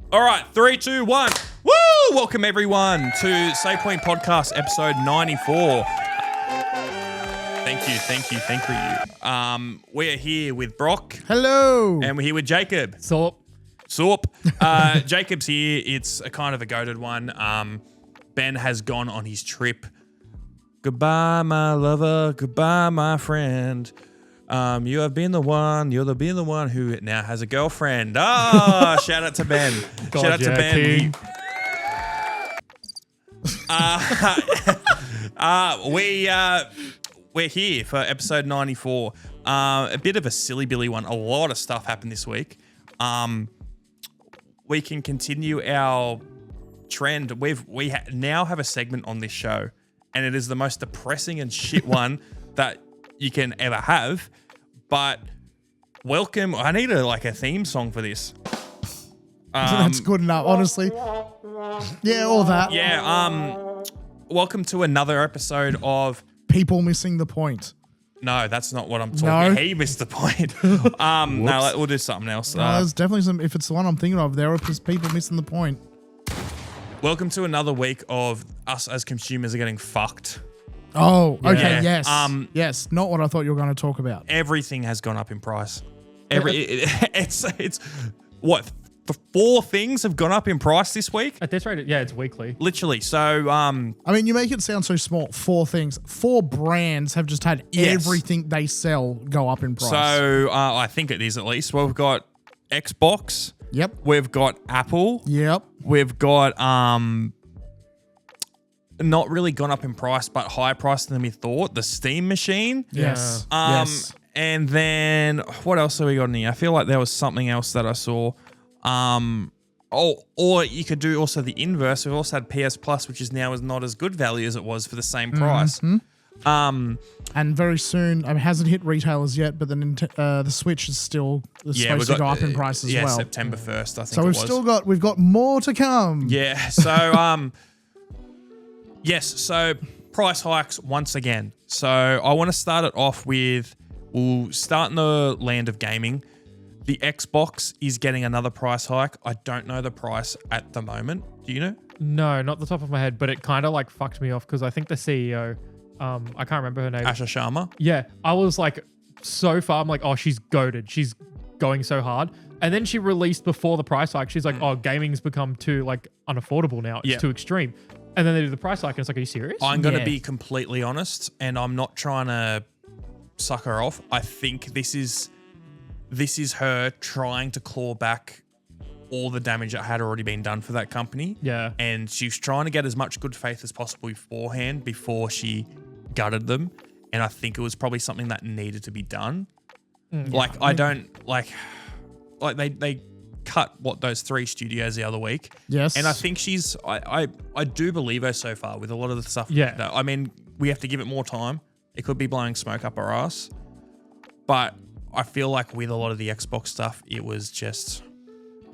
All right, 3, 2, 1. Woo! Welcome everyone to Save Point Podcast episode 94. Thank you. We are here with Brock. Hello. And we're here with Jacob. Sorp. Jacob's here. It's a kind of a goated one. Ben has gone on his trip. Goodbye, my lover. Goodbye, my friend. You have been the one. You're been the one who now has a girlfriend. Shout out to Ben. God, Shout out to Ben. We're here for episode 94. A bit of a silly billy one. A lot of stuff happened this week. We can continue our trend. We now have a segment on this show, and it is the most depressing and shit one that you can ever have. But welcome. I need a theme song for this. That's good enough, honestly. Yeah, all that. Yeah. Welcome to another episode of People Missing the Point. No, that's not what I'm talking. No? He missed the point. No, we'll do something else. There's definitely some. If it's the one I'm thinking of, there are just people missing the point. Welcome to another week of us as consumers are getting fucked. Oh, okay, Yeah. yes. Yes, not what I thought you were going to talk about. Everything has gone up in price. It's what? 4 things have gone up in price this week? At this rate, yeah, it's weekly. Literally. So, I mean, you make it sound so small. 4 things. 4 brands have just had everything they sell go up in price. So, I think it is at least. Well, we've got Xbox. Yep. We've got Apple. Yep. We've got not really gone up in price, but higher price than we thought. The Steam machine. Yes. Yes. And then what else have we got in here? I feel like there was something else that I saw. Or you could do also the inverse. We've also had PS Plus, which is now not as good value as it was for the same price. Mm-hmm. And very soon, it hasn't hit retailers yet, but the Switch is still supposed to go up in price as well. Yeah, September 1st, I think. So we've got more to come. Yeah. So yes. So price hikes once again. So I want to start it off with. We'll start in the land of gaming. The Xbox is getting another price hike. I don't know the price at the moment. Do you know? No, not the top of my head, but it kind of fucked me off because I think the CEO, I can't remember her name. Asha Sharma? Yeah, I was so far, I'm oh, she's goated. She's going so hard. And then she released before the price hike. She's oh, gaming's become too unaffordable now. It's too extreme. And then they do the price hike and it's are you serious? I'm going to be completely honest, and I'm not trying to suck her off. I think this is her trying to claw back all the damage that had already been done for that company. Yeah. And she's trying to get as much good faith as possible beforehand before she gutted them. And I think it was probably something that needed to be done. I don't they cut those 3 studios the other week. Yes. And I think I do believe her so far with a lot of the stuff. Yeah. I mean, we have to give it more time. It could be blowing smoke up our ass. But I feel like with a lot of the Xbox stuff, it was just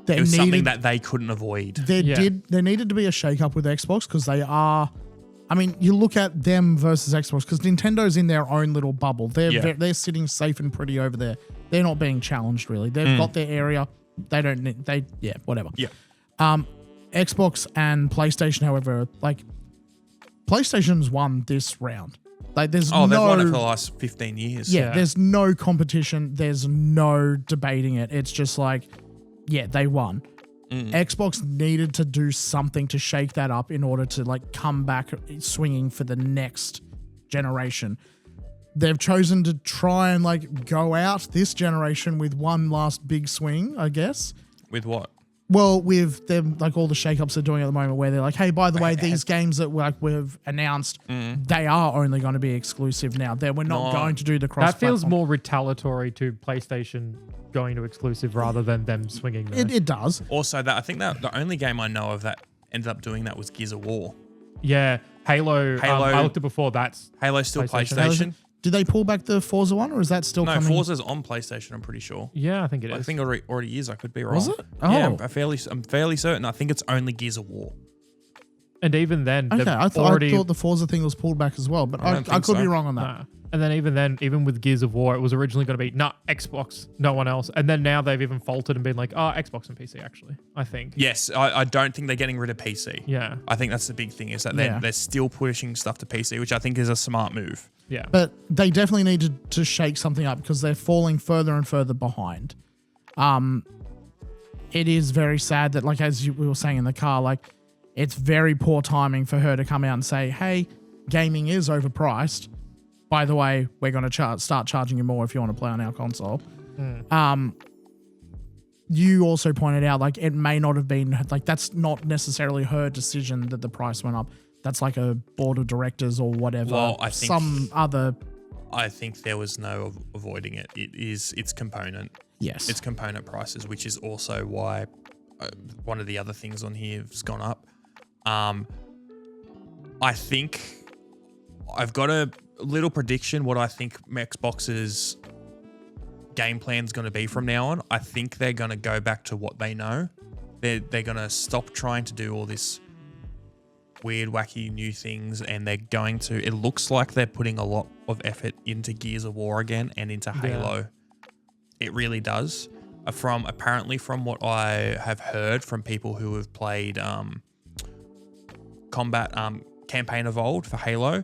something that they couldn't avoid. There needed to be a shake-up with Xbox because they are. I mean, you look at them versus Xbox because Nintendo's in their own little bubble. They're sitting safe and pretty over there. They're not being challenged really. They've got their area. They don't need. Whatever. Yeah. Xbox and PlayStation, however, PlayStation's won this round. They've won it for the last 15 years. Yeah, there's no competition. There's no debating it. It's just they won. Xbox needed to do something to shake that up in order to come back swinging for the next generation. They've chosen to try and go out this generation with one last big swing, I guess. With what? Well, with them, all the shakeups they're doing at the moment, where they're hey, by the way, these games that we've announced, they are only going to be exclusive now. We're not going to do the cross. That feels more retaliatory to PlayStation going to exclusive rather than them swinging there. It does. Also, I think that the only game I know of that ended up doing that was Gears of War. Yeah, Halo. I looked at before. Halo's still PlayStation. Did they pull back the Forza one, or is that still coming? No, Forza's on PlayStation, I'm pretty sure. Yeah, I think it is. I think it already is. I could be wrong. Was it? Oh. Yeah, I'm fairly certain. I think it's only Gears of War. And even then, Okay, they've I already... thought the Forza thing was pulled back as well, but I could so. be wrong on that. Nah. And then even with Gears of War, it was originally going to be, Xbox, no one else. And then now they've even faltered and been like, Xbox and PC, actually, I think. Yes, I don't think they're getting rid of PC. Yeah. I think that's the big thing, is that they're still pushing stuff to PC, which I think is a smart move. Yeah. But they definitely need to shake something up because they're falling further and further behind. It is very sad that, like, as we were saying in the car, like, it's very poor timing for her to come out and say, hey, gaming is overpriced. By the way, we're going to start charging you more if you want to play on our console. You also pointed out, like, it may not have been, like, that's not necessarily her decision that the price went up. That's like a board of directors or whatever. Well, I think some other... I think there was no avoiding it. It's component. Yes. It's component prices, which is also why one of the other things on here has gone up. I think I've got a little prediction what I think Xbox's game plan is going to be from now on. I think they're going to go back to what they know. They're going to stop trying to do all this weird, wacky new things, and they're going to... It looks like they're putting a lot of effort into Gears of War again and into Halo. It really does. Apparently from what I have heard from people who have played Combat Campaign Evolved for Halo,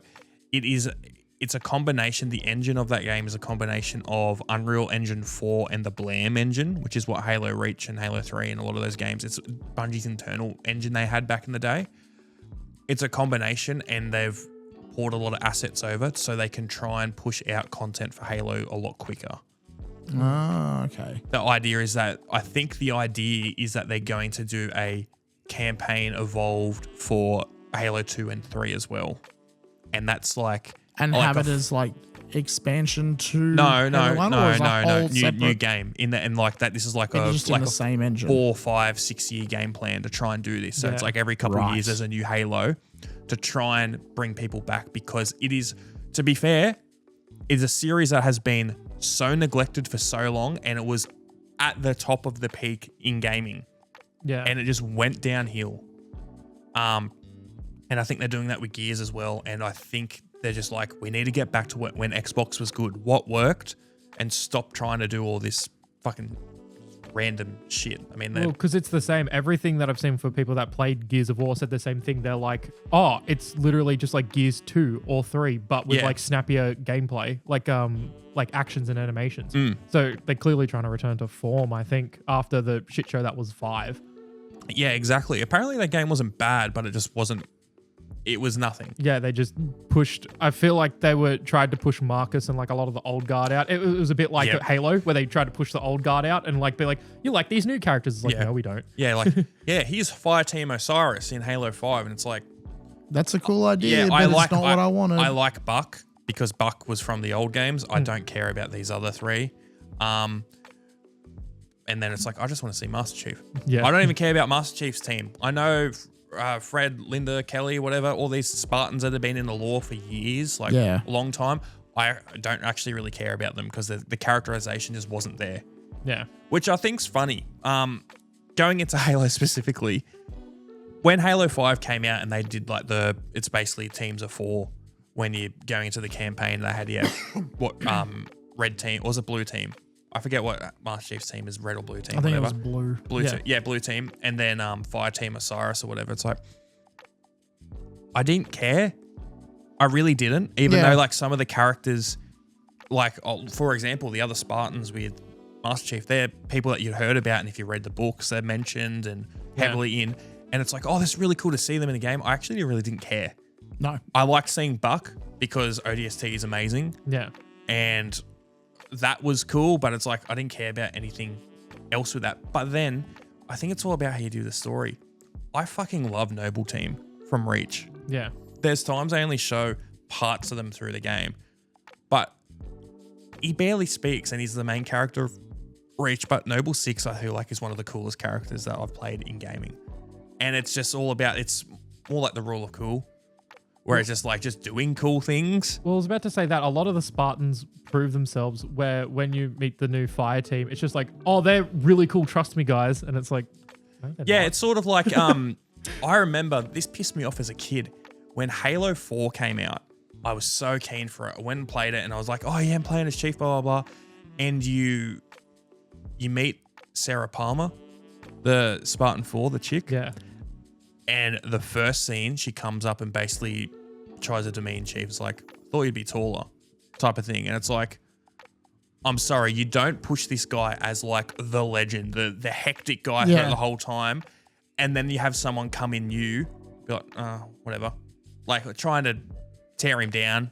it's a combination. The engine of that game is a combination of Unreal Engine 4 and the Blam engine, which is what Halo Reach and Halo 3 and a lot of those games, it's Bungie's internal engine they had back in the day. It's a combination, and they've poured a lot of assets over so they can try and push out content for Halo a lot quicker. Oh, okay. The idea is that they're going to do a campaign evolved for Halo 2 and 3 as well. And that's like... And like have it as like expansion to... No. New New game. And like that, this is like just in the same engine. 4, 5, 6 year game plan to try and do this. So it's like every couple of years there's a new Halo to try and bring people back, because it is, to be fair, it's a series that has been so neglected for so long, and it was at the top of the peak in gaming. Yeah. And it just went downhill. And I think they're doing that with Gears as well. And I think they're just like, we need to get back to when Xbox was good, what worked, and stop trying to do all this fucking random shit. I mean, because it's the same. Everything that I've seen for people that played Gears of War said the same thing. They're like, oh, it's literally just like Gears 2 or 3, but with like snappier gameplay, like actions and animations. So they're clearly trying to return to form, I think, after the shit show that was 5. Yeah, exactly. Apparently that game wasn't bad, but it just wasn't. It was nothing. Yeah, they just pushed. I feel like they tried to push Marcus and like a lot of the old guard out. It was a bit like Halo, where they tried to push the old guard out and like be like, you like these new characters? It's like, no, we don't. Yeah, like here's Fireteam Osiris in Halo 5, and it's like, that's a cool idea. Yeah, but it's not what I wanted. I like Buck because Buck was from the old games. I don't care about these other 3. And then it's like, I just want to see Master Chief. Yeah, I don't even care about Master Chief's team. I know. Fred, Linda, Kelly, whatever, all these Spartans that have been in the lore for years, like a long time. I don't actually really care about them because the characterization just wasn't there. Yeah. Which I think's funny. Going into Halo specifically, when Halo 5 came out and they did like it's basically teams of 4 when you're going into the campaign, they had red team, or was it blue team? I forget what Master Chief's team is, red or blue team. I think whatever. it was blue. Blue team. And then Fire Team Osiris or whatever. It's like, I didn't care. I really didn't. Even though like some of the characters, like for example, the other Spartans with Master Chief, they're people that you'd heard about, and if you read the books, they're mentioned and heavily in. And it's like, oh, this is really cool to see them in the game. I actually really didn't care. No. I like seeing Buck because ODST is amazing. Yeah. And that was cool, but it's like I didn't care about anything else with that. But then I think it's all about how you do the story. I fucking love Noble Team from Reach. Yeah. There's times I only show parts of them through the game, but he barely speaks, and he's the main character of Reach. But Noble 6, I feel like, is one of the coolest characters that I've played in gaming. And it's just all about, it's more like the rule of cool, where it's just like just doing cool things. Well, I was about to say that a lot of the Spartans prove themselves, where when you meet the new fire team, it's just like, oh, they're really cool, trust me, guys. And it's like, no, yeah, not. It's sort of like I remember this pissed me off as a kid. When Halo 4 came out, I was so keen for it. I went and played it and I was like, oh yeah, I'm playing as Chief, blah, blah, blah. And you meet Sarah Palmer, the Spartan 4, the chick. Yeah. And the first scene, she comes up and basically tries to demean Chief. It's like, thought you'd be taller type of thing. And it's like, I'm sorry, you don't push this guy as like the legend, the hectic guy for the whole time. And then you have someone come in new, be like, whatever. Like trying to tear him down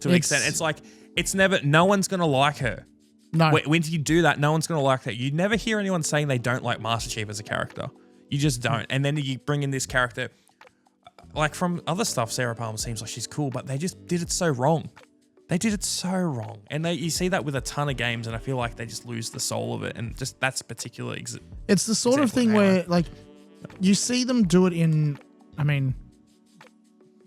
to an extent. It's like, it's never, no one's going to like her. No. When you do that, no one's going to like that. You never hear anyone saying they don't like Master Chief as a character. You just don't. And then you bring in this character, like from other stuff, Sarah Palmer seems like she's cool, but they just did it so wrong. They did it so wrong. And you see that with a ton of games, and I feel like they just lose the soul of it. And just that's particular. It's the sort of thing where, like, you see them do it in, I mean,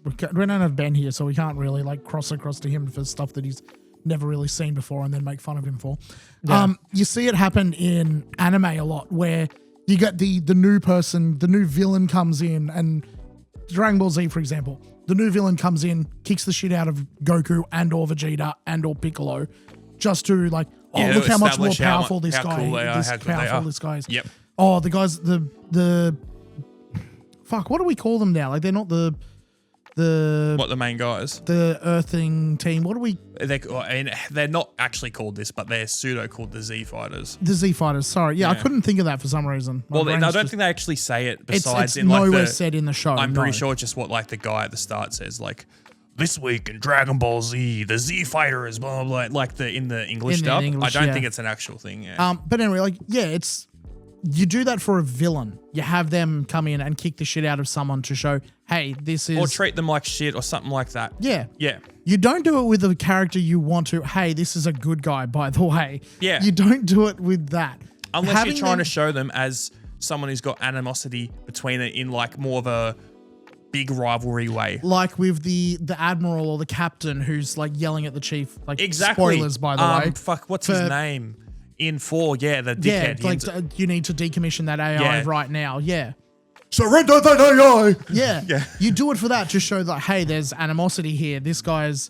we don't have Ben here, so we can't really, like, cross across to him for stuff that he's never really seen before and then make fun of him for. Yeah. You see it happen in anime a lot, where you get the new person, the new villain comes in, and Dragon Ball Z, for example, the new villain comes in, kicks the shit out of Goku and or Vegeta and or Piccolo, just to like, look how much more powerful this guy is. How powerful this guy is. Yep. Oh, the guys, the fuck, what do we call them now? Like, they're not the main guys? The Earthing team. What do we? They're not actually called this, but they're pseudo called the Z Fighters. The Z Fighters. Sorry, yeah, I couldn't think of that for some reason. Well, I don't think they actually say it. Besides, it's nowhere said in the show. I'm pretty sure it's just what like the guy at the start says, like, this week in Dragon Ball Z, the Z Fighter is blah blah blah. Like in the English dub. I don't think it's an actual thing. Yeah. But anyway, like, yeah, it's. You do that for a villain. You have them come in and kick the shit out of someone to show, hey, this is... Or treat them like shit or something like that. Yeah. Yeah. You don't do it with a character you want to, hey, this is a good guy, by the way. Yeah. You don't do it with that. Unless you're trying to show them as someone who's got animosity between it in like more of a big rivalry way. Like with the admiral or the captain who's like yelling at the chief. Like, exactly. Spoilers, by the way. Fuck, what's his name? In 4, the dickhead. Yeah, like you need to decommission that AI right now. Yeah. Surrender that AI. Yeah. You do it for that to show that, hey, there's animosity here. This guy's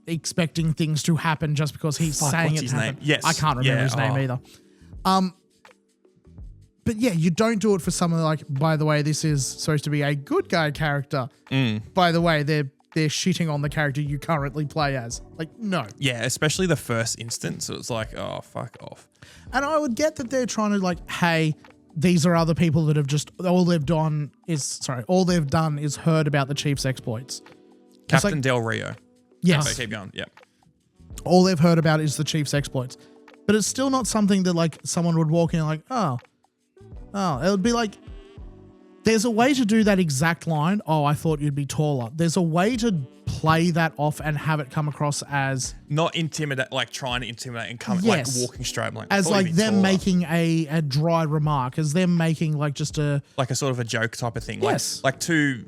expecting things to happen just because he's saying it's happening. Yes. I can't remember his name either. But yeah, you don't do it for someone like, by the way, this is supposed to be a good guy character. By the way, they're shitting on the character you currently play as. Like, no. Yeah, especially the first instance. It's like, oh, fuck off. And I would get that they're trying to like, hey, these are other people that have just, all they've done is heard about the Chief's exploits. Captain Del Rio. Yes. Okay, keep going. Yeah. All they've heard about is the Chief's exploits. But it's still not something that like someone would walk in and like, oh, it would be like, there's a way to do that exact line. Oh, I thought you'd be taller. There's a way to play that off and have it come across as not intimidate, like trying to intimidate and come like walking straight, like as like them making a dry remark, as them making like just a sort of a joke type of thing. Yes, like two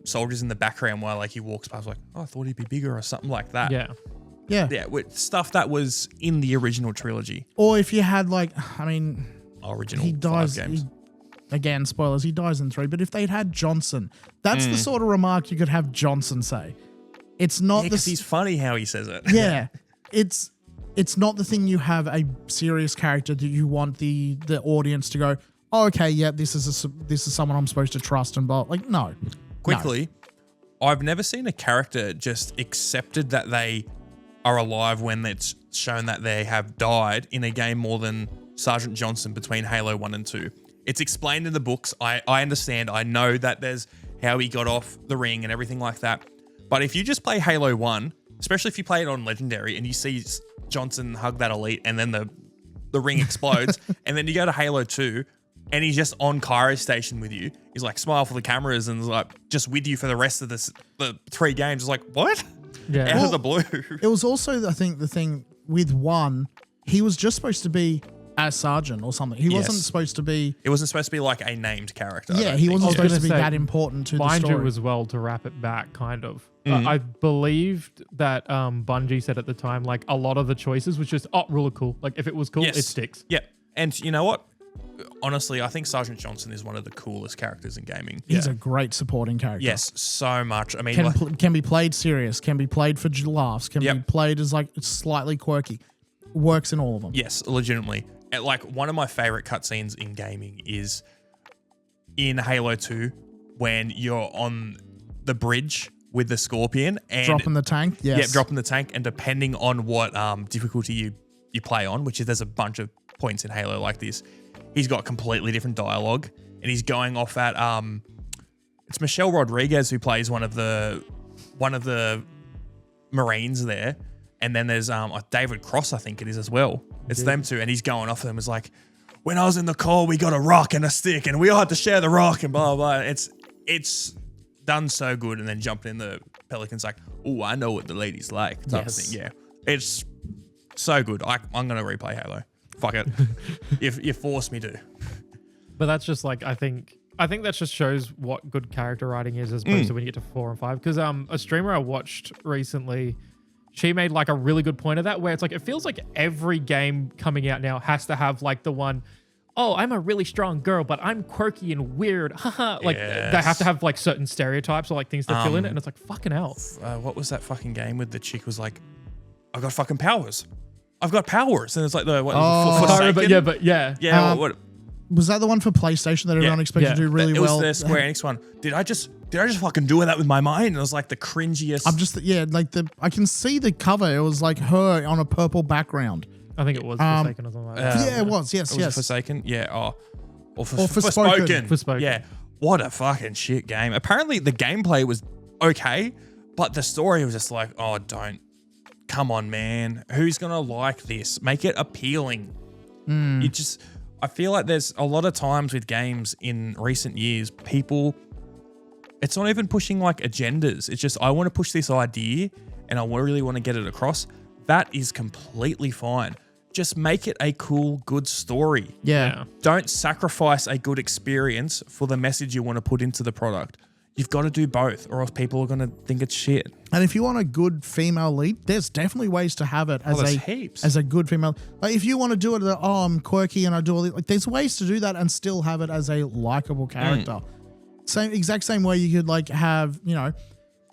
soldiers in the background while like he walks past, like, oh, I thought he'd be bigger or something like that. Yeah. With stuff that was in the original trilogy. Or if you had like, I mean, original he dies. games. Again, spoilers, he dies in 3, but if they'd had Johnson, that's the sort of remark you could have Johnson say. It's not because he's funny how he says it. Yeah. It's not the thing you have a serious character that you want the audience to go, oh, okay, yeah, this is someone I'm supposed to trust and blah. Like, no. Quickly, I've never seen a character just accepted that they are alive when it's shown that they have died in a game more than Sergeant Johnson between Halo 1 and 2. It's explained in the books. I understand. I know that there's how he got off the ring and everything like that. But if you just play Halo 1, especially if you play it on Legendary and you see Johnson hug that elite and then the ring explodes, and then you go to Halo 2 and he's just on Cairo Station with you. He's like, smile for the cameras and like just with you for the rest of the 3 games. It's like, what? Yeah. Out of the blue. It was also, I think, the thing with 1, he was just supposed to be as Sergeant or something. He wasn't supposed to be... It wasn't supposed to be like a named character. Yeah, he wasn't supposed to be that important to the story. Mind you as well, to wrap it back, kind of. I believed that Bungie said at the time, like, a lot of the choices was just, oh, ruler cool. Like, if it was cool, it sticks. Yeah. And you know what? honestly, I think Sergeant Johnson is one of the coolest characters in gaming. He's a great supporting character. Yes, so much. I mean, Can be played serious, can be played for laughs, can be played as like slightly quirky. Works in all of them. Yes, legitimately. And like one of my favorite cutscenes in gaming is in Halo 2 when you're on the bridge with the Scorpion and dropping the tank. Yes. Yeah, dropping the tank, and depending on what difficulty you play on, which is there's a bunch of points in Halo like this, he's got completely different dialogue, and he's going off at it's Michelle Rodriguez who plays one of the Marines there, and then there's David Cross, I think it is as well. It's them two, and he's going off of them. It's like, when I was in the Corps, we got a rock and a stick, and we all had to share the rock, and blah blah blah. It's done so good, and then jumping in the Pelican's like, oh, I know what the ladies like, type of thing. Yeah, it's so good. I'm gonna replay Halo. Fuck it, if you force me to. But that's just like I think that just shows what good character writing is as opposed to when you get to 4 and 5. Because a streamer I watched recently, she made like a really good point of that, where it's like it feels like every game coming out now has to have like the one, oh, I'm a really strong girl, but I'm quirky and weird. Haha. Like they have to have like certain stereotypes or like things to fill in it, and it's like fucking hell. What was that fucking game with the chick was like, I got fucking powers. I've got powers, and it's like the Forsaken? Yeah. What? Was that the one for PlayStation that everyone expected to do really well? It was the Square Enix one. Did I just fucking do that with my mind? And it was like the cringiest. I can see the cover. It was like her on a purple background. I think it was Forsaken or something like that. Yeah, it was. Yes, was Forsaken. Yeah. Or Forspoken. Forspoken. Yeah. What a fucking shit game. Apparently the gameplay was okay, but the story was just like, oh, don't. Come on, man. Who's going to like this? Make it appealing. I feel like there's a lot of times with games in recent years, people, it's not even pushing like agendas. It's just, I want to push this idea and I really want to get it across. That is completely fine. Just make it a cool, good story. Yeah. Don't sacrifice a good experience for the message you want to put into the product. You've got to do both, or else people are going to think it's shit. And if you want a good female lead, there's definitely ways to have it as a good female. Like if you want to do it, I'm quirky and I do all this, like there's ways to do that and still have it as a likable character. Exact same way you could like have, we're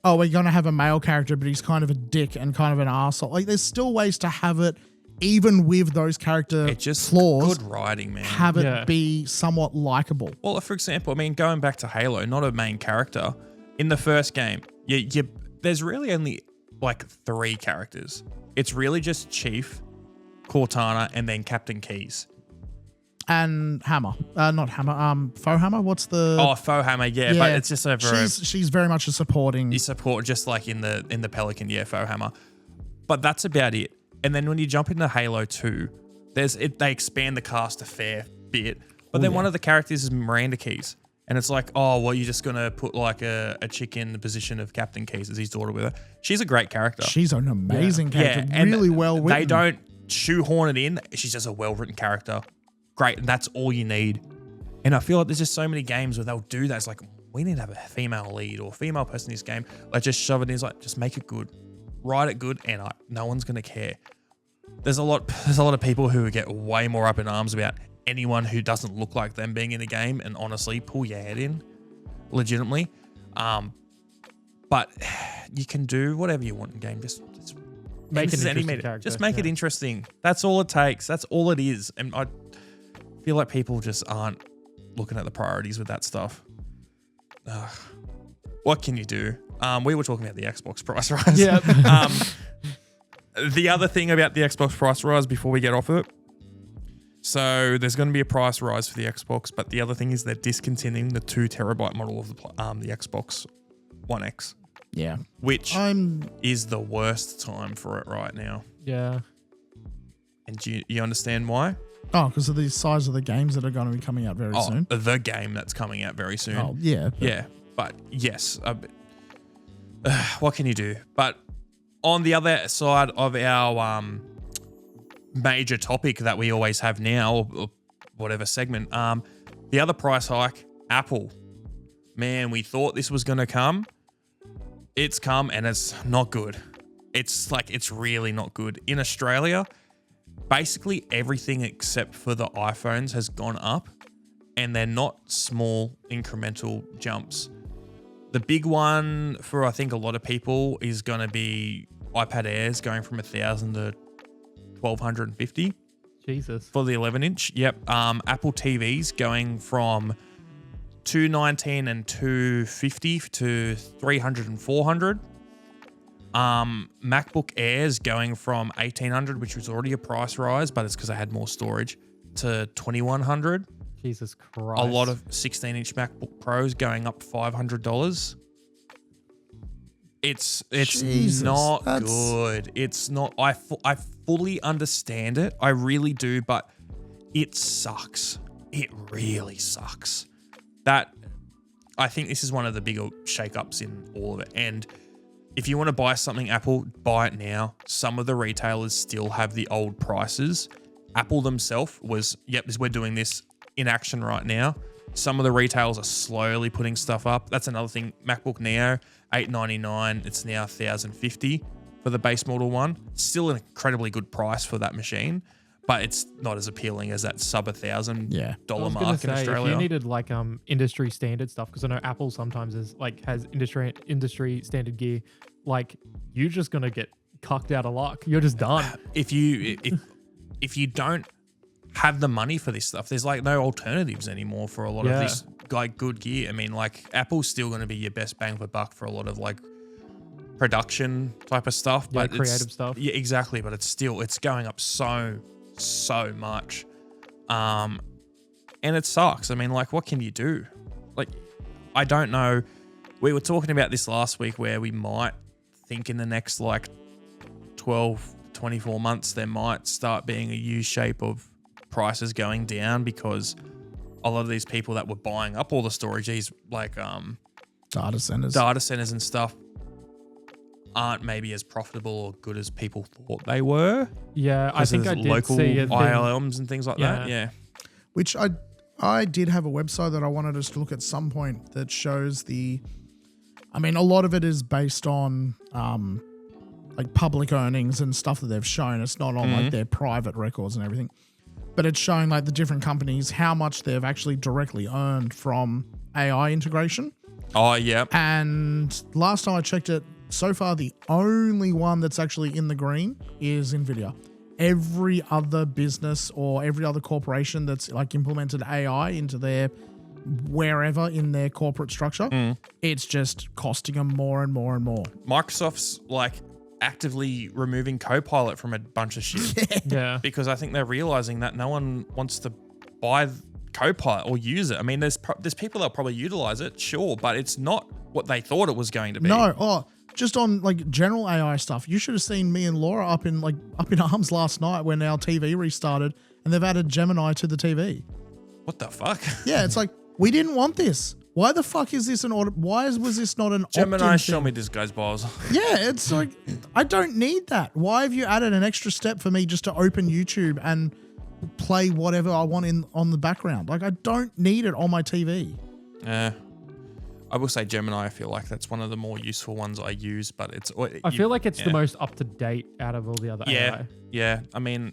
going to have a male character, but he's kind of a dick and kind of an arsehole. Like there's still ways to have it, even with those character flaws, good writing, man. Have it be somewhat likable. Well, for example, I mean, going back to Halo, not a main character. In the first game, there's really only like 3 characters. It's really just Chief, Cortana, and then Captain Keyes. And Hammer. Not Hammer. Faux Hammer? What's the... Oh, Faux Hammer, yeah. But it's just over... She's very much a supporting... You support just like in the Pelican, Faux Hammer. But that's about it. And then when you jump into Halo 2, they expand the cast a fair bit. But then one of the characters is Miranda Keyes. And it's like, oh, well, you're just going to put like a chick in the position of Captain Keyes as his daughter with her. She's a great character. She's an amazing character. Yeah, really well written. They don't shoehorn it in. She's just a well-written character. Great. And that's all you need. And I feel like there's just so many games where they'll do that. It's like, we need to have a female lead or female person in this game. Like, just shove it in. It's like, just make it good. Write it good, and no one's going to care. There's a lot of people who get way more up in arms about anyone who doesn't look like them being in the game, and honestly, pull your head in, legitimately. But you can do whatever you want in game. Just make it interesting. Just make it interesting. That's all it takes. That's all it is. And I feel like people just aren't looking at the priorities with that stuff. What can you do? We were talking about the Xbox price rise. Yeah. The other thing about the Xbox price rise before we get off of it, so there's going to be a price rise for the Xbox, but the other thing is they're discontinuing the 2 terabyte model of the Xbox One X. Yeah. Which is the worst time for it right now. Yeah. And do you understand why? Oh, because of the size of the games that are going to be coming out very soon. The game that's coming out very soon. Oh, yeah. Yeah. But yes, what can you do? But on the other side of our major topic that we always have now, or whatever segment, the other price hike, Apple. Man, we thought this was going to come. It's come and it's not good. It's really not good. In Australia, basically everything except for the iPhones has gone up, and they're not small incremental jumps. The big one for I think a lot of people is going to be iPad Airs going from 1,000 to 1,250. Jesus. For the 11-inch. Yep. Apple TVs going from 219 and 250 to 300 and 400. MacBook Airs going from 1,800, which was already a price rise, but it's because I had more storage, to 2,100. Jesus Christ. A lot of 16-inch MacBook Pros going up $500. It's Jesus, not good. It's not. I fully understand it. I really do, but it sucks. It really sucks. That I think this is one of the bigger shakeups in all of it. And if you want to buy something Apple, buy it now. Some of the retailers still have the old prices. Apple themselves was, yep, we're doing this in action right now. Some of the retailers are slowly putting stuff up. That's another thing. MacBook Neo, $899. It's now $1,050 for the base model one. Still an incredibly good price for that machine, but it's not as appealing as that sub $1,000 mark in Australia. If you needed like industry standard stuff, because I know Apple sometimes has industry standard gear, like you're just gonna get cucked out of luck. You're just done. If you don't have the money for this stuff, there's like no alternatives anymore for a lot of this like good gear. I mean, like Apple's still going to be your best bang for buck for a lot of like production type of stuff, but creative stuff. Yeah, exactly. But it's going up so much, and it sucks. I mean, like, what can you do? Like, I don't know. We were talking about this last week where we might think in the next like 12, 24 months there might start being a U shape of prices going down, because a lot of these people that were buying up all the storage, these like data centers and stuff, aren't maybe as profitable or good as people thought they were. Yeah, I think I did local see it. ILMs and things like that. Yeah, which I did have a website that I wanted us to look at some point that shows I mean, a lot of it is based on like public earnings and stuff that they've shown. It's not on like their private records and everything. But it's showing like the different companies, how much they've actually directly earned from AI integration. Oh, yeah. And last time I checked it, so far the only one that's actually in the green is NVIDIA. Every other business or every other corporation that's like implemented AI into their wherever in their corporate structure, it's just costing them more and more and more. Microsoft's like actively removing Copilot from a bunch of shit. Yeah. Because I think they're realizing that no one wants to buy Copilot or use it. I mean, there's people that'll probably utilize it, sure, but it's not what they thought it was going to be. No, just on like general AI stuff. You should have seen me and Laura up in arms last night when our TV restarted and they've added Gemini to the TV. What the fuck? Yeah, it's like, we didn't want this. Why the fuck is this why was this not an Gemini, show me this guy's balls. Yeah, it's like, I don't need that. Why have you added an extra step for me just to open YouTube and play whatever I want on the background? Like, I don't need it on my TV. I will say Gemini, I feel like that's one of the more useful ones I use, but I feel like it's the most up to date out of all the other AI. Yeah. I mean,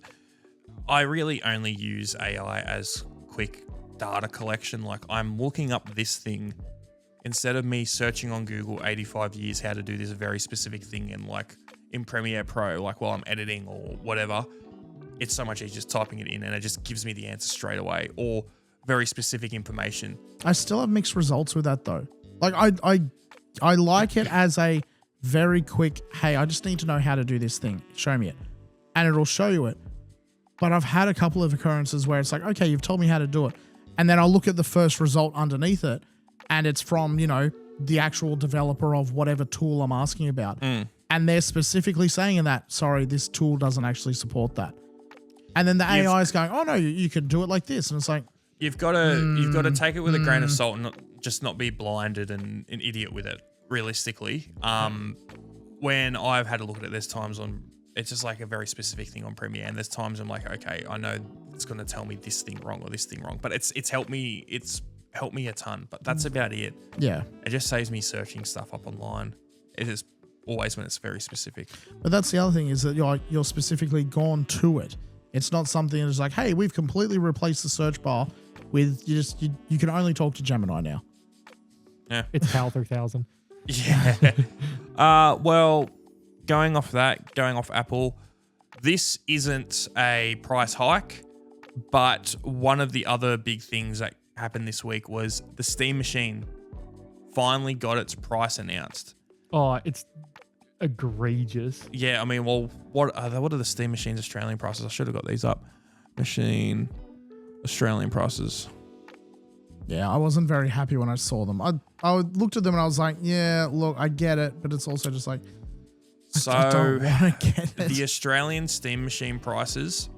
I really only use AI as quick data collection. Like, I'm looking up this thing instead of me searching on Google 85 years how to do this very specific thing in Premiere Pro, like while I'm editing or whatever. It's so much easier just typing it in and it just gives me the answer straight away, or very specific information. I still have mixed results with that though. Like, I like it as a very quick, hey, I just need to know how to do this thing. Show me it. And it'll show you it. But I've had a couple of occurrences where it's like, okay, you've told me how to do it. And then I'll look at the first result underneath it, and it's from, the actual developer of whatever tool I'm asking about. And they're specifically saying in that, sorry, this tool doesn't actually support that. And then the AI is going, oh no, you can do it like this. And it's like, you've got to take it with a grain of salt and not be blinded and an idiot with it, realistically. When I've had a look at it, there's times it's just like a very specific thing on Premiere, and there's times I'm like, okay, I know it's going to tell me this thing wrong or this thing wrong, but it's helped me a ton, but that's about it. Yeah. It just saves me searching stuff up online. It is always when it's very specific. But that's the other thing, is that you're specifically gone to it It's not something that's like, hey, we've completely replaced the search bar with you can only talk to Gemini now. Yeah. It's PAL 3000. Yeah. Well, going off Apple, this isn't a price hike, but one of the other big things that happened this week was the Steam Machine finally got its price announced. Oh, it's egregious. Yeah, I mean, well, what are the Steam Machine's Australian prices? I should have got these up. Machine Australian prices. Yeah, I wasn't very happy when I saw them. I looked at them and I was like, yeah, look, I get it, but it's also just like, I don't want to get it. The Australian Steam Machine prices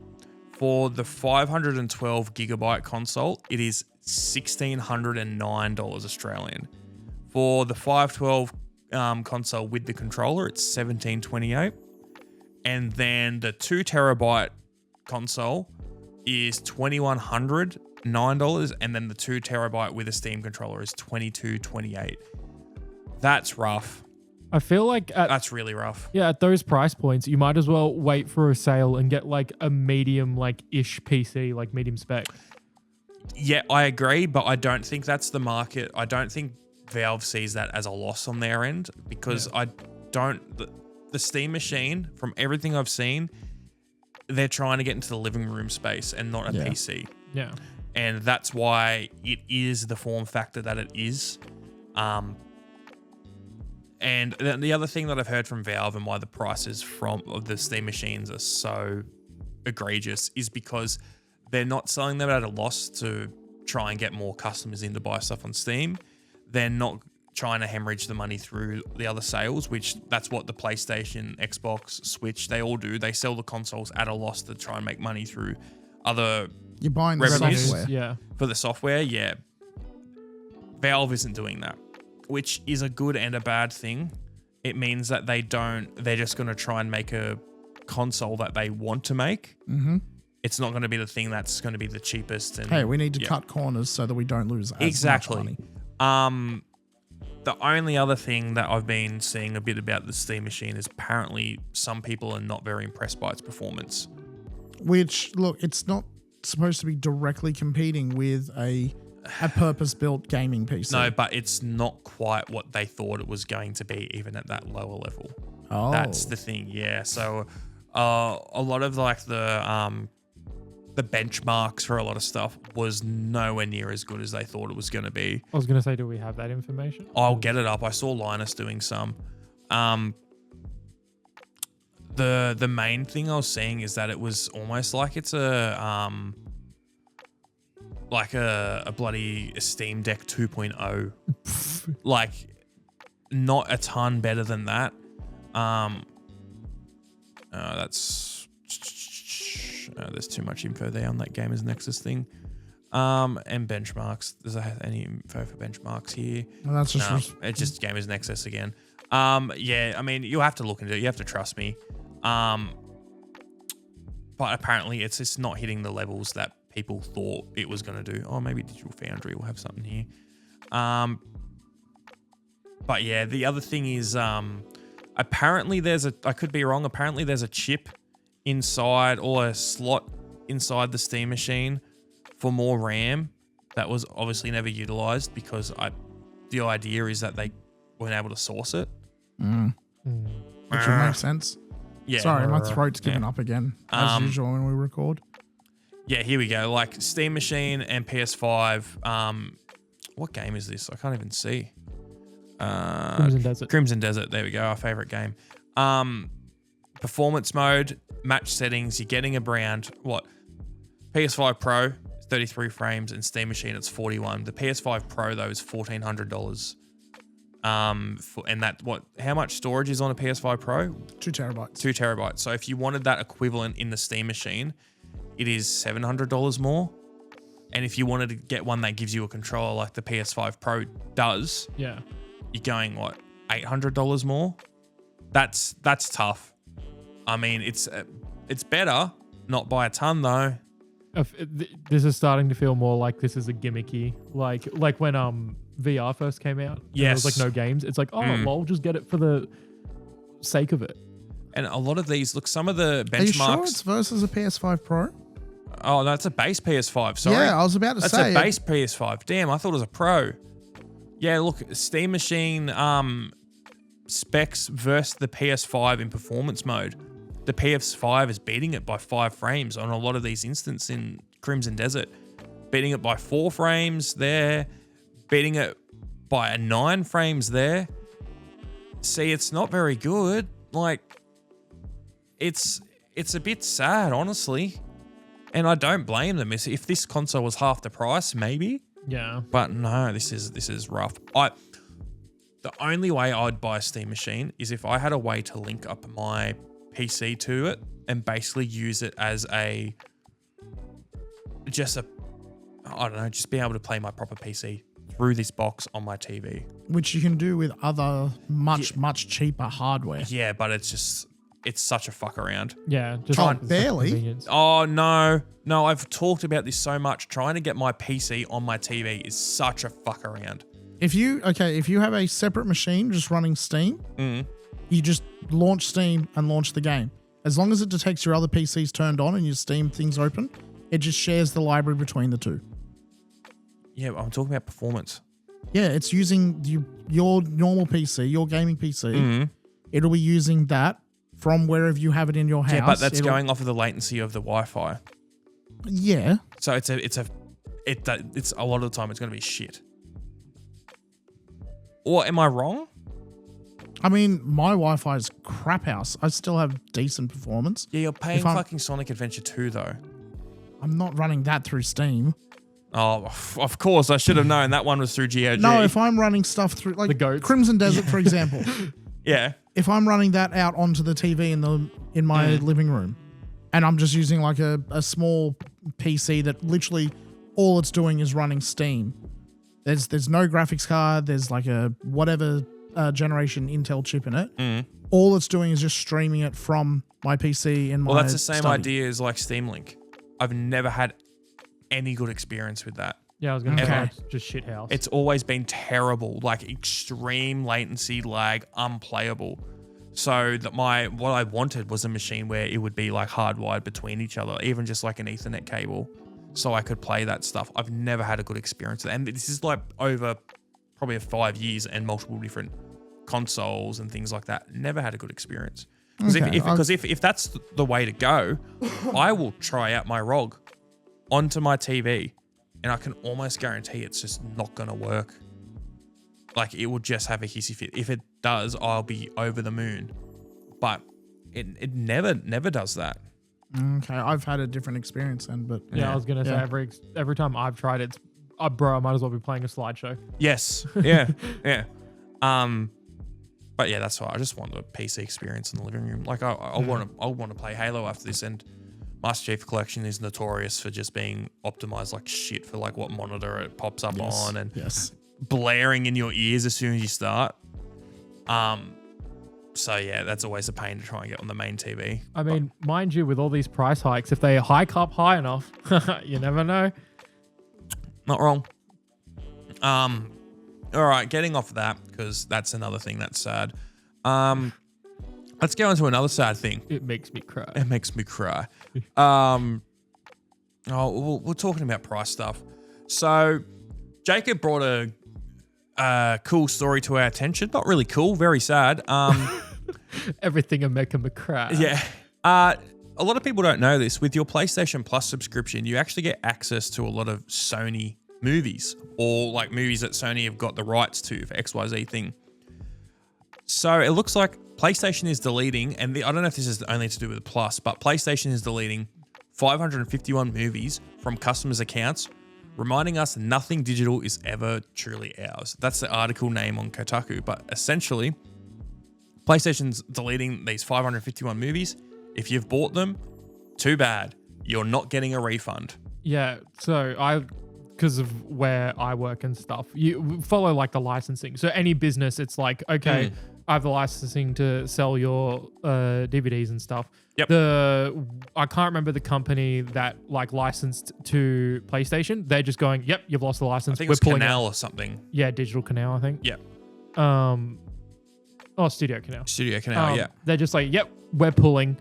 for the 512 gigabyte console, it is $1,609 Australian. For the 512 console with the controller, it's $1,728, and then the 2 terabyte console is $2,109, and then the 2 terabyte with a Steam controller is $2,228. That's rough. I feel like that's really rough. Yeah, at those price points, you might as well wait for a sale and get like a medium ish PC, like medium spec. Yeah, I agree, but I don't think that's the market. I don't think Valve sees that as a loss on their end, because the Steam Machine, from everything I've seen, they're trying to get into the living room space and not a PC. Yeah. And that's why it is the form factor that it is. And the other thing that I've heard from Valve and why the prices of the Steam Machines are so egregious is because they're not selling them at a loss to try and get more customers in to buy stuff on Steam. They're not trying to hemorrhage the money through the other sales, which that's what the PlayStation, Xbox, Switch, they all do. They sell the consoles at a loss to try and make money through other You're buying the revenues. software. Yeah. For the software, yeah. Valve isn't doing that, which is a good and a bad thing. It means that they're just going to try and make a console that they want to make. Mm-hmm. It's not going to be the thing that's going to be the cheapest. And, hey, we need to cut corners so that we don't lose as much money. The only other thing that I've been seeing a bit about the Steam Machine is apparently some people are not very impressed by its performance. Which, look, it's not supposed to be directly competing with a purpose-built gaming PC. No, but it's not quite what they thought it was going to be, even at that lower level. Oh. That's the thing, yeah. So a lot of the benchmarks for a lot of stuff was nowhere near as good as they thought it was going to be. I was going to say, do we have that information? I'll get it up. I saw Linus doing some. The main thing I was seeing is that it was almost like it's a bloody Steam Deck 2.0. Like, not a ton better than that. There's too much info there on that Gamers Nexus thing. And benchmarks. Does it have any info for benchmarks here? Well, that's just it's just Gamers Nexus again. Yeah, I mean, you'll have to look into it. You have to trust me. But apparently it's just not hitting the levels that people thought it was going to do. Oh, maybe Digital Foundry will have something here. But yeah, the other thing is, apparently I could be wrong, apparently there's a chip inside or a slot inside the Steam Machine for more RAM that was obviously never utilized because the idea is that they weren't able to source it. Which would make sense. Yeah. Sorry, my throat's giving up again, as usual when we record. Yeah, here we go. Like Steam Machine and PS5. What game is this? I can't even see. Crimson Desert. Crimson Desert. There we go. Our favorite game. Performance mode, match settings. You're getting around PS5 Pro, 33 frames, and Steam Machine it's 41. The PS5 Pro though is $1,400. How much storage is on a PS5 Pro? 2 terabytes. 2 terabytes. So if you wanted that equivalent in the Steam Machine, it is $700 more. And if you wanted to get one that gives you a controller like the PS5 Pro does, yeah, you're going $800 more. That's tough. I mean, it's better, not by a ton though. This is starting to feel more like this is a gimmicky, like when VR first came out. Yes. There was no games. It's like, lol, just get it for the sake of it. And a lot of these, look, some of the benchmarks. Are you sure it's versus a PS5 Pro? Oh, that's a base PS5. Sorry. Yeah, I was about to say. That's a base PS5. Damn, I thought it was a Pro. Yeah, look, Steam Machine specs versus the PS5 in performance mode. The PS5 is beating it by 5 frames on a lot of these instances in Crimson Desert. Beating it by 4 frames there. Beating it by 9 frames there. See, it's not very good. Like, it's a bit sad, honestly. And I don't blame them. If this console was half the price, maybe. Yeah. But no, this is rough. The only way I'd buy a Steam Machine is if I had a way to link up my PC to it and basically use it as just be able to play my proper PC through this box on my TV. Which you can do with other much cheaper hardware. Yeah, but it's such a fuck around. Yeah. Just barely. Oh, no. No, I've talked about this so much. Trying to get my PC on my TV is such a fuck around. If you have a separate machine just running Steam, you just launch Steam and launch the game. As long as it detects your other PC's turned on and your Steam thing's open, it just shares the library between the two. Yeah, I'm talking about performance. Yeah, it's using your normal PC, your gaming PC. It'll be using that from wherever you have it in your house. Yeah, but that's going off of the latency of the Wi-Fi. Yeah. So it's a lot of the time it's going to be shit. Or am I wrong? I mean, my Wi-Fi is crap house. I still have decent performance. Yeah, you're paying fucking Sonic Adventure 2 though. I'm not running that through Steam. Oh, of course. I should have known that one was through GOG. No, if I'm running stuff through like the goats. Crimson Desert, for example. Yeah. If I'm running that out onto the TV in my living room, and I'm just using like a small PC that literally all it's doing is running Steam. There's no graphics card. There's like a whatever generation Intel chip in it. All it's doing is just streaming it from my PC in my Well, that's the same study. idea as like Steam Link. I've never had any good experience with that. Yeah, I was going to Okay. say just shit house. It's always been terrible, like extreme latency, lag, unplayable. So that what I wanted was a machine where it would be like hardwired between each other, even just like an Ethernet cable, so I could play that stuff. I've never had a good experience with it. And this is like over probably 5 years and multiple different consoles and things like that. Never had a good experience. Because if that's the way to go, I will try out my ROG onto my TV, and I can almost guarantee it's just not going to work. Like, it will just have a hissy fit. If it does, I'll be over the moon. But it never does that. Okay, I've had a different experience then, but I was going to say every time I've tried it, bro, I might as well be playing a slideshow. Yes. Yeah. Yeah. But yeah, that's why I just want the PC experience in the living room. Like, I want to play Halo after this, and Master Chief Collection is notorious for just being optimized like shit for like what monitor it pops up on, and blaring in your ears as soon as you start. So yeah, that's always a pain to try and get on the main TV. I mean, mind you, with all these price hikes, if they hike up high enough, you never know. Not wrong. All right, getting off of that, because that's another thing that's sad. Let's go on to another sad thing. It makes me cry. It makes me cry. We're talking about price stuff. So Jacob brought a cool story to our attention. Not really cool, very sad. Everything will make me cry. Yeah. A lot of people don't know this. With your PlayStation Plus subscription, you actually get access to a lot of Sony movies, or like movies that Sony have got the rights to for XYZ thing. So it looks like PlayStation is deleting, and I don't know if this is only to do with the Plus, but PlayStation is deleting 551 movies from customers' accounts, reminding us nothing digital is ever truly ours. That's the article name on Kotaku, but essentially, PlayStation's deleting these 551 movies. If you've bought them, too bad. You're not getting a refund. Yeah, so because of where I work and stuff, you follow like the licensing. So any business, it's like, okay, I have the licensing to sell your DVDs and stuff. Yep. I can't remember the company that like licensed to PlayStation. They're just going, yep, you've lost the license. I think it was Canal or something. Yeah, Digital Canal, I think. Yeah. Oh, Studio Canal. Studio Canal, yeah. They're just like, yep, we're pulling.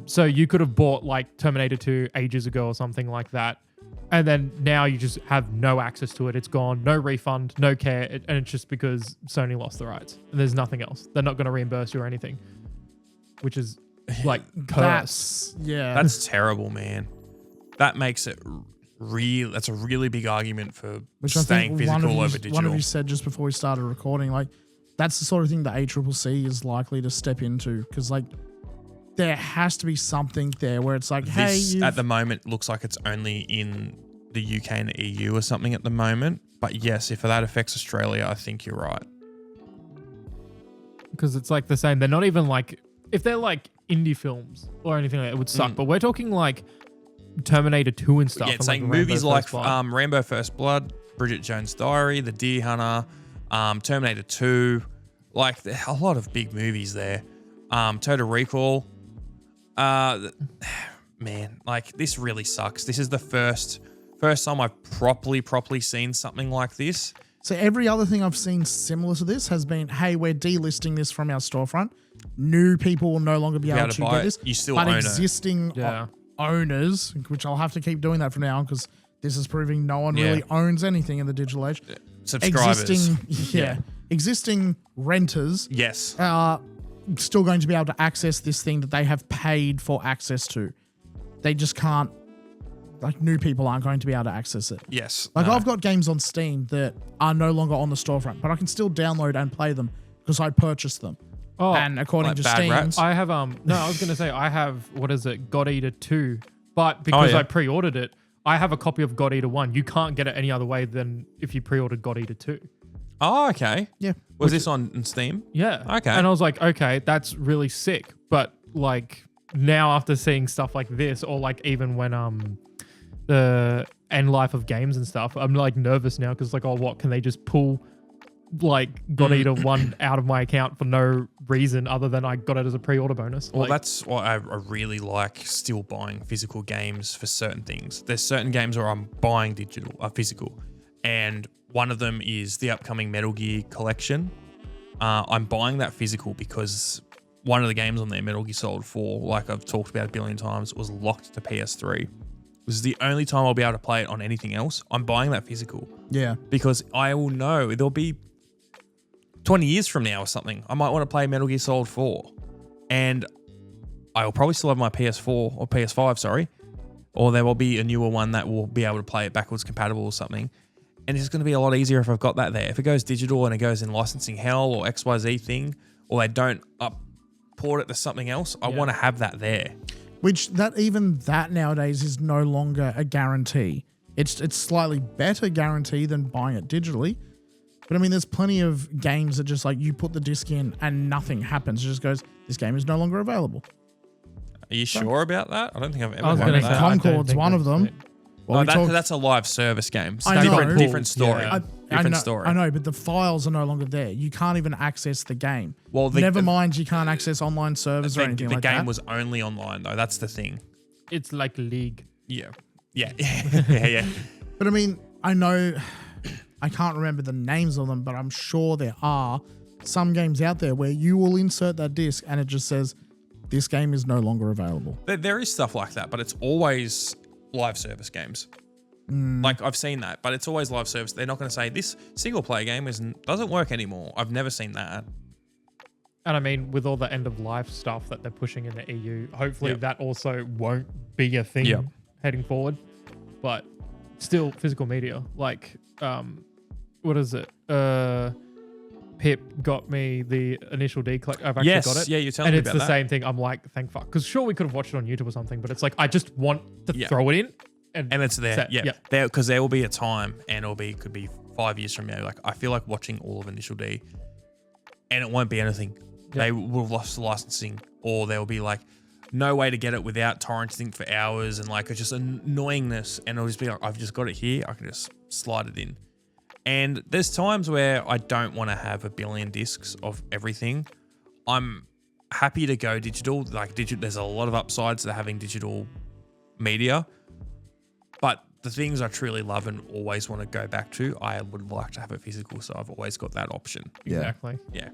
So you could have bought like Terminator 2 ages ago or something like that. And then now you just have no access to it. It's gone, no refund, no care. And it's just because Sony lost the rights. And there's nothing else. They're not going to reimburse you or anything, which is like curse. That's terrible, man. That makes it that's a really big argument for staying physical over digital. One of you said just before we started recording, like, that's the sort of thing the ACCC is likely to step into, because like there has to be something there where it's like, this, hey, at the moment looks like it's only in the UK and the EU or something at the moment. But yes, if that affects Australia, I think you're right. Because it's like the same. They're not even like, if they're like indie films or anything like that, it would suck. But we're talking like Terminator 2 and stuff. Yeah, it's and like movies like Rambo First Blood, Bridget Jones' Diary, The Deer Hunter, Terminator 2, like a lot of big movies there. Total Recall. Man, like this really sucks. This is the first time I've properly seen something like this. So every other thing I've seen similar to this has been, hey, we're delisting this from our storefront. New people will no longer be able to get this. You still but own existing owners, which I'll have to keep doing that from now on because this is proving no one really owns anything in the digital age. Subscribers. Existing renters are still going to be able to access this thing that they have paid for access to. They just can't, like, new people aren't going to be able to access it. Yes. Like, I've got games on Steam that are no longer on the storefront, but I can still download and play them because I purchased them. Oh, and according to Steam, I have I was gonna say I have, what is it, God Eater 2, but because I pre-ordered it, I have a copy of God Eater 1. You can't get it any other way than if you pre-ordered God Eater 2. Oh, okay. Yeah. Was this on Steam? Yeah. Okay. And I was like, okay, that's really sick. But like now after seeing stuff like this, or like even when the end life of games and stuff, I'm like nervous now because like, oh, what can they just pull like God Eater 1 out of my account for no reason other than I got it as a pre-order bonus? Well, like, that's why I really like still buying physical games for certain things. There's certain games where I'm buying physical, and one of them is the upcoming Metal Gear collection. I'm buying that physical because one of the games on there, Metal Gear Solid 4, like I've talked about a billion times, was locked to PS3. This is the only time I'll be able to play it on anything else. I'm buying that physical. Yeah. Because I will know there'll be 20 years from now or something, I might want to play Metal Gear Solid 4. And I'll probably still have my PS4 or PS5, or there will be a newer one that will be able to play it backwards compatible or something. And it's going to be a lot easier if I've got that there. If it goes digital and it goes in licensing hell or XYZ thing, or they don't port it to something else, I want to have that there. Which that nowadays is no longer a guarantee. It's slightly better guarantee than buying it digitally. But I mean, there's plenty of games that just like you put the disc in and nothing happens. It just goes, this game is no longer available. Are you sure about that? I don't think I've ever heard of that. Concord's one of them. Well, that's a live service game. It's different story. Yeah. Different story. I know, but the files are no longer there. You can't even access the game. Well, never mind, you can't access online servers or anything like that. The game was only online, though. That's the thing. It's like League. Yeah. Yeah. But I mean, I know, I can't remember the names of them, but I'm sure there are some games out there where you will insert that disc and it just says, this game is no longer available. There is stuff like that, but it's always live service games. Like I've seen that, but it's always live service. They're not going to say this single player game doesn't work anymore. I've never seen that. And I mean, with all the end of life stuff that they're pushing in the EU, hopefully that also won't be a thing heading forward. But still, physical media, like, what is it? Pip got me the initial D collect. I've actually got it. Yeah, you're telling me about that. And it's the same thing. I'm like, thank fuck. Because sure, we could have watched it on YouTube or something, but it's like, I just want to throw it in. And it's there. Because there will be a time, and could be 5 years from now. Like, I feel like watching all of Initial D, and it won't be anything. They will have lost the licensing, or there will be like no way to get it without torrenting for hours, and like it's just annoyingness. And it'll just be like, I've just got it here. I can just slide it in. And there's times where I don't want to have a billion discs of everything. I'm happy to go digital. Like there's a lot of upsides to having digital media. But the things I truly love and always want to go back to, I would like to have it physical. So I've always got that option. Exactly. Yeah.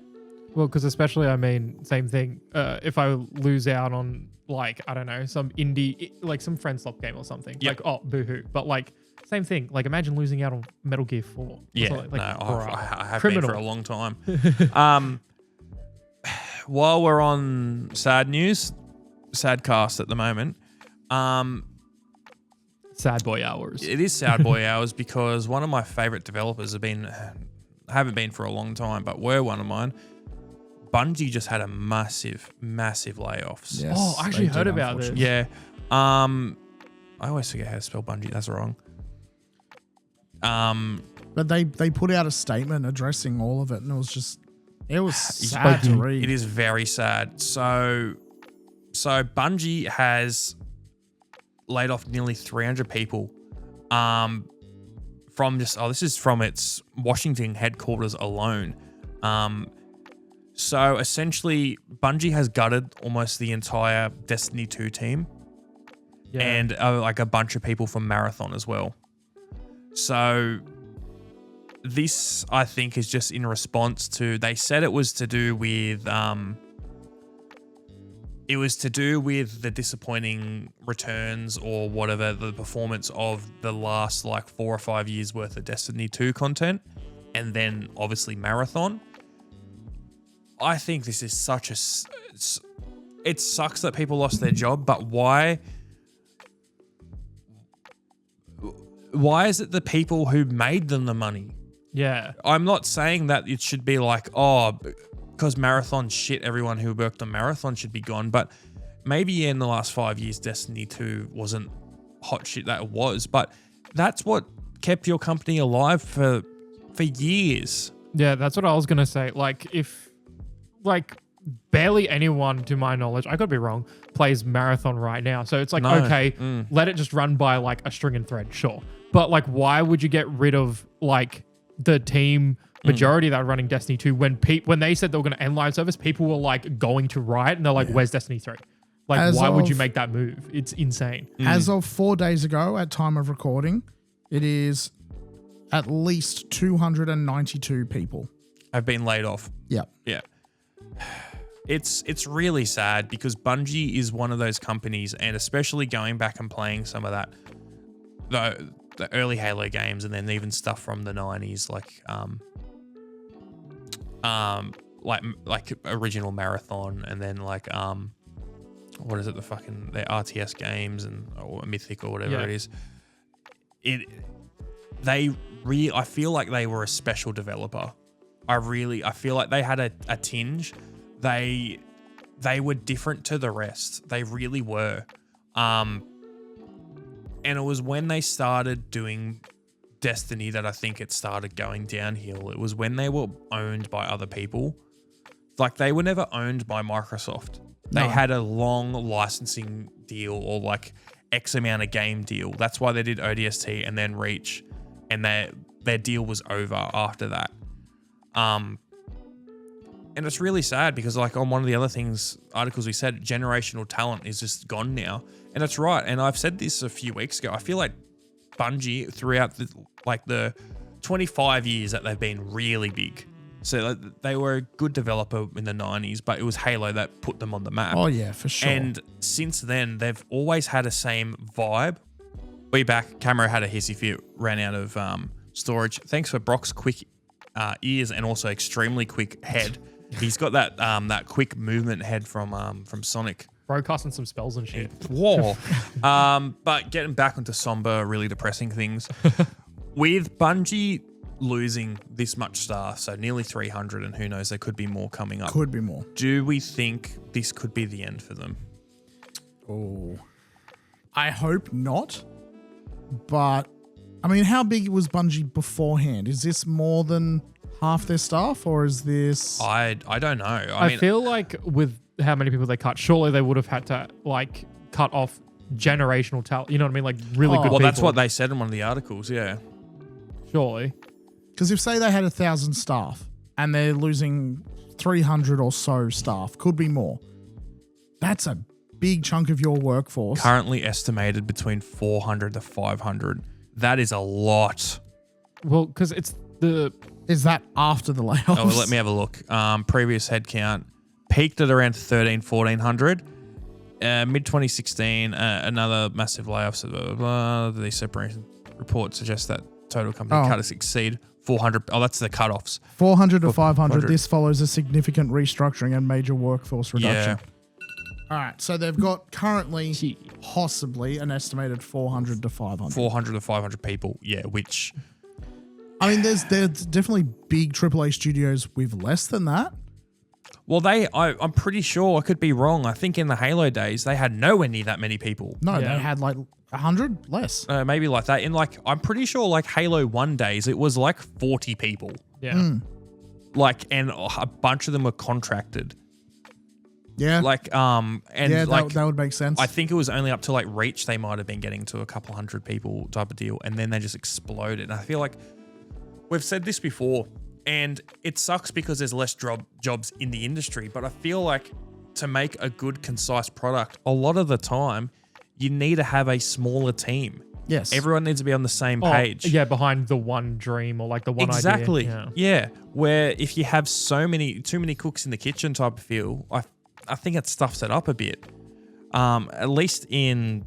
Well, because especially, I mean, same thing. If I lose out on like, I don't know, some indie, like some friend swap game or something, Yep. like, oh, boohoo. But like, same thing. Like, imagine losing out on Metal Gear 4. Yeah, Like, no, bruh, I have criminal. been for a long time. While we're on sad news, sad cast at the moment, Sad boy hours. it is sad boy hours because one of my favorite developers haven't been for a long time, but were one of mine. Bungie just had a massive layoffs. Yes, Oh, I actually they heard did, about this. unfortunately. Yeah. I always forget how to spell Bungie. That's wrong. But they put out a statement addressing all of it, and it was sad to read. It is very sad. So Bungie has laid off nearly 300 people from this is from its Washington headquarters alone. So essentially Bungie has gutted almost the entire Destiny 2 team Yeah. and like a bunch of people from Marathon as well. So this, I think, is just in response to, they said it was to do with the disappointing returns or whatever, the performance of the last like 4 or 5 years worth of Destiny 2 content, and then obviously Marathon. I think this is such a, it sucks that people lost their job, but why is it the people who made them the money? Yeah. I'm not saying that it should be like, oh, because Marathon shit, everyone who worked on Marathon should be gone. But maybe in the last 5 years, Destiny 2 wasn't hot shit that it was. But that's what kept your company alive for years. Yeah, that's what I was going to say. Like, if, like, barely anyone, to my knowledge, I could be wrong, plays Marathon right now. So it's like, No. okay, let it just run by like a string and thread, sure. But like, why would you get rid of like the team majority that are running Destiny 2 when they said they were going to end live service, people were like going to riot and they're like, where's Destiny 3? Like, why would you make that move? It's insane. As of 4 days ago, at time of recording, it is at least 292 people. Have been laid off. Yep. Yeah. It's really sad because Bungie is one of those companies, and especially going back and playing some of that, the early Halo games, and then even stuff from the 90s, like original Marathon, and then like what is it, the RTS games or Mythic or whatever it is. I feel like they were a special developer. I feel like they had a tinge. They were different to the rest. They really were. And it was when they started doing Destiny that I think it started going downhill. It was when they were owned by other people. Like, they were never owned by Microsoft. They had a long licensing deal or like X amount of game deal. That's why they did ODST and then Reach, and their deal was over after that. And it's really sad because, like, on one of the other articles we said, generational talent is just gone now. And that's right. And I've said this a few weeks ago. I feel like Bungie, throughout the 25 years that they've been really big. So they were a good developer in the 90s, but it was Halo that put them on the map. Oh, yeah, for sure. And since then, they've always had the same vibe. Be back. Camera had a hissy fit, ran out of storage. Thanks for Brock's quick ears and also extremely quick head. He's got that quick movement head from Sonic. Bro, casting some spells and shit. Whoa. But getting back onto somber, really depressing things. With Bungie losing this much staff, so nearly 300, and who knows, there could be more coming up. Could be more. Do we think this could be the end for them? Oh, I hope not. But, I mean, how big was Bungie beforehand? Is this more than half their staff, or is this... I don't know. I mean, feel like with how many people they cut, surely they would have had to like cut off generational talent. You know what I mean? Like really good people. Well, that's what they said in one of the articles, yeah. Surely. Because if, say, they had 1,000 staff and they're losing 300 or so staff, could be more. That's a big chunk of your workforce. Currently estimated between 400 to 500. That is a lot. Well, because it's the Is that after the layoffs? Oh, well, let me have a look. Previous headcount peaked at around 1,400. Mid 2016, another massive layoffs. Blah, blah, blah. The separation report suggests that total company cuts exceed 400. Oh, that's the cutoffs. 400 to 500. This follows a significant restructuring and major workforce reduction. Yeah. All right, so they've got currently possibly an estimated 400 to 500. 400 to 500 people. Yeah, which. I mean, there's definitely big AAA studios with less than that. Well, I'm pretty sure, I could be wrong. I think in the Halo days, they had nowhere near that many people. No, they had like 100 less. Maybe like that. In like, I'm pretty sure like Halo 1 days, it was like 40 people. Yeah. Like, and a bunch of them were contracted. Yeah. Like, and yeah, like, that would make sense. I think it was only up to like Reach, they might have been getting to a couple hundred people type of deal. And then they just exploded. And I feel like we've said this before, and it sucks because there's less jobs in the industry. But I feel like to make a good, concise product, a lot of the time, you need to have a smaller team. Yes. Everyone needs to be on the same page. Yeah, behind the one dream or like the one idea. Exactly. Yeah. Where if you have too many cooks in the kitchen type of feel, I think it stuffs it up a bit. At least in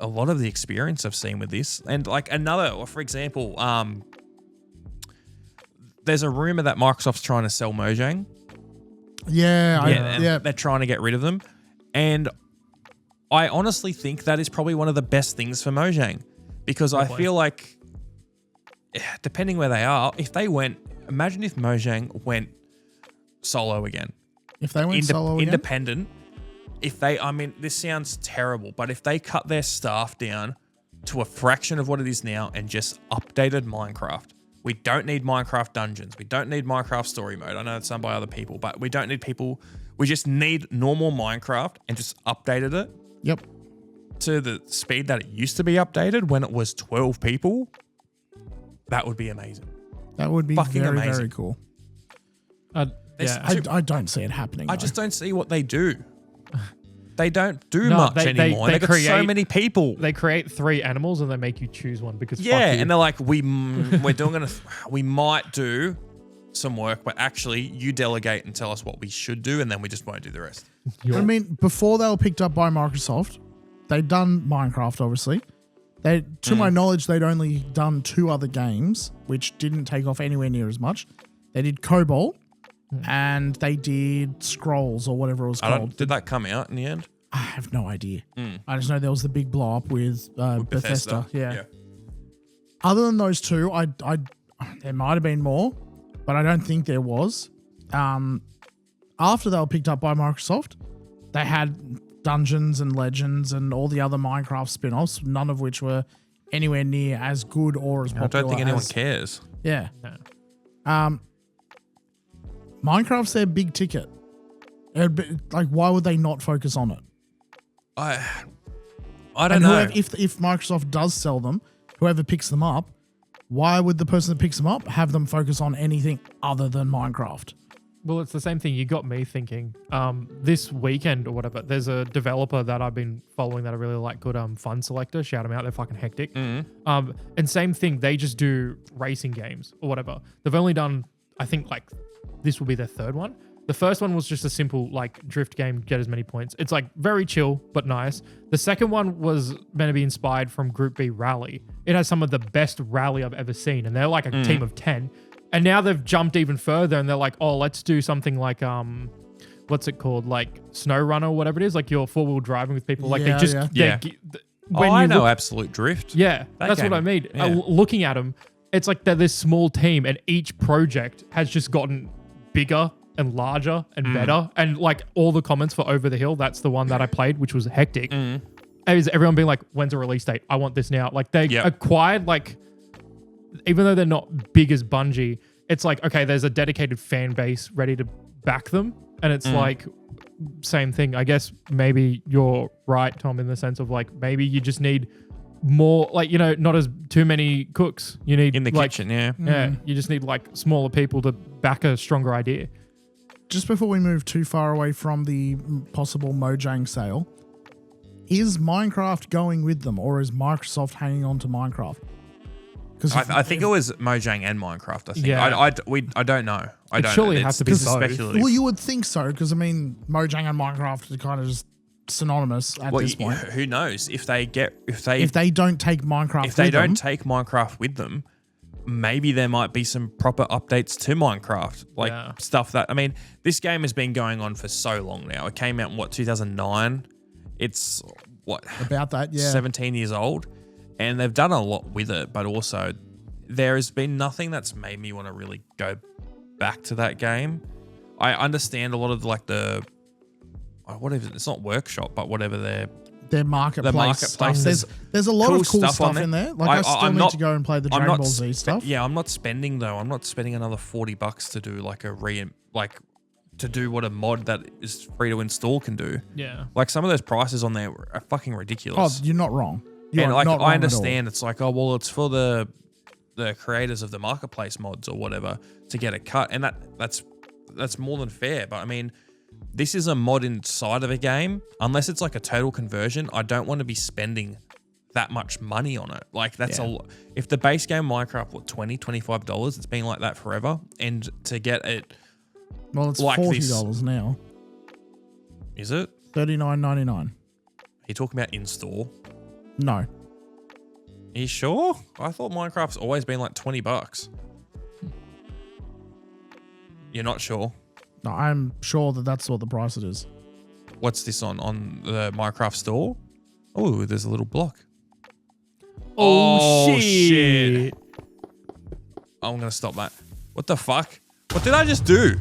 a lot of the experience I've seen with this. And like for example, there's a rumor that Microsoft's trying to sell Mojang. Yeah. They're trying to get rid of them. And I honestly think that is probably one of the best things for Mojang, because I feel like, depending where they are, imagine if Mojang went solo again. If they went solo again? Independent. This sounds terrible, but if they cut their staff down to a fraction of what it is now and just updated Minecraft. We don't need Minecraft dungeons. We don't need Minecraft story mode. I know it's done by other people, but we don't need people. We just need normal Minecraft and just updated it. Yep. To the speed that it used to be updated when it was 12 people. That would be amazing. That would be fucking very, amazing. very cool. Yeah. I don't see it happening. I just don't see what they do. They don't do much anymore. They've got so many people. They create 3 animals and they make you choose one because and they're like, we might do some work, but actually you delegate and tell us what we should do, and then we just won't do the rest. I mean, before they were picked up by Microsoft, they'd done Minecraft, obviously. To my knowledge, they'd only done 2 other games, which didn't take off anywhere near as much. They did Cobalt, and they did Scrolls, or whatever it was called. Did that come out in the end? I have no idea. I just know there was the big blow up with Bethesda. Yeah. Other than those 2, there might have been more, but I don't think there was. After they were picked up by Microsoft, they had Dungeons and Legends and all the other Minecraft spin-offs, none of which were anywhere near as good or as popular. I don't think anyone cares. Yeah. No. Minecraft's their big ticket. Like, why would they not focus on it? I don't know. If Microsoft does sell them, whoever picks them up, why would the person that picks them up have them focus on anything other than Minecraft? Well, it's the same thing. You got me thinking. This weekend or whatever, there's a developer that I've been following that I really like called Fun Selector. Shout them out. They're fucking hectic. And same thing. They just do racing games or whatever. They've only done, I think, like, this will be their 3rd one. The first one was just a simple like drift game, get as many points. It's like very chill, but nice. The second one was meant to be inspired from Group B Rally. It has some of the best rally I've ever seen. And they're like a team of 10. And now they've jumped even further and they're like, oh, let's do something like, what's it called? Like Snow Runner or whatever it is. Like you're 4-wheel driving with people. Like I know Absolute Drift. Yeah, that's what I mean. Yeah. Looking at them, it's like they're this small team and each project has just gotten bigger and larger and better. And like all the comments for Over the Hill, that's the one that I played, which was hectic. Is everyone being like, when's a release date? I want this now. Like they acquired, like, even though they're not big as Bungie, it's like, okay, there's a dedicated fan base ready to back them. And it's like, same thing. I guess maybe you're right, Tom, in the sense of like, maybe you just need more, like, you know, not as too many cooks. You need in the kitchen, Yeah, you just need like smaller people to back a stronger idea. Just before we move too far away from the possible Mojang sale, is Minecraft going with them or is Microsoft hanging on to Minecraft? Because I think it was Mojang and Minecraft. I think. Yeah. I don't know. I don't. surely know. have to be this is both. speculative. Well, you would think so, because I mean, Mojang and Minecraft are kind of just synonymous at this point. Who knows if they don't take Minecraft, if they don't take Minecraft with them, maybe there might be some proper updates to Minecraft, like stuff that. I mean, this game has been going on for so long now. It came out in 2009. It's about that, 17 years old, and they've done a lot with it. But also, there has been nothing that's made me want to really go back to that game. I understand a lot of like the whatever, it's not workshop, but whatever their marketplace stuff. There's a lot of cool stuff in there. Like I still need to go and play the Dragon Ball Z stuff. Yeah, I'm not spending another $40 to do like to do what a mod that is free to install can do. Yeah. Like some of those prices on there are fucking ridiculous. Oh, you're not wrong. I understand it's like, oh well, it's for the creators of the marketplace mods or whatever to get a cut, and that's more than fair. But I mean, this is a mod inside of a game. Unless it's like a total conversion, I don't want to be spending that much money on it. Like that's if the base game Minecraft, $20-$25, it's been like that forever. And to get it, well, it's like $40 now. Is it? $39.99. Are you talking about in store? No. Are you sure? I thought Minecraft's always been like $20. You're not sure? No, I'm sure that's what the price it is. What's this on the Minecraft store? Oh, there's a little block. Oh shit. I'm going to stop that. What the fuck? What did I just do?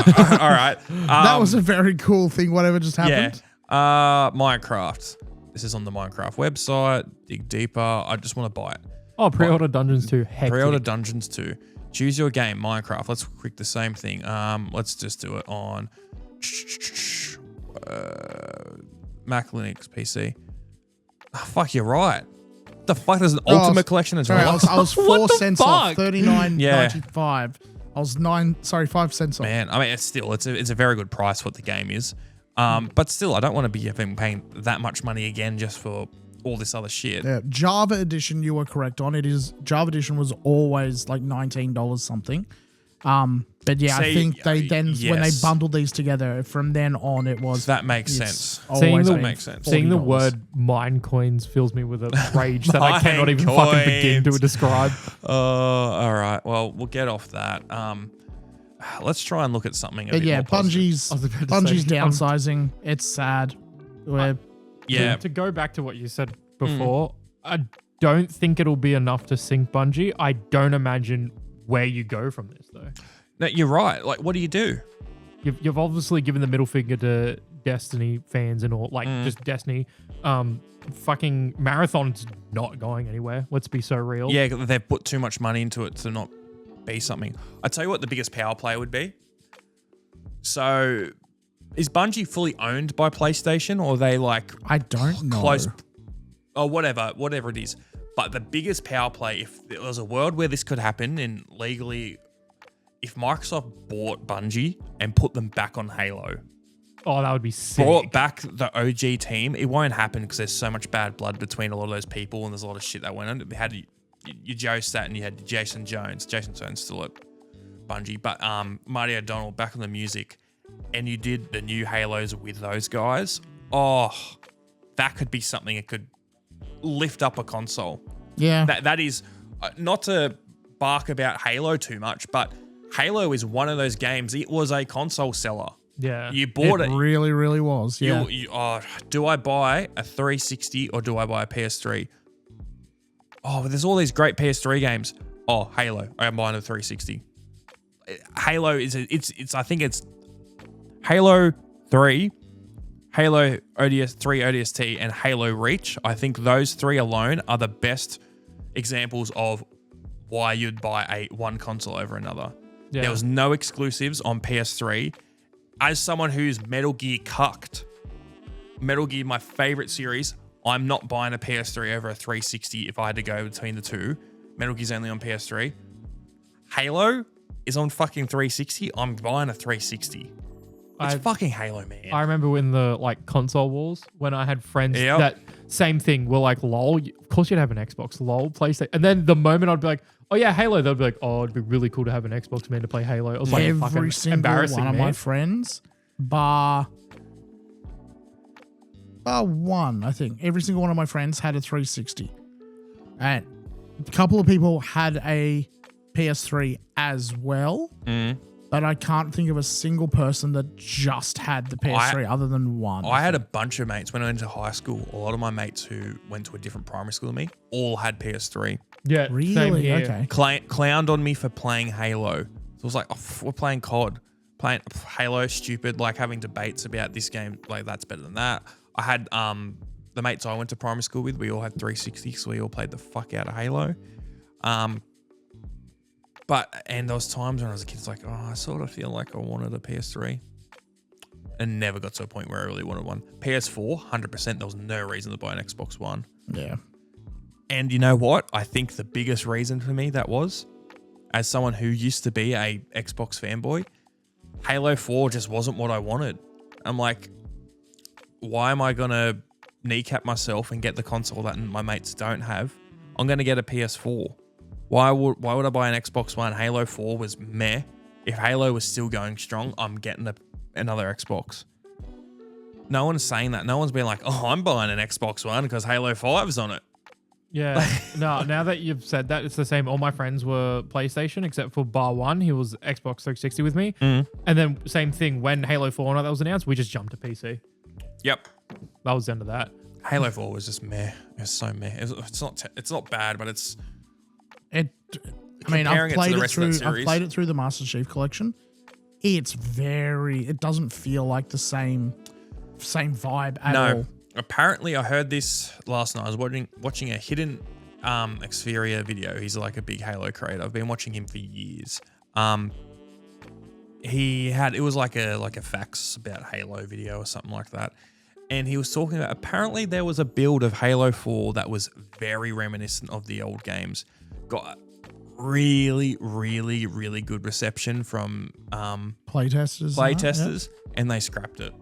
All right. That was a very cool thing, whatever just happened. Yeah. Minecraft. This is on the Minecraft website. Dig deeper. I just want to buy it. Oh, pre-order Dungeons 2. Pre-order Dungeons 2. Choose your game, Minecraft. Let's click the same thing. Let's just do it on Mac, Linux, PC. Oh, fuck, you're right. The fuck? There's an Ultimate Collection as well. I was 4 cents off. $39.95. I was 5 cents off. Man, I mean, it's a very good price for what the game is. But still, I don't want to be paying that much money again just for all this other shit. Yeah, Java Edition, you were correct on. Java Edition was always like $19 something. But yeah, I think they then when they bundled these together, from then on it was that makes sense. Makes sense. Seeing the word mine coins fills me with a rage that I cannot even fucking begin to describe. All right. Well, we'll get off that. Let's try and look at something. Bungie's downsizing. It's sad. To go back to what you said before, I don't think it'll be enough to sink Bungie. I don't imagine where you go from this, though. No, you're right. Like, what do you do? You've obviously given the middle finger to Destiny fans and all, just Destiny. Fucking Marathon's not going anywhere. Let's be so real. Yeah, they've put too much money into it to not be something. I tell you what, the biggest power play would be. So, is Bungie fully owned by PlayStation, or are they like I don't know. Close, or whatever it is. But the biggest power play, if there was a world where this could happen, and legally, if Microsoft bought Bungie and put them back on Halo. Oh, that would be sick. Brought back the OG team. It won't happen because there's so much bad blood between a lot of those people, and there's a lot of shit that went on. They had you Joe Staten, you had Jason Jones. Jason Jones still at Bungie, but Marty O'Donnell back on the music, and you did the new Halos with those guys. Oh, that could be something that could lift up a console. Yeah, that is not to bark about Halo too much, but Halo is one of those games. It was a console seller. Yeah, you bought it. Really, really was. Yeah. Do I buy a 360 or do I buy a PS3? Oh, but there's all these great PS3 games. Oh, Halo. I'm buying a 360. Halo is I think it's Halo 3, Halo ODS 3 ODST, and Halo Reach. I think those three alone are the best examples of why you'd buy one console over another. Yeah. There was no exclusives on PS3. As someone who's Metal Gear cucked, Metal Gear, my favorite series, I'm not buying a PS3 over a 360 if I had to go between the two. Metal Gear's only on PS3. Halo is on fucking 360. I'm buying a 360. It's fucking Halo, man. I remember in the console wars when I had friends that same thing. We're like, lol, of course you'd have an Xbox, lol, PlayStation. And then the moment I'd be like, oh yeah, Halo, they'd be like, oh, it'd be really cool to have an Xbox man to play Halo. It was like Every fucking single embarrassing, one of man. my friends, bar one, I think. Every single one of my friends had a 360. And a couple of people had a PS3 as well. But I can't think of a single person that just had the PS3 other than one. I had a bunch of mates when I went to high school. A lot of my mates who went to a different primary school than me all had PS3. Yeah, Really? same here. Okay. Clowned on me for playing Halo. So it was like, oh, we're playing COD. Playing Halo, stupid, like having debates about this game, like that's better than that. I had the mates I went to primary school with, we all had 360, so we all played the fuck out of Halo. And there was times when I was a kid, it's like, oh, I sort of feel like I wanted a PS3. And never got to a point where I really wanted one. PS4, 100%, there was no reason to buy an Xbox One. Yeah. And you know what? I think the biggest reason for me that was, as someone who used to be a Xbox fanboy, Halo 4 just wasn't what I wanted. I'm like, why am I going to kneecap myself and get the console that my mates don't have? I'm going to get a PS4. Why would I buy an Xbox One? Halo 4 was meh. If Halo was still going strong, I'm getting another Xbox. No one's saying that. No one's been like, oh, I'm buying an Xbox One because Halo 5's on it. Yeah. No, now that you've said that, it's the same. All my friends were PlayStation except for bar one. He was Xbox 360 with me. And then same thing, when Halo 4 and that was announced, we just jumped to PC. Yep. That was the end of that. Halo 4 was just meh. It's so meh. It's not bad, but it's... I've played it through the Master Chief Collection. It doesn't feel like the same vibe at all. Apparently, I heard this last night. I was watching a hidden Xperia video. He's like a big Halo creator. I've been watching him for years. It was like a facts about Halo video or something like that. And he was talking about, apparently there was a build of Halo 4 that was very reminiscent of the old games. Got really, really, really good reception from playtesters, and they scrapped it.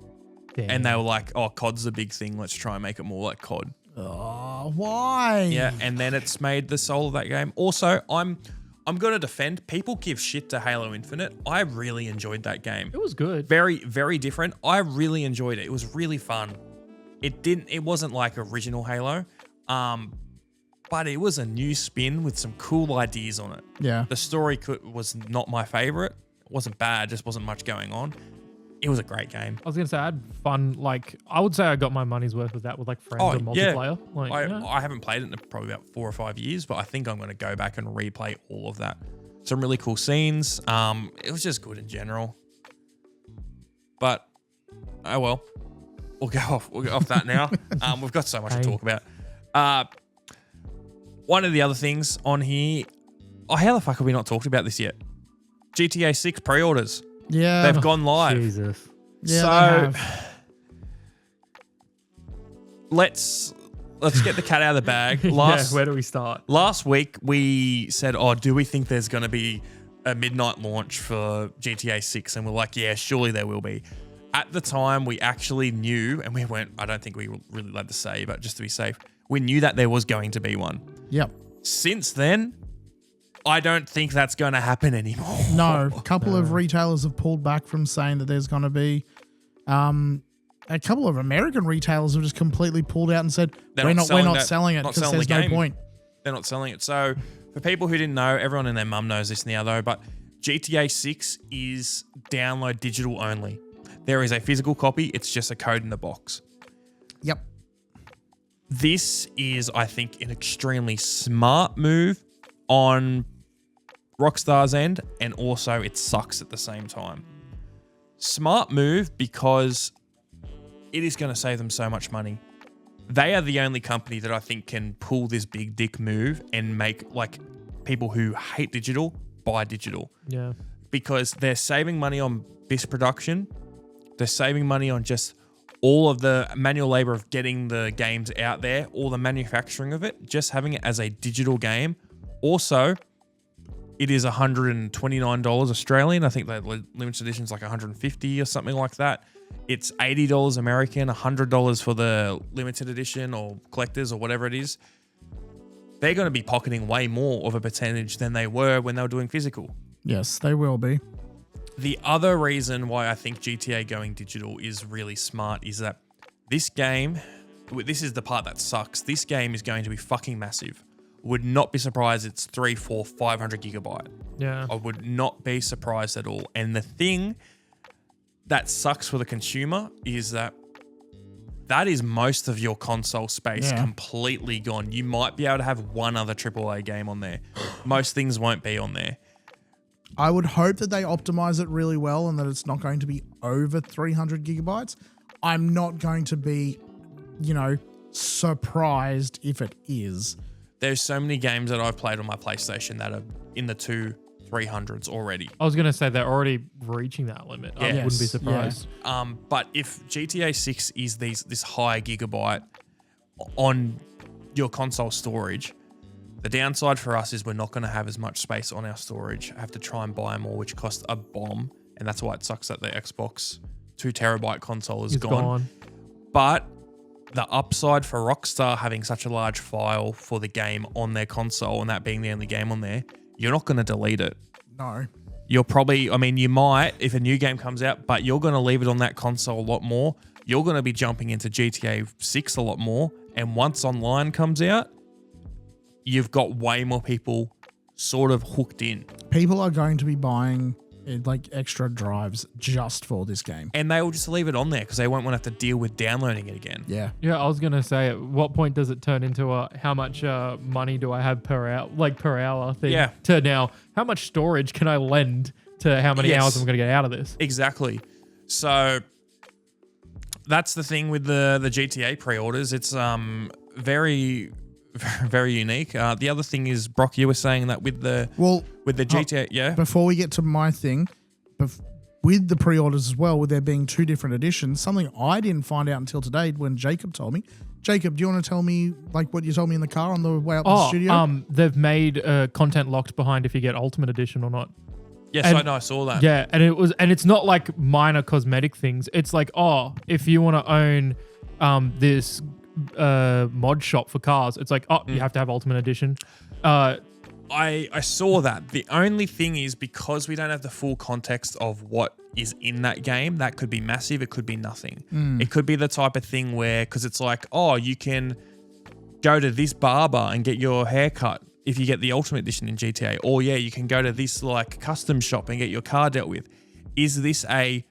Damn. And they were like, oh, COD's a big thing. Let's try and make it more like COD. Oh, why? Yeah, and then it's made the soul of that game. Also, I'm going to defend. People give shit to Halo Infinite. I really enjoyed that game. It was good. Very, very different. I really enjoyed it. It was really fun. It wasn't like original Halo, but it was a new spin with some cool ideas on it. Yeah. The story was not my favorite. It wasn't bad, just wasn't much going on. It was a great game. I was going to say, I had fun. Like, I would say I got my money's worth with that with like friends or multiplayer. Yeah. I haven't played it in probably about 4 or 5 years, but I think I'm going to go back and replay all of that. Some really cool scenes. It was just good in general. But, oh well. We'll go off that now. We've got so much to talk about. One of the other things on here, how the fuck have we not talked about this yet? GTA 6 pre-orders. Yeah. They've gone live. Jesus. Yeah, so let's get the cat out of the bag. Where do we start? Last week we said, do we think there's going to be a midnight launch for GTA 6? And we're like, yeah, surely there will be. At the time, we actually knew, and I don't think we were really allowed to say, but just to be safe, we knew that there was going to be one. Yep. Since then, I don't think that's going to happen anymore. No, a couple of retailers have pulled back from saying that there's going to be. A couple of American retailers have just completely pulled out and said, we're not selling it because there's no point. They're not selling it. So for people who didn't know, everyone and their mum knows this now though, but GTA 6 is download digital only. There is a physical copy. It's just a code in the box. Yep. This is, I think, an extremely smart move on Rockstar's end, and also it sucks at the same time. Smart move because it is going to save them so much money. They are the only company that I think can pull this big dick move and make like people who hate digital buy digital. Yeah. Because they're saving money on this production. They're saving money on just all of the manual labor of getting the games out there, all the manufacturing of it, just having it as a digital game. Also, it is $129 Australian. I think the limited edition is like $150 or something like that. It's $80 American, $100 for the limited edition or collectors or whatever it is. They're going to be pocketing way more of a percentage than they were when they were doing physical. Yes, they will be. The other reason why I think GTA going digital is really smart is that this game, this is the part that sucks. This game is going to be fucking massive. Would not be surprised it's 300, 400, 500 gigabyte. Yeah. I would not be surprised at all. And the thing that sucks for the consumer is that is most of your console space completely gone. You might be able to have one other AAA game on there. Most things won't be on there. I would hope that they optimize it really well and that it's not going to be over 300 gigabytes. I'm not going to be, surprised if it is. There's so many games that I've played on my PlayStation that are in the 300s already. I was going to say they're already reaching that limit. I wouldn't be surprised. Yeah. But if GTA 6 is this high gigabyte on your console storage, the downside for us is we're not going to have as much space on our storage. I have to try and buy more, which costs a bomb. And that's why it sucks that the Xbox 2 terabyte console is gone. But the upside for Rockstar having such a large file for the game on their console and that being the only game on there, you're not going to delete it. No. You're probably, you might if a new game comes out, but you're going to leave it on that console a lot more. You're going to be jumping into GTA 6 a lot more. And once online comes out, you've got way more people sort of hooked in. People are going to be buying extra drives just for this game. And they will just leave it on there because they won't want to have to deal with downloading it again. Yeah. Yeah, I was going to say, at what point does it turn into a how much money do I have per hour thing? Yeah. To now, how much storage can I lend to how many hours I'm going to get out of this? Exactly. So that's the thing with the GTA pre-orders. It's very, very unique. The other thing is, Brock, you were saying that with the GTA, Before we get to my thing, with the pre-orders as well, with there being two different editions, something I didn't find out until today when Jacob told me. Jacob, do you want to tell me what you told me in the car on the way up to the studio? They've made content locked behind if you get Ultimate Edition or not. Yes, I know. I saw that. Yeah, and it's not like minor cosmetic things. It's like, if you want to own this mod shop for cars, it's like, you have to have Ultimate Edition. I saw that. The only thing is, because we don't have the full context of what is in that game, that could be massive, it could be nothing. It could be the type of thing where, because it's like, you can go to this barber and get your hair cut if you get the Ultimate Edition in GTA. Or you can go to this custom shop and get your car dealt with. Is this the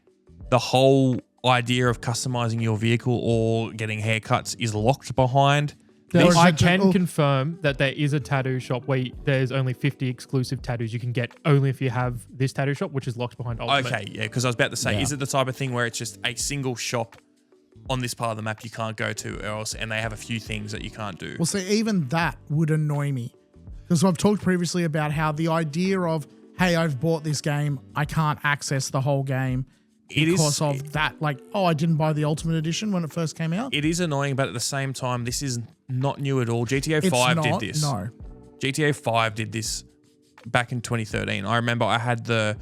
whole idea of customizing your vehicle or getting haircuts is locked behind? I can confirm that there is a tattoo shop where there's only 50 exclusive tattoos you can get only if you have this tattoo shop, which is locked behind Ultimate. Okay, yeah, because I was about to say, is it the type of thing where it's just a single shop on this part of the map you can't go to else, and they have a few things that you can't do? Well, see, even that would annoy me. Because I've talked previously about how the idea of, hey, I've bought this game, I can't access the whole game because of that. I didn't buy the Ultimate Edition when it first came out. It is annoying, but at the same time, this is not new at all. GTA 5 did this. No. GTA 5 did this back in 2013. I remember I had the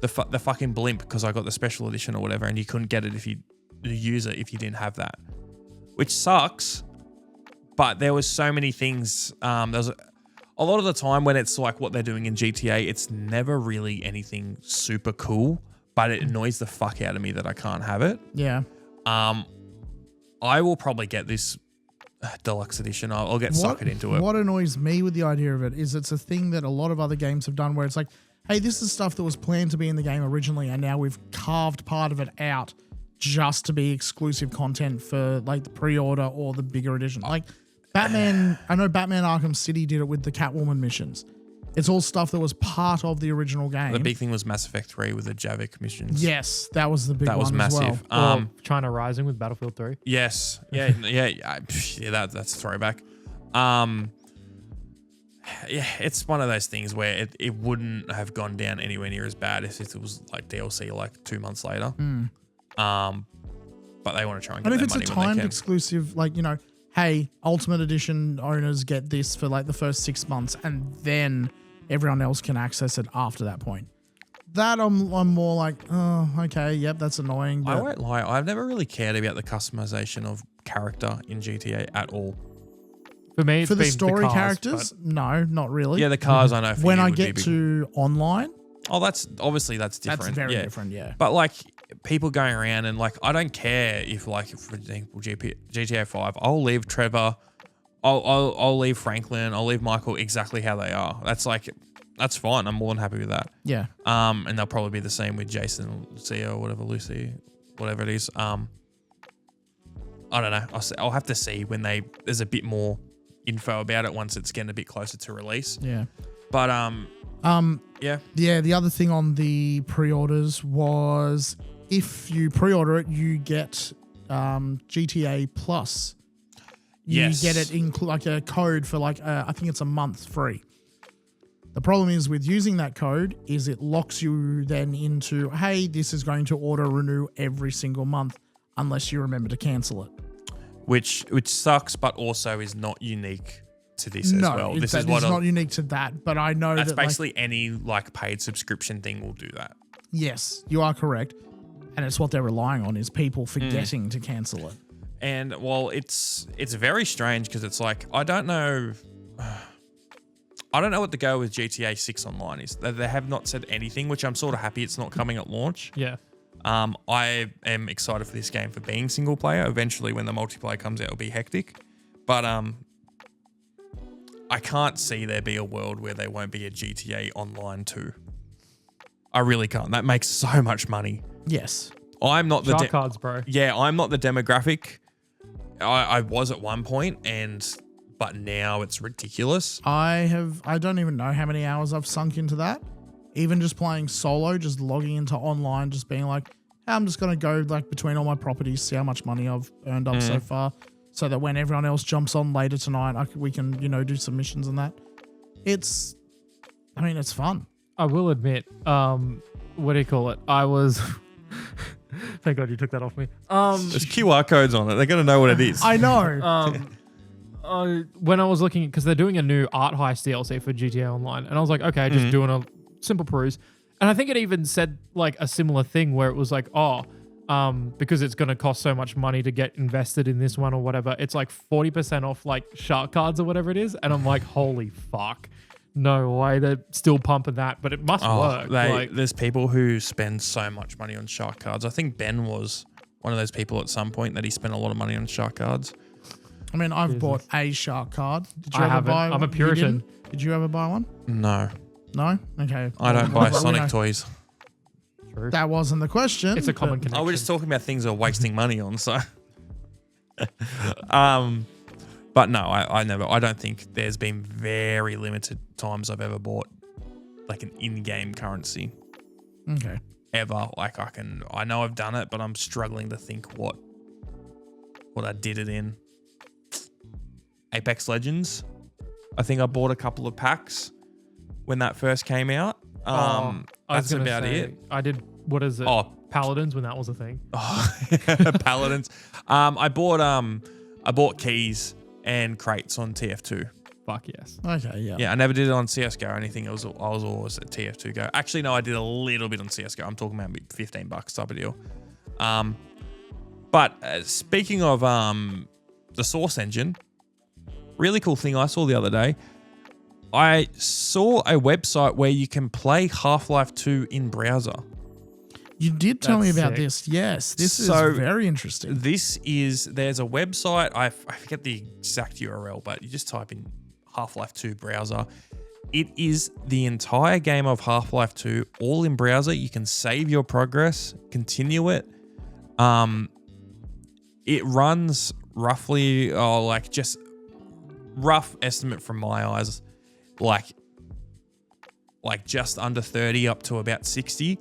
fucking blimp because I got the special edition or whatever, and you couldn't get it if you use it if you didn't have that, which sucks. But there was so many things. There's a lot of the time when it's like what they're doing in GTA, it's never really anything super cool, but it annoys the fuck out of me that I can't have it. Yeah. I will probably get this deluxe edition. I'll get suckered into it. What annoys me with the idea of it is it's a thing that a lot of other games have done where it's like, hey, this is stuff that was planned to be in the game originally, and now we've carved part of it out just to be exclusive content for the pre-order or the bigger edition. Batman, I know Batman Arkham City did it with the Catwoman missions. It's all stuff that was part of the original game. The big thing was Mass Effect 3 with the Javik missions. Yes, that was the big one. That was massive. As well. Or China Rising with Battlefield 3. Yes. Yeah. That's a throwback. It's one of those things where it wouldn't have gone down anywhere near as bad if it was DLC 2 months later. But they want to try and get their money when they can. And if it's a timed exclusive, hey, Ultimate Edition owners get this for the first 6 months, and then everyone else can access it after that point. That I'm more like, oh, okay, yep, that's annoying. But I won't lie, I've never really cared about the customization of character in GTA at all. For me, it's for the been story cars, characters, no, not really. Yeah, the cars I know. For when you I would get be to online, that's obviously that's different. that's very different, yeah. But like people going around and like I don't care if like for example GTA 5, I'll leave Trevor, I'll leave Franklin, I'll leave Michael exactly how they are. That's fine. I'm more than happy with that. Yeah. And they'll probably be the same with Jason, Lucia, or whatever, Lucy, whatever it is. I don't know. I'll have to see when there's a bit more info about it once it's getting a bit closer to release. Yeah. But yeah. Yeah, the other thing on the pre-orders was if you pre-order it, you get GTA Plus. You get it like a code for like I think it's a month free. The problem is with using that code is it locks you then into, hey, this is going to auto renew every single month unless you remember to cancel it. Which sucks, but also is not unique to this as well. This is not unique to that, but I know that's that basically any like paid subscription thing will do that. Yes, you are correct. And it's what they're relying on is people forgetting to cancel it. And well, it's very strange because it's like, I don't know what the go with GTA 6 Online is. They have not said anything, which I'm sort of happy it's not coming at launch. Yeah. I am excited for this game for being single player. Eventually, when the multiplayer comes out, it'll be hectic. But I can't see there be a world where there won't be a GTA Online 2. I really can't. That makes so much money. Yes. I'm not Shark cards, bro. Yeah, I'm not the demographic. I was at one point, but now it's ridiculous. I don't even know how many hours I've sunk into that. Even just playing solo, just logging into online, just being like, hey, I'm just going to go like between all my properties, see how much money I've earned up so far, so that when everyone else jumps on later tonight, we can, do some missions and that. It's fun. I will admit, what do you call it? I was... Thank God you took that off me. There's QR codes on it. They're going to know what it is. I know. When I was looking, because they're doing a new art heist DLC for GTA Online, and I was like, okay, just doing a simple peruse. And I think it even said like a similar thing where it was like, because it's going to cost so much money to get invested in this one or whatever, it's like 40% off like shark cards or whatever it is. And I'm like, holy fuck. No way, they're still pumping that, but it must work. There's people who spend so much money on shark cards. I think Ben was one of those people at some point that he spent a lot of money on shark cards. I mean, I've bought a shark card. Did you I ever haven't. buy one? I'm a Puritan. Did you ever buy one? No. No? Okay. I don't buy Sonic toys. True. That wasn't the question. It's a common connection. We're just talking about things we're wasting money on, so. But no, I don't think there's been very limited times I've ever bought like an in-game currency. Okay. Ever. Like I know I've done it, but I'm struggling to think what I did it in. Apex Legends. I think I bought a couple of packs when that first came out. That's about it. I did, what is it? Oh, Paladins, when that was a thing. Paladins. I bought keys and crates on TF2. Fuck yes. Okay, yeah. Yeah, I never did it on CSGO or anything. I was always at TF2 Go. Actually, no, I did a little bit on CSGO. I'm talking about $15 type of deal. But speaking of the Source engine, really cool thing I saw the other day. I saw a website where you can play Half-Life 2 in browser. You did tell me about sick. this. Yes, this is very interesting. There's a website, I forget the exact URL, but you just type in Half-Life 2 browser. It is the entire game of Half-Life 2, all in browser. You can save your progress, continue it. It runs roughly, just rough estimate from my eyes, like just under 30 up to about 60.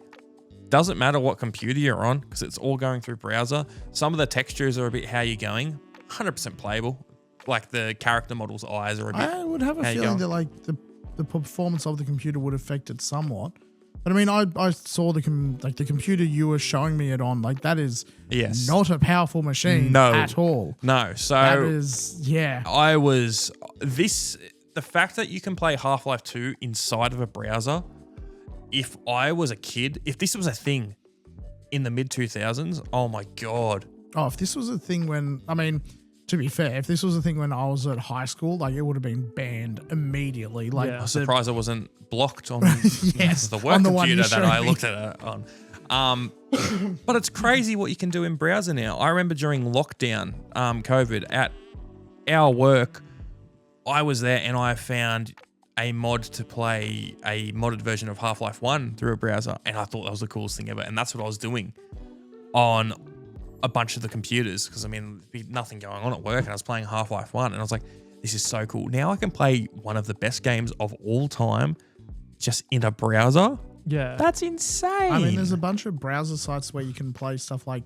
Doesn't matter what computer you're on because it's all going through browser. Some of the textures are a bit how you're going. 100% playable. Like the character model's eyes are a bit. I would have a feeling that like the performance of the computer would affect it somewhat. But I mean, I saw the computer you were showing me it on. Like that is not a powerful machine at all. No. So that is the fact that you can play Half-Life 2 inside of a browser, if I was a kid, if this was a thing in the mid-2000s, oh my God. Oh, if this was a thing when, I mean, to be fair, if this was a thing when I was at high school, like it would have been banned immediately. Like, I'm surprised it wasn't blocked on yes, the work on the one computer you that I showed me. looked at it on. But it's crazy what you can do in browser now. I remember during lockdown, COVID, at our work, I was there and I found a mod to play a modded version of Half-Life 1 through a browser, and I thought that was the coolest thing ever. And that's what I was doing on a bunch of the computers, because I mean, there'd be nothing going on at work, and I was playing Half-Life 1, and I was like, this is so cool. Now I can play one of the best games of all time just in a browser. Yeah. That's insane. I mean, there's a bunch of browser sites where you can play stuff like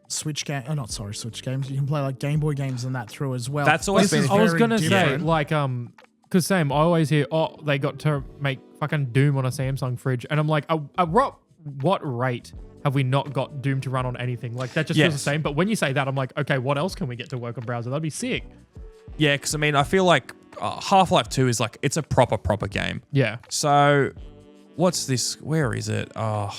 Switch games. You can play like Game Boy games and that through as well. That's always been. I was very going to say, different. like, because same, I always hear, oh, they got to make fucking Doom on a Samsung fridge. And I'm like, at what rate have we not got Doom to run on anything? Like, that just feels the same. But when you say that, I'm like, okay, what else can we get to work on browser? That'd be sick. Yeah, because I mean, I feel like Half-Life 2 is like, it's a proper game. Yeah. So, what's this? Where is it? Oh,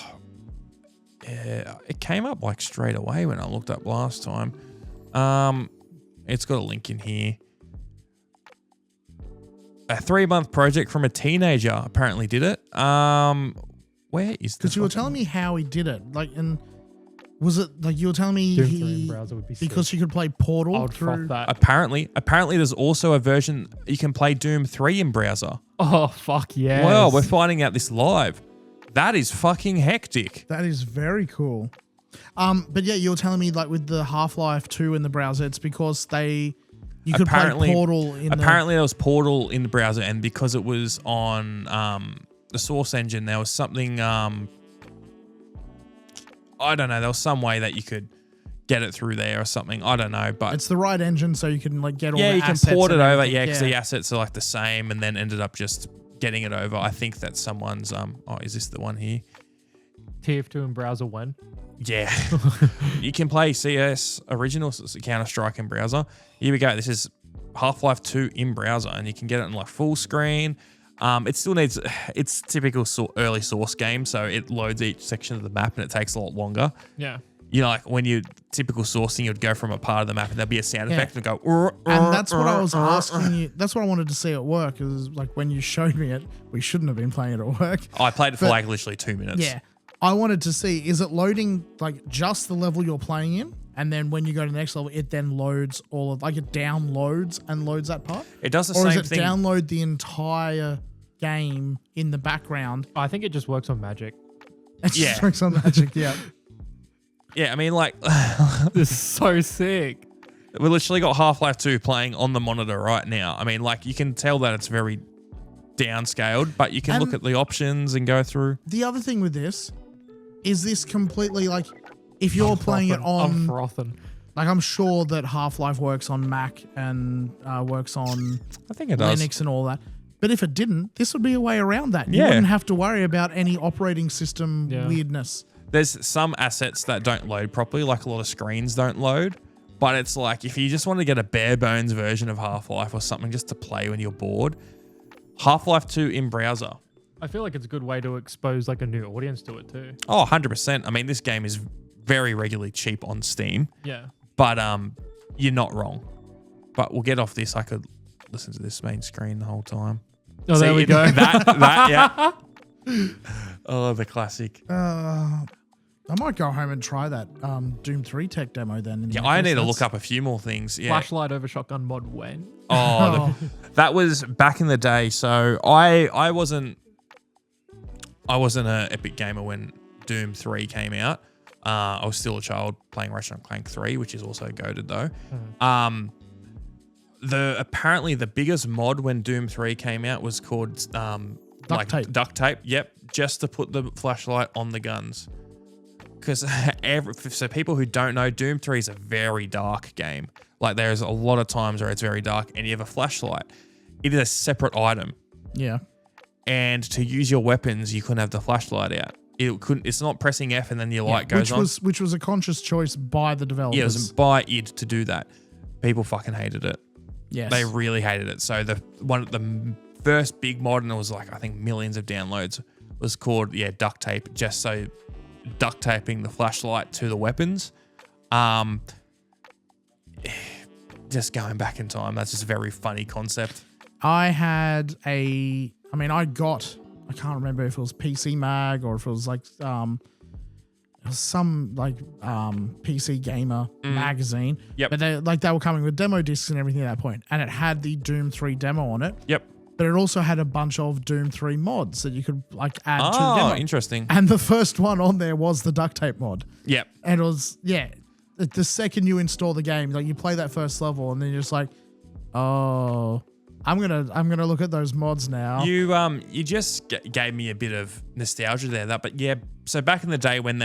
yeah, it came up like straight away when I looked up last time. It's got a link in here. A 3-month project from a teenager apparently did it. Where is this? Because you were telling me how he did it. Like, and was it like you were telling me Doom 3 in browser would be because sick. you could play Portal I would through froth that. Apparently there's also a version you can play Doom 3 in browser. Oh, fuck yeah. Well, we're finding out this live. That is fucking hectic. That is very cool. But yeah, you were telling me like with the Half-Life 2 in the browser, it's because you could play Portal in apparently there was Portal in the browser, and because it was on the Source engine, there was something I don't know, there was some way that you could get it through there or something. I don't know, but it's the right engine, so you can like get all the you can assets port it and over. everything. Yeah, because the assets are like the same, and then ended up just getting it over. I think that someone's is this the one here? TF2 in browser when? Yeah. You can play CS original Counter-Strike in browser. Here we go. This is Half-Life 2 in browser, and you can get it in like full screen. It still needs, it's typical early source game, so it loads each section of the map and it takes a lot longer. Yeah. You know, like when you typical sourcing, you'd go from a part of the map and there'd be a sound effect and go. And that's what I was asking you. That's what I wanted to see at work. Is like when you showed me it, we shouldn't have been playing it at work. I played it for like literally 2 minutes. Yeah. I wanted to see, is it loading like just the level you're playing in? And then when you go to the next level, it then loads all of, like it downloads and loads that part? It does the or same is it thing. download the entire game in the background? I think it just works on Magic. It just works on Magic, yeah. Yeah, I mean, like, This is so sick. we literally got Half-Life 2 playing on the monitor right now. I mean, like, you can tell that it's very downscaled, but you can look at the options and go through. The other thing with this is this completely like, if you're playing it on, I'm frothing. like I'm sure that Half-Life works on Mac and works on I think it does. Linux and all that. But if it didn't, this would be a way around that. You Yeah. wouldn't have to worry about any operating system weirdness. There's some assets that don't load properly, like a lot of screens don't load. But it's like, if you just want to get a bare bones version of Half-Life or something just to play when you're bored, Half-Life 2 in browser. I feel like it's a good way to expose like a new audience to it too. Oh, 100%. I mean, this game is very regularly cheap on Steam. Yeah. But you're not wrong. But we'll get off this. I could listen to this main screen the whole time. Oh, there we go. That, yeah. Oh, the classic. I might go home and try that Doom 3 tech demo then. Yeah, I need to look up a few more things. Yeah. Flashlight over shotgun mod when? Oh, that was back in the day. So I wasn't an epic gamer when Doom 3 came out. I was still a child playing Ratchet & Clank 3, which is also goated though. Apparently the biggest mod when Doom 3 came out was called duct tape. Yep, just to put the flashlight on the guns. Because so people who don't know, Doom 3 is a very dark game. Like there's a lot of times where it's very dark and you have a flashlight. It is a separate item. Yeah. And to use your weapons, you couldn't have the flashlight out. It's not pressing F and then your light goes on. Which was a conscious choice by the developers. Yeah, it was by id to do that. People fucking hated it. Yes. They really hated it. So the first big mod, and it was like I think millions of downloads, was called duct tape. Just so duct taping the flashlight to the weapons. Just going back in time, that's just a very funny concept. I can't remember if it was PC Mag or if it was like some like PC Gamer magazine. Yep. But they were coming with demo discs and everything at that point, and it had the Doom 3 demo on it. Yep. But it also had a bunch of Doom 3 mods that you could like add to the demo. Oh, interesting. And the first one on there was the duct tape mod. Yep. And it was the second you install the game, like you play that first level, and then you're just like, oh, I'm gonna look at those mods now. You just gave me a bit of nostalgia there. So back in the day when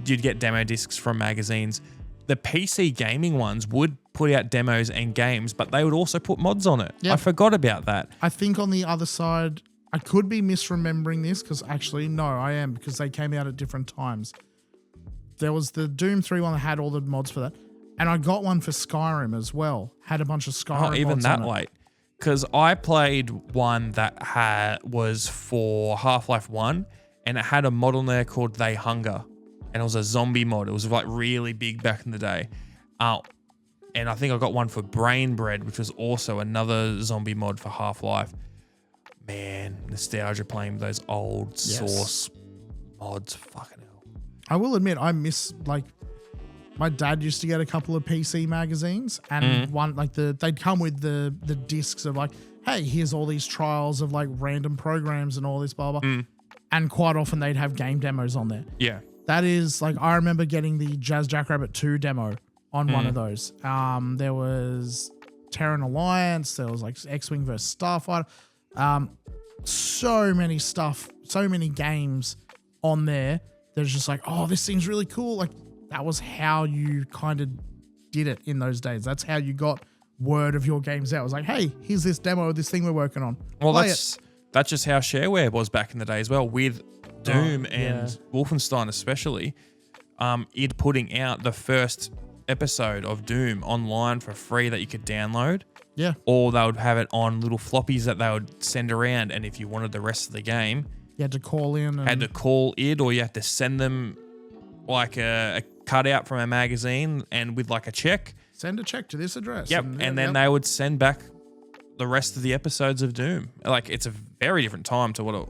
you'd get demo discs from magazines, the PC gaming ones would put out demos and games, but they would also put mods on it. Yep. I forgot about that. I think on the other side, I could be misremembering this because actually, no, I am, because they came out at different times. There was the Doom 3 one that had all the mods for that. And I got one for Skyrim as well. Had a bunch of Skyrim mods even that on it. late. Because I played one that was for Half-Life 1, and it had a mod on there called They Hunger. And it was a zombie mod. It was like really big back in the day. And I think I got one for Brain Bread, which was also another zombie mod for Half-Life. Man, nostalgia playing those old source mods. Fucking hell. I will admit, I miss, like, my dad used to get a couple of PC magazines, and one, like, they'd come with the discs of, like, hey, here's all these trials of, like, random programs and all this, blah, blah. And quite often they'd have game demos on there. Yeah. That is, like, I remember getting the Jazz Jackrabbit 2 demo on one of those. There was Terran Alliance, there was, like, X-Wing vs. Starfighter. So many games on there. There's just like, oh, this seems really cool. Like, that was how you kind of did it in those days. That's how you got word of your games out. It was like, hey, here's this demo of this thing we're working on. Well, that's just how shareware was back in the day as well, with Doom and Wolfenstein especially. It putting out the first episode of Doom online for free that you could download. Yeah. Or they would have it on little floppies that they would send around, and if you wanted the rest of the game, you had to call in. Or you had to send them like a cutout from a magazine and with like a check. Send a check to this address. Yep. And then they would send back the rest of the episodes of Doom. Like, it's a very different time to what it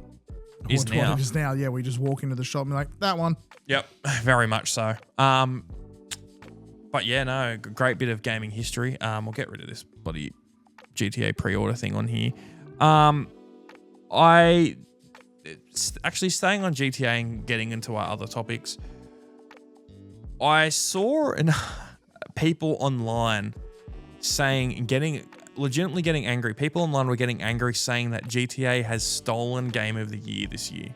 is now. What it is now, yeah. We just walk into the shop and be like, that one. Yep. Very much so. But yeah, no, great bit of gaming history. We'll get rid of this bloody GTA pre-order thing on here. Actually, staying on GTA and getting into our other topics, I saw people online legitimately getting angry. People online were getting angry, saying that GTA has stolen Game of the Year this year.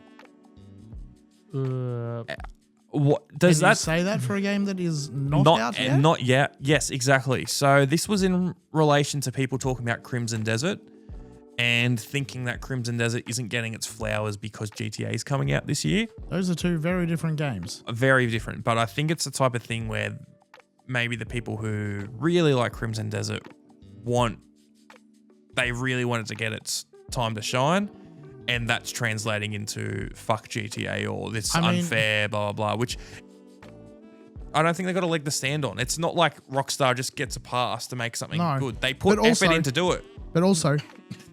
What does Can that you say that for a game that is not out yet? Not yet. Yes, exactly. So this was in relation to people talking about Crimson Desert and thinking that Crimson Desert isn't getting its flowers because GTA is coming out this year. Those are two very different games. Very different. But I think it's the type of thing where maybe the people who really like Crimson Desert they really wanted to get its time to shine. And that's translating into fuck GTA or this unfair, blah, blah, blah, which I don't think they've got a leg to stand on. It's not like Rockstar just gets a pass to make something good. They put effort in to do it. But also,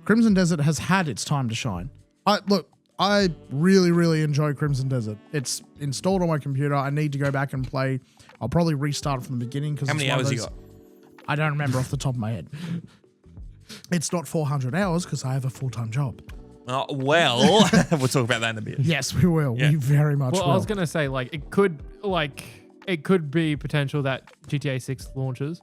Crimson Desert has had its time to shine. I really, really enjoy Crimson Desert. It's installed on my computer. I need to go back and play. I'll probably restart it from the beginning. How many hours you got? I don't remember off the top of my head. It's not 400 hours because I have a full-time job. Well, we'll talk about that in a bit. Yes, we will. Yeah. We very much will. I was gonna say, it could be potential that GTA 6 launches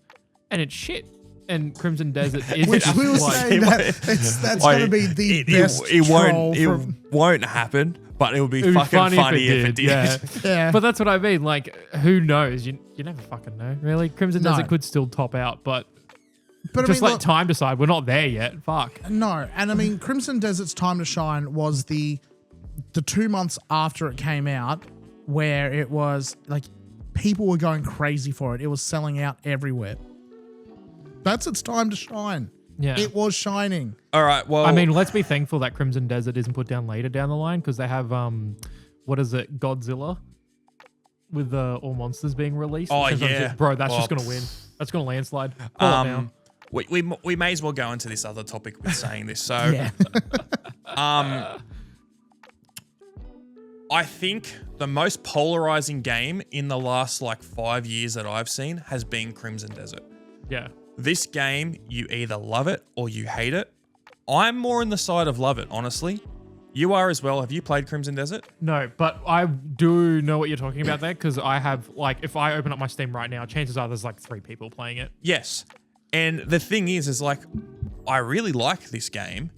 and it's shit, and Crimson Desert is. Which we were saying that's going to be the best. It won't happen, but it would be fucking funny if it did. Yeah. But that's what I mean. Like, who knows? You never fucking know, really. Crimson Desert could still top out, but just let time decide. We're not there yet. Fuck. No, and I mean, Crimson Desert's time to shine was the 2 months after it came out, where it was like people were going crazy for it. It was selling out everywhere. That's its time to shine. Yeah. It was shining. All right. Well, I mean, let's be thankful that Crimson Desert isn't put down later down the line because they have what is it, Godzilla, with all monsters being released. Oh, yeah. Bro, that's just gonna win. That's gonna landslide. Call it now. we may as well go into this other topic with saying this. So, Yeah. I think the most polarizing game in the last 5 years that I've seen has been Crimson Desert. Yeah. This game, you either love it or you hate it. I'm more on the side of love it, honestly. You are as well. Have you played Crimson Desert? No, but I do know what you're talking about there because I have, if I open up my Steam right now, chances are there's 3 people playing it. Yes. And the thing is I really like this game,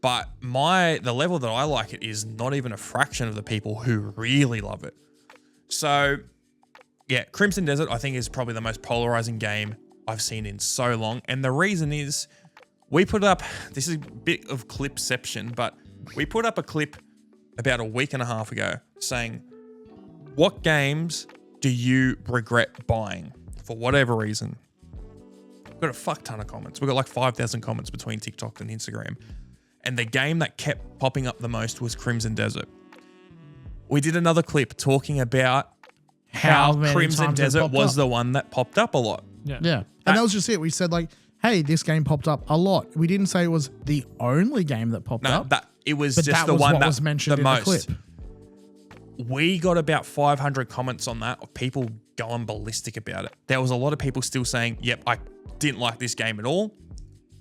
but the level that I like it is not even a fraction of the people who really love it. So, yeah, Crimson Desert I think is probably the most polarizing game I've seen in so long. And the reason is we put up, this is a bit of clipception, but we put up a clip about a week and a half ago saying, what games do you regret buying for whatever reason? We've got a fuck ton of comments. We've got 5,000 comments between TikTok and Instagram. And the game that kept popping up the most was Crimson Desert. We did another clip talking about how Crimson Desert was the one that popped up a lot. Yeah. And that was just it. We said hey, this game popped up a lot. We didn't say it was the only game that popped up. It was but just that the was one what that was mentioned the in most. The clip. We got about 500 comments on that of people going ballistic about it. There was a lot of people still saying, yep, I didn't like this game at all.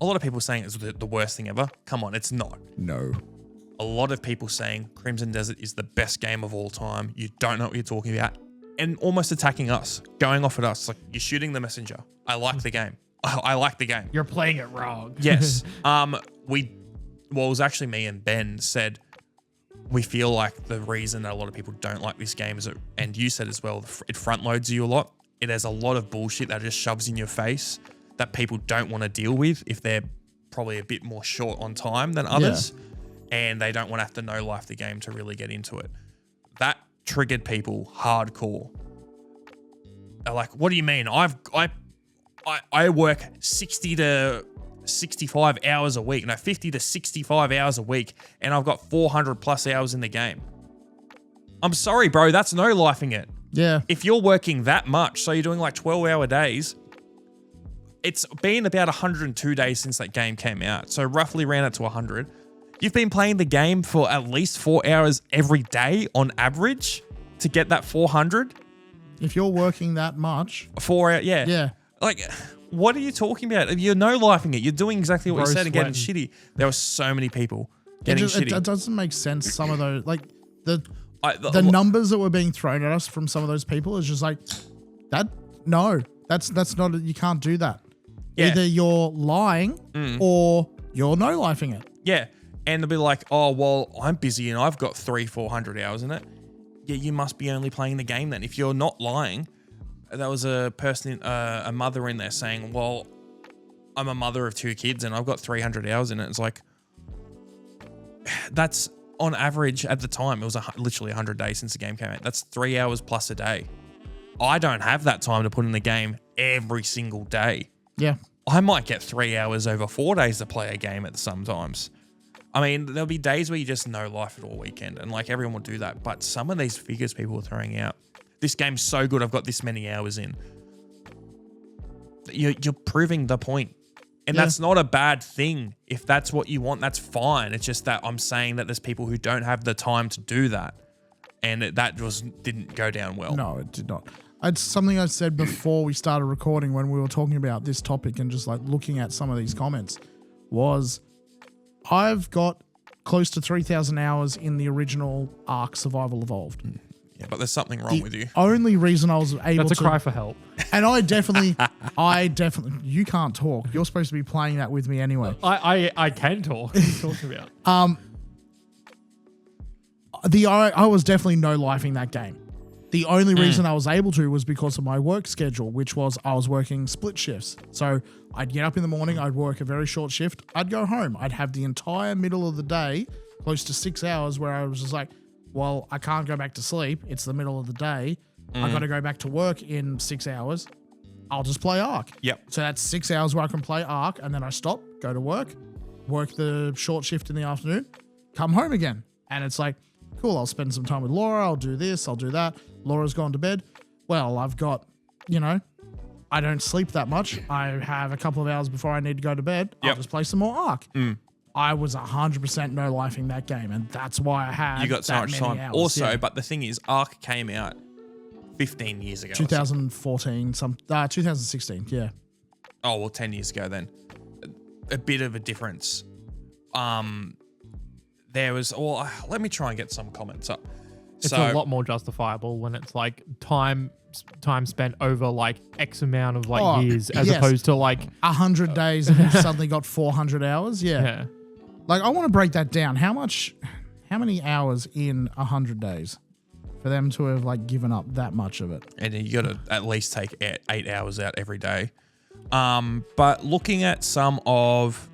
A lot of people saying it's the worst thing ever. Come on, it's not. No. A lot of people saying Crimson Desert is the best game of all time. You don't know what you're talking about. And almost attacking us, going off at us. You're shooting the messenger. I like the game. I like the game. You're playing it wrong. Yes. It was actually me and Ben said, we feel like the reason that a lot of people don't like this game is, and you said as well, it front loads you a lot. It has a lot of bullshit that just shoves in your face that people don't want to deal with if they're probably a bit more short on time than others. Yeah. And they don't want to have to no life the game to really get into it. That triggered people hardcore. They're like, what do you mean? I work 60 to 65 hours a week. No, 50 to 65 hours a week. And I've got 400 plus hours in the game. I'm sorry, bro. That's no lifing it. Yeah. If you're working that much, so you're doing 12-hour days, it's been about 102 days since that game came out. So roughly round it to 100. You've been playing the game for at least 4 hours every day on average to get that 400. If you're working that much. 4 hours, yeah. Yeah. What are you talking about? You're no-lifing it. You're doing exactly what you said and getting sweating. shitty. There were so many people getting shitty. It doesn't make sense. Some of those, the numbers that were being thrown at us from some of those people is just that's not, you can't do that. Yeah. Either you're lying or you're no-lifing it. Yeah. And they'll be like, oh, well, I'm busy and I've got 300-400 hours in it. Yeah, you must be only playing the game then. If you're not lying, there was a person, a mother in there saying, well, I'm a mother of 2 kids and I've got 300 hours in it. It's that's on average at the time. It was literally 100 days since the game came out. That's 3 hours plus a day. I don't have that time to put in the game every single day. Yeah. I might get 3 hours over 4 days to play a game at sometimes. I mean, there'll be days where you just no life it all weekend and everyone will do that. But some of these figures people are throwing out, this game's so good, I've got this many hours in. You're proving the point. And that's not a bad thing. If that's what you want, that's fine. It's just that I'm saying that there's people who don't have the time to do that. And that didn't go down well. No, it did not. It's something I said before we started recording when we were talking about this topic and just looking at some of these comments was I've got close to 3,000 hours in the original Ark Survival Evolved. Yeah, but there's something wrong with you. Only reason I was able to... That's a cry for help. And I definitely... You can't talk. You're supposed to be playing that with me anyway. I can talk. What are you talking about? I was definitely no-lifing that game. The only reason I was able to was because of my work schedule, which was I was working split shifts. So I'd get up in the morning, I'd work a very short shift, I'd go home. I'd have the entire middle of the day, close to 6 hours, where I was just well, I can't go back to sleep. It's the middle of the day. I got to go back to work in 6 hours. I'll just play Ark. Yep. So that's 6 hours where I can play Ark, and then I stop, go to work the short shift in the afternoon, come home again. And it's like, cool, I'll spend some time with Laura. I'll do this, I'll do that. Laura's gone to bed. Well, I've got, I don't sleep that much. I have a couple of hours before I need to go to bed. I'll just play some more Ark. I was 100% no-lifing that game, and that's why I had you got so that much many time. hours. Also, but the thing is, Ark came out 15 years ago. 2014, 2016, yeah. Oh, well, 10 years ago then. A bit of a difference. There was, let me try and get some comments up. It's a lot more justifiable when it's like time spent over like X amount of years as opposed to like 100 days and you've suddenly got 400 hours. Yeah. Like I want to break that down. How many hours in 100 days for them to have like given up that much of it? And you got to at least take 8 hours out every day. But looking at some of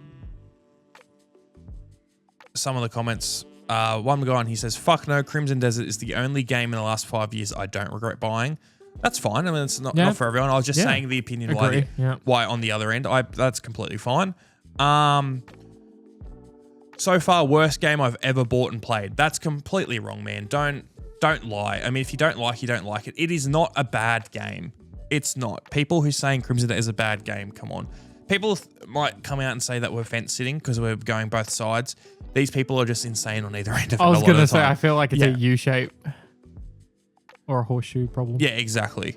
the comments, one guy on he says, "Fuck no, Crimson Desert is the only game in the last 5 years I don't regret buying." That's fine. I mean, it's not for everyone. I was just saying the opinion why on the other end. That's completely fine. So far, worst game I've ever bought and played. That's completely wrong, man. Don't lie. I mean, if you don't like it. It is not a bad game. It's not. People who saying Crimson Desert is a bad game, come on. People might come out and say that we're fence sitting because we're going both sides. These people are just insane on either end of it. I was going to say, I feel like it's a U-shape or a horseshoe problem. Yeah, exactly.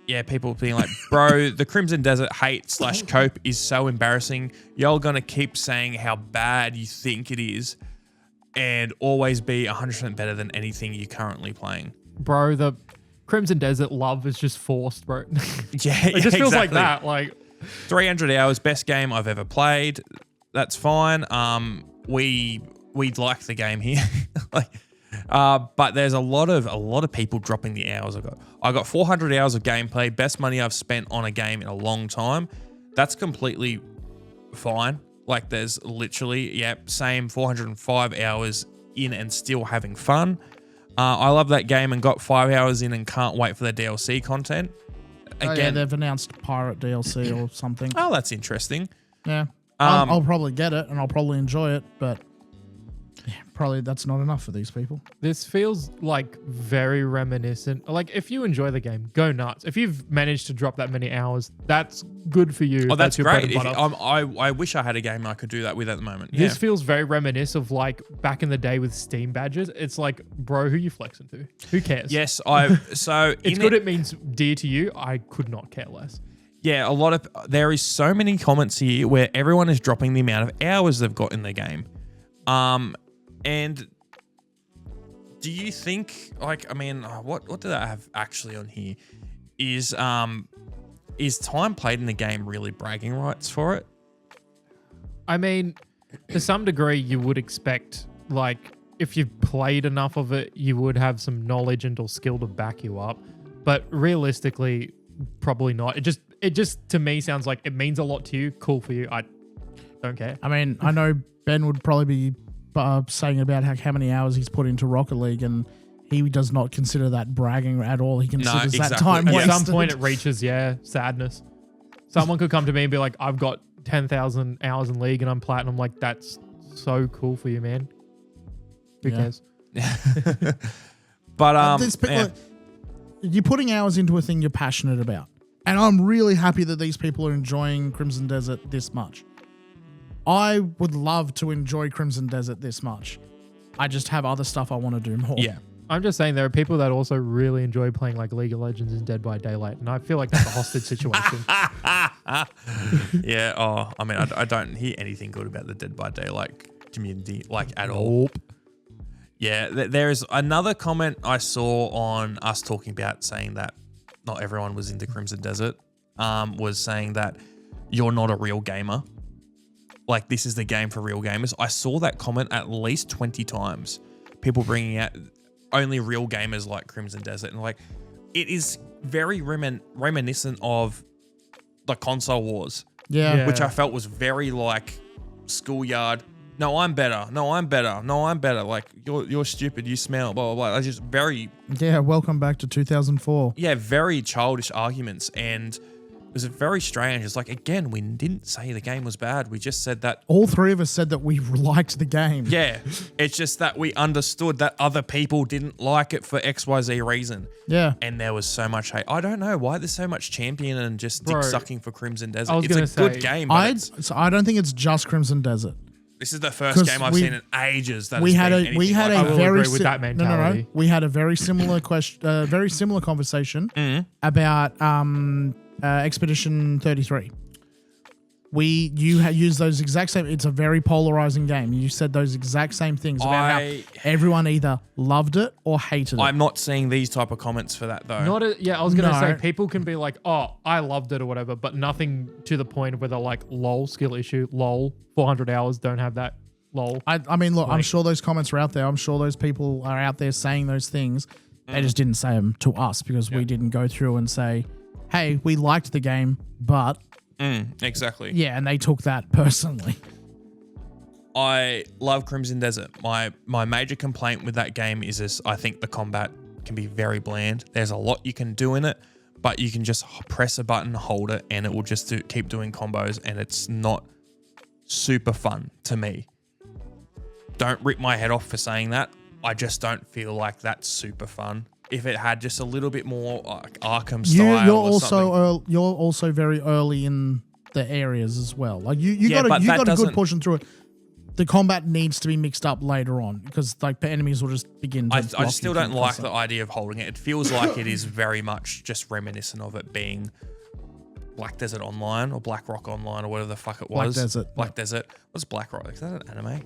Yeah, people being like, bro, the Crimson Desert hate/cope is so embarrassing. Y'all gonna keep saying how bad you think it is and always be 100% better than anything you're currently playing. Bro, the Crimson Desert love is just forced, bro. Yeah, it just feels like that. Like 300 hours, best game I've ever played. That's fine. We like the game here. But there's a lot of people dropping the hours I got. I got 400 hours of gameplay, best money I've spent on a game in a long time. That's completely fine. Like there's literally, same 405 hours in and still having fun. I love that game and got 5 hours in and can't wait for the DLC content. Again, they've announced pirate DLC or something. Oh, that's interesting. Yeah. I'll probably get it and I'll probably enjoy it, but probably that's not enough for these people. This feels like very reminiscent. Like if you enjoy the game, go nuts. If you've managed to drop that many hours, that's good for you. Oh, that's great. I wish I had a game I could do that with at the moment. This feels very reminiscent of like back in the day with Steam badges. It's like, bro, who you flexing to? Who cares? Yes, it's good. It means dear to you. I could not care less. Yeah, there is so many comments here where everyone is dropping the amount of hours they've got in the game. And do you think, what do I have actually on here? Is time played in the game really bragging rights for it? I mean, to some degree, you would expect, like, if you've played enough of it, you would have some knowledge and or skill to back you up. But realistically, probably not. It just to me sounds like it means a lot to you. Cool for you. I don't care. I mean, I know Ben would probably be saying about how many hours he's put into Rocket League, and he does not consider that bragging at all. He considers that time wasted. At some point, it reaches sadness. Someone could come to me and be like, "I've got 10,000 hours in League and I'm platinum." Like, that's so cool for you, man. Who cares? But you're putting hours into a thing you're passionate about, and I'm really happy that these people are enjoying Crimson Desert this much. I would love to enjoy Crimson Desert this much. I just have other stuff I want to do more. Yeah. I'm just saying there are people that also really enjoy playing like League of Legends and Dead by Daylight, and I feel like that's a hostage situation. Yeah. Oh, I mean, I don't hear anything good about the Dead by Daylight community, like at all. Yeah. There is another comment I saw on us talking about saying that not everyone was into Crimson Desert, was saying that you're not a real gamer. Like, this is the game for real gamers. I saw that comment at least 20 times. People bringing out only real gamers like Crimson Desert. And, like, it is very reminiscent of the console wars. Yeah. Which I felt was very, like, schoolyard. no, I'm better. No, I'm better. No, I'm better. Like, you're stupid. You smell, blah, blah, blah. It's just very... Yeah, welcome back to 2004. Yeah, very childish arguments. And it was very strange. It's like, again, we didn't say the game was bad. We just said that... All three of us said that we liked the game. Yeah. It's just that we understood that other people didn't like it for XYZ reason. Yeah. And there was so much hate. I don't know why there's so much champion and just dick sucking for Crimson Desert. It's a good game. So I don't think it's just Crimson Desert. This is the first game I've seen in ages that we had a I will very agree with that mentality. No. We had a very similar question, very similar conversation about Expedition 33. You used those exact same. It's a very polarizing game. You said those exact same things about how everyone either loved it or hated it. I'm not seeing these type of comments for that though. I was gonna say people can be like, oh, I loved it or whatever, but nothing to the point where they're like, lol, skill issue, lol, 400 hours, don't have that, lol. I mean, look, I'm sure those comments are out there. I'm sure those people are out there saying those things. They just didn't say them to us because we didn't go through and say, hey, we liked the game, but... exactly. Yeah, and they took that personally. I love Crimson Desert. My major complaint with that game is this: I think the combat can be very bland. There's a lot you can do in it, but you can just press a button, hold it, and it will just keep doing combos, and it's not super fun to me. Don't rip my head off for saying that. I just don't feel like that's super fun. If it had just a little bit more like Arkham style, you're also very early in the areas as well. Like you got a good portion through it. The combat needs to be mixed up later on because like the enemies will just begin. I still don't like the idea of holding it. It feels like it is very much just reminiscent of it being Black Desert Online or Black Rock Online or whatever the fuck it was. Black Desert. What's Black Rock? Is that an anime?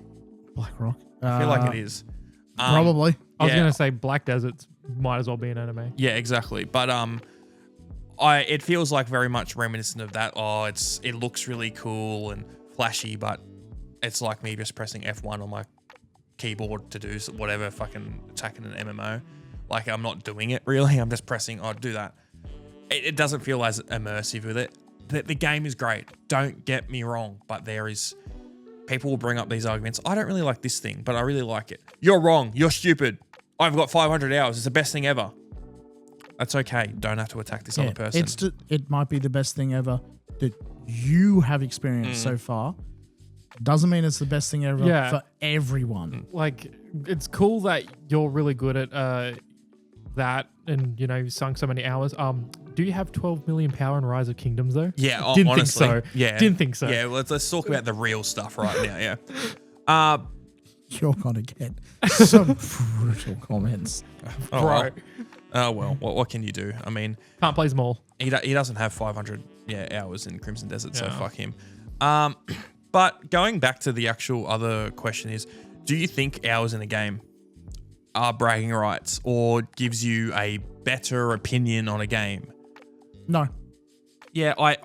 Black Rock. I feel like it is. Probably. I was gonna say Black Deserts might as well be an anime. Yeah, exactly. But it feels like very much reminiscent of that. Oh, it looks really cool and flashy, but it's like me just pressing F1 on my keyboard to do whatever, fucking attacking an MMO. Like I'm not doing it really. I'm just pressing. Oh, do that. It doesn't feel as immersive with it. The game is great. Don't get me wrong, but people will bring up these arguments. I don't really like this thing, but I really like it. You're wrong. You're stupid. I've got 500 hours. It's the best thing ever. That's okay. Don't have to attack this other person. It might be the best thing ever that you have experienced so far. Doesn't mean it's the best thing ever for everyone. Like, it's cool that you're really good at that and, you sunk so many hours. Do you have 12 million power in Rise of Kingdoms, though? Yeah, honestly. Think so. Yeah. Didn't think so. Yeah, let's talk about the real stuff right now, yeah. You're going to get some brutal comments. Bro. Oh, well, what can you do? I mean... Can't play them all. He doesn't have 500 hours in Crimson Desert, so fuck him. But going back to the actual other question is, do you think hours in a game are bragging rights or gives you a better opinion on a game? No. Yeah, I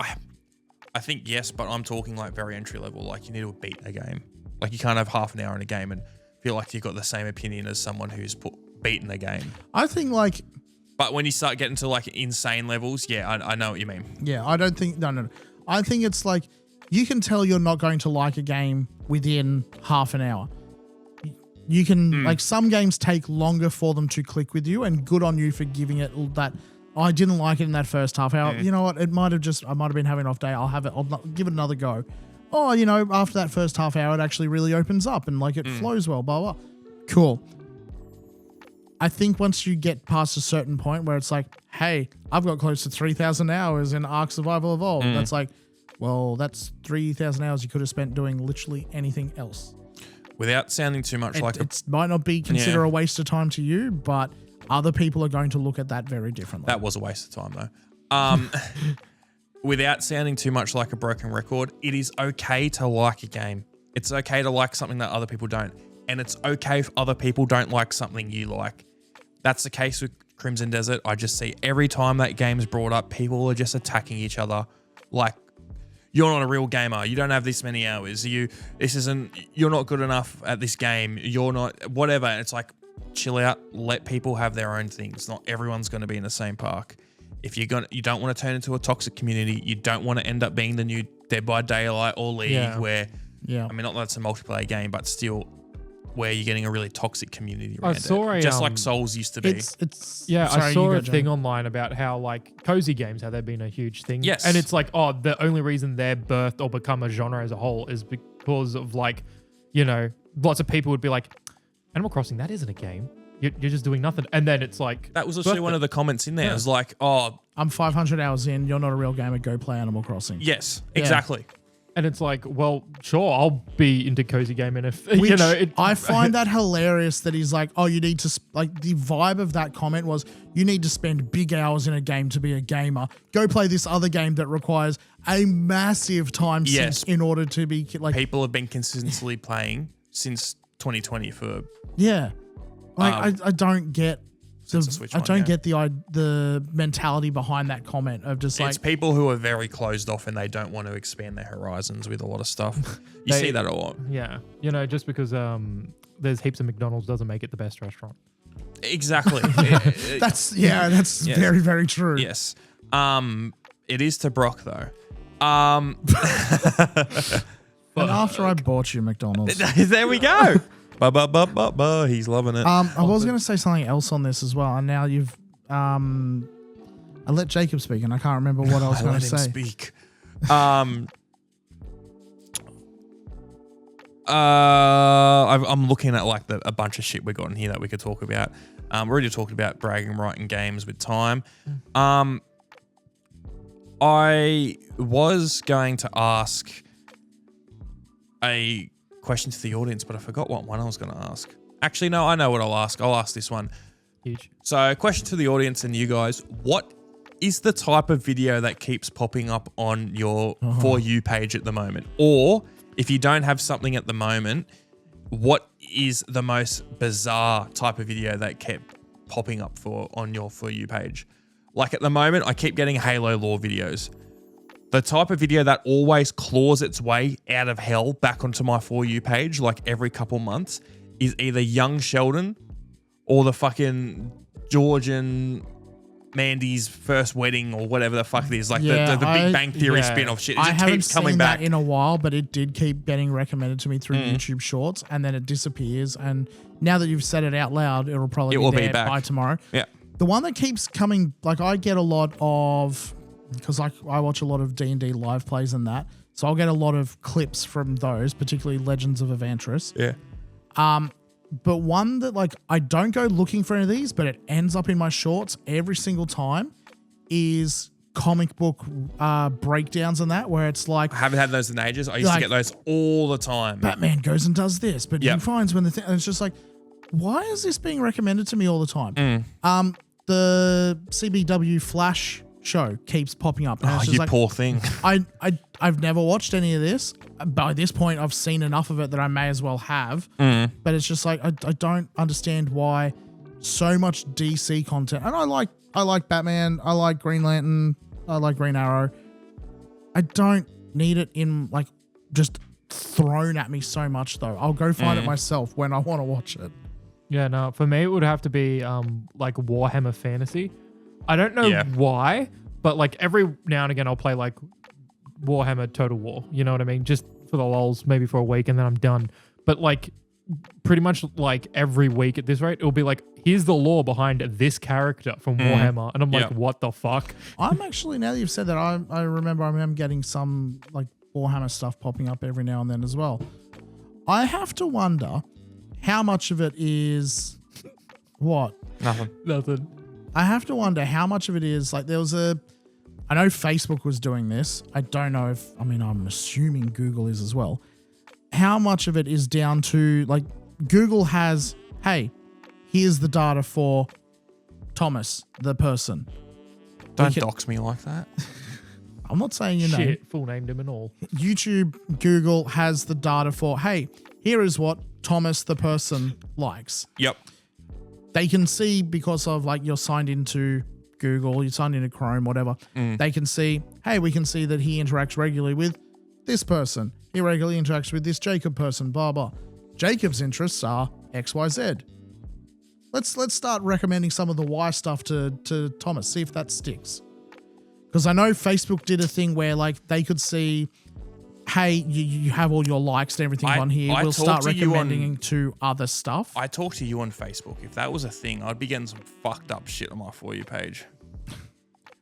think yes, but I'm talking like very entry level. Like you need to beat a game. Like you can't have half an hour in a game and feel like you've got the same opinion as someone who's beaten a game. I think like... But when you start getting to like insane levels, I know what you mean. Yeah, I don't think... No. I think it's like you can tell you're not going to like a game within half an hour. You can... Like some games take longer for them to click with you, and good on you for giving it that... I didn't like it in that first half hour. You know what? I might have been having an off day. I'll give it another go. Oh, after that first half hour, it actually really opens up and like it flows well, blah, blah. Cool. I think once you get past a certain point where it's like, hey, I've got close to 3,000 hours in Ark Survival Evolved. That's like, well, that's 3,000 hours you could have spent doing literally anything else. Without sounding too much like... It might not be considered a waste of time to you, but other people are going to look at that very differently. That was a waste of time though. Without sounding too much like a broken record, it is okay to like a game. It's okay to like something that other people don't. And it's okay if other people don't like something you like. That's the case with Crimson Desert. I just see every time that game's brought up, people are just attacking each other. Like, you're not a real gamer. You don't have this many hours. You're not good enough at this game. You're not, whatever. And it's like, chill out. Let people have their own things. Not everyone's going to be in the same park. If you don't want to turn into a toxic community, you don't want to end up being the new Dead by Daylight or League where Yeah. I mean, not that it's a multiplayer game, but still where you're getting a really toxic community around saw it. a, Just like Souls used to be. Yeah, sorry, I saw you a go, thing John. online about how like cozy games, how they've been a huge thing. Yes. And it's like, oh, the only reason they're birthed or become a genre as a whole is because of like, you know, lots of people would be like, Animal Crossing, that isn't a game. You're just doing nothing. And then it's like... That was actually one of the comments in there. Yeah. It was like, oh... I'm 500 hours in. You're not a real gamer. Go play Animal Crossing. Yes, exactly. And it's like, well, sure, I'll be into cozy gaming if, Which you know... I find that hilarious that he's like, oh, you need to... Like, the vibe of that comment was, you need to spend big hours in a game to be a gamer. Go play this other game that requires a massive time sink in order to be... like People have been consistently playing since 2020 for... Yeah. Like, I don't get... the mentality behind that comment of just like... It's people who are very closed off and they don't want to expand their horizons with a lot of stuff. You see that a lot. Yeah. You know, just because there's heaps of McDonald's doesn't make it the best restaurant. Exactly. That's very, very true. Yes. It is to Brock though. And after I bought you McDonald's... There we go. He's loving it. I was going to say something else on this as well, and now you've... I let Jacob speak, and I can't remember what I was going to say. Let him speak. I'm looking at like a bunch of shit we got in here that we could talk about. We already talked about bragging right in games with time. I was going to ask a question to the audience, but I forgot what one I was going to ask. Actually, no, I know what I'll ask. I'll ask this one. Huge. So, question to the audience and you guys: what is the type of video that keeps popping up on your For You page at the moment? Or if you don't have something at the moment, what is the most bizarre type of video that kept popping up on your For You page? Like at the moment, I keep getting Halo lore videos. The type of video that always claws its way out of hell back onto my For You page, like every couple months, is either young Sheldon or the fucking George and Mandy's first wedding or whatever the fuck it is. Like the Big Bang Theory spin-off shit. It just keeps coming back. That in a while, but it did keep getting recommended to me through YouTube Shorts, and then it disappears. And now that you've said it out loud, it'll probably be there by tomorrow. Yeah. The one that keeps coming, like I get a lot of... because I watch a lot of D&D live plays and that. So I'll get a lot of clips from those, particularly Legends of Evantris. Yeah. But one that like I don't go looking for any of these, but it ends up in my shorts every single time is comic book breakdowns and that, where it's like... I haven't had those in ages. I used to get those all the time. Batman goes and does this, but he finds when the thing... And it's just like, why is this being recommended to me all the time? The CBW Flash show keeps popping up. And oh, it's just you like, poor thing. I've never watched any of this. By this point, I've seen enough of it that I may as well have. But it's just like I don't understand why so much DC content. And I like Batman. I like Green Lantern. I like Green Arrow. I don't need it in like just thrown at me so much though. I'll go find it myself when I want to watch it. Yeah, no, for me it would have to be like Warhammer Fantasy. I don't know why, but like every now and again I'll play like Warhammer Total War. You know what I mean? Just for the lols, maybe for a week and then I'm done. But like pretty much like every week at this rate, it'll be like, here's the lore behind this character from Warhammer. And I'm like, what the fuck? I'm actually, now that you've said that, I remember I'm getting some like Warhammer stuff popping up every now and then as well. I have to wonder how much of it is what? Nothing. I have to wonder how much of it is like I know Facebook was doing this. I don't know I'm assuming Google is as well. How much of it is down to like Google has, hey, here's the data for Thomas, the person. Don't dox me like that. I'm not saying your name. Full named him and all. YouTube, Google has the data for, hey, here is what Thomas, the person, likes. Yep. They can see because of like you're signed into Google, you're signed into Chrome, whatever. They can see, hey, we can see that he interacts regularly with this person. He regularly interacts with this Jacob person, blah, blah. Jacob's interests are XYZ. Let's start recommending some of the Y stuff to Thomas, see if that sticks. Because I know Facebook did a thing where like they could see hey, you have all your likes and everything on here. We'll start recommending to other stuff. I talk to you on Facebook. If that was a thing, I'd be getting some fucked up shit on my For You page.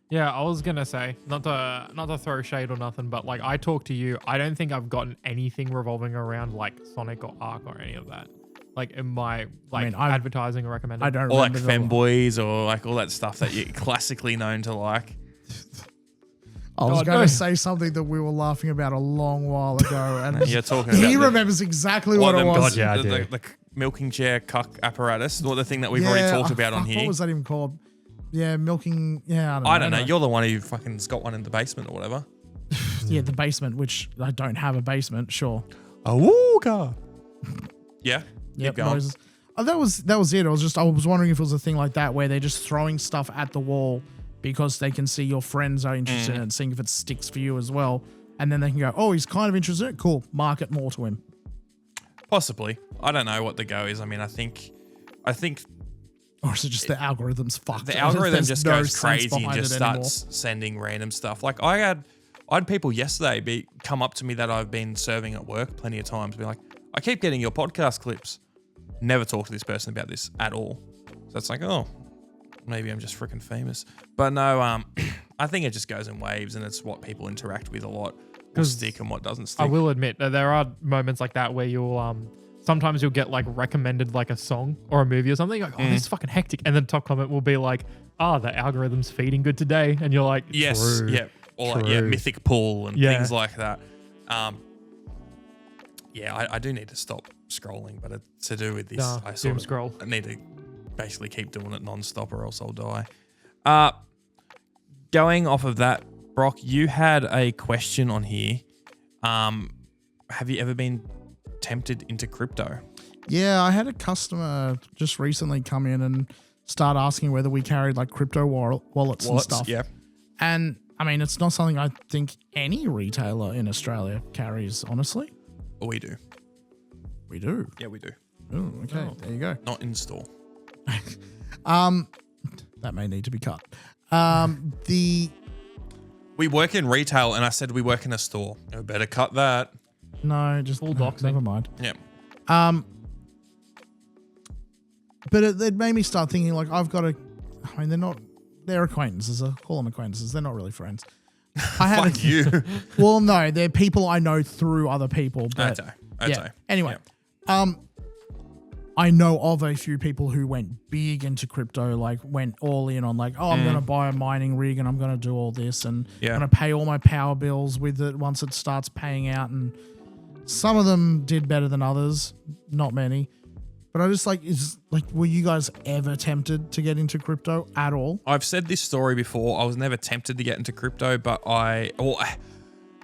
Yeah, I was gonna say, not to throw shade or nothing, but like I talk to you. I don't think I've gotten anything revolving around like Sonic or Ark or any of that. Like in my advertising or recommending. I don't or like remember femboys or like all that stuff that you're classically known to like. I was going to say something that we were laughing about a long while ago, and you're talking about he remembers exactly what it was. God, yeah, I do. The milking chair cuck apparatus, or the thing that we've already talked about on here. What was that even called? Yeah, milking. Yeah, I don't know. You're the one who fucking's got one in the basement or whatever. Yeah, the basement, which I don't have a basement. Sure. Awooga. Yeah. Yep. Keep going. That was it. I was wondering if it was a thing like that where they're just throwing stuff at the wall because they can see your friends are interested in it and seeing if it sticks for you as well. And then they can go, oh, he's kind of interested in it. Cool. Market more to him. Possibly. I don't know what the go is. I mean, I think or is it just the algorithm's fucked? The algorithm just goes crazy and just starts sending random stuff. Like I had people yesterday come up to me that I've been serving at work plenty of times, be like, I keep getting your podcast clips. Never talk to this person about this at all. So it's like, oh, maybe I'm just freaking famous. But no, I think it just goes in waves, and it's what people interact with a lot. What stick and what doesn't stick. I will admit that there are moments like that where you'll sometimes you'll get like recommended like a song or a movie or something. Like, oh, this is fucking hectic. And then the top comment will be like, the algorithm's feeding good today. And you're like, yes, true, yeah. Or true. like, yeah, Mythic Pool and things like that. Yeah, I do need to stop scrolling, but it's to do with this. I need to basically keep doing it non-stop or else I'll die. Going off of that, Brock, you had a question on here. Have you ever been tempted into crypto? Yeah, I had a customer just recently come in and start asking whether we carried like crypto wallets and stuff. Yeah. And I mean, it's not something I think any retailer in Australia carries, honestly. We do. We do? Yeah, we do. Oh, okay. There you go. Not in store. That may need to be cut. We work in retail, and I said we work in a store. We better cut that. No, just full doxing. Never mind. Yeah. But it made me start thinking like they're acquaintances. I call them acquaintances. They're not really friends. Fuck you. Well, no, they're people I know through other people. But Okay. Anyway, I know of a few people who went big into crypto, like went all in on like, oh, I'm going to buy a mining rig and I'm going to do all this and I'm going to pay all my power bills with it once it starts paying out. And some of them did better than others, not many. But I just were you guys ever tempted to get into crypto at all? I've said this story before. I was never tempted to get into crypto, but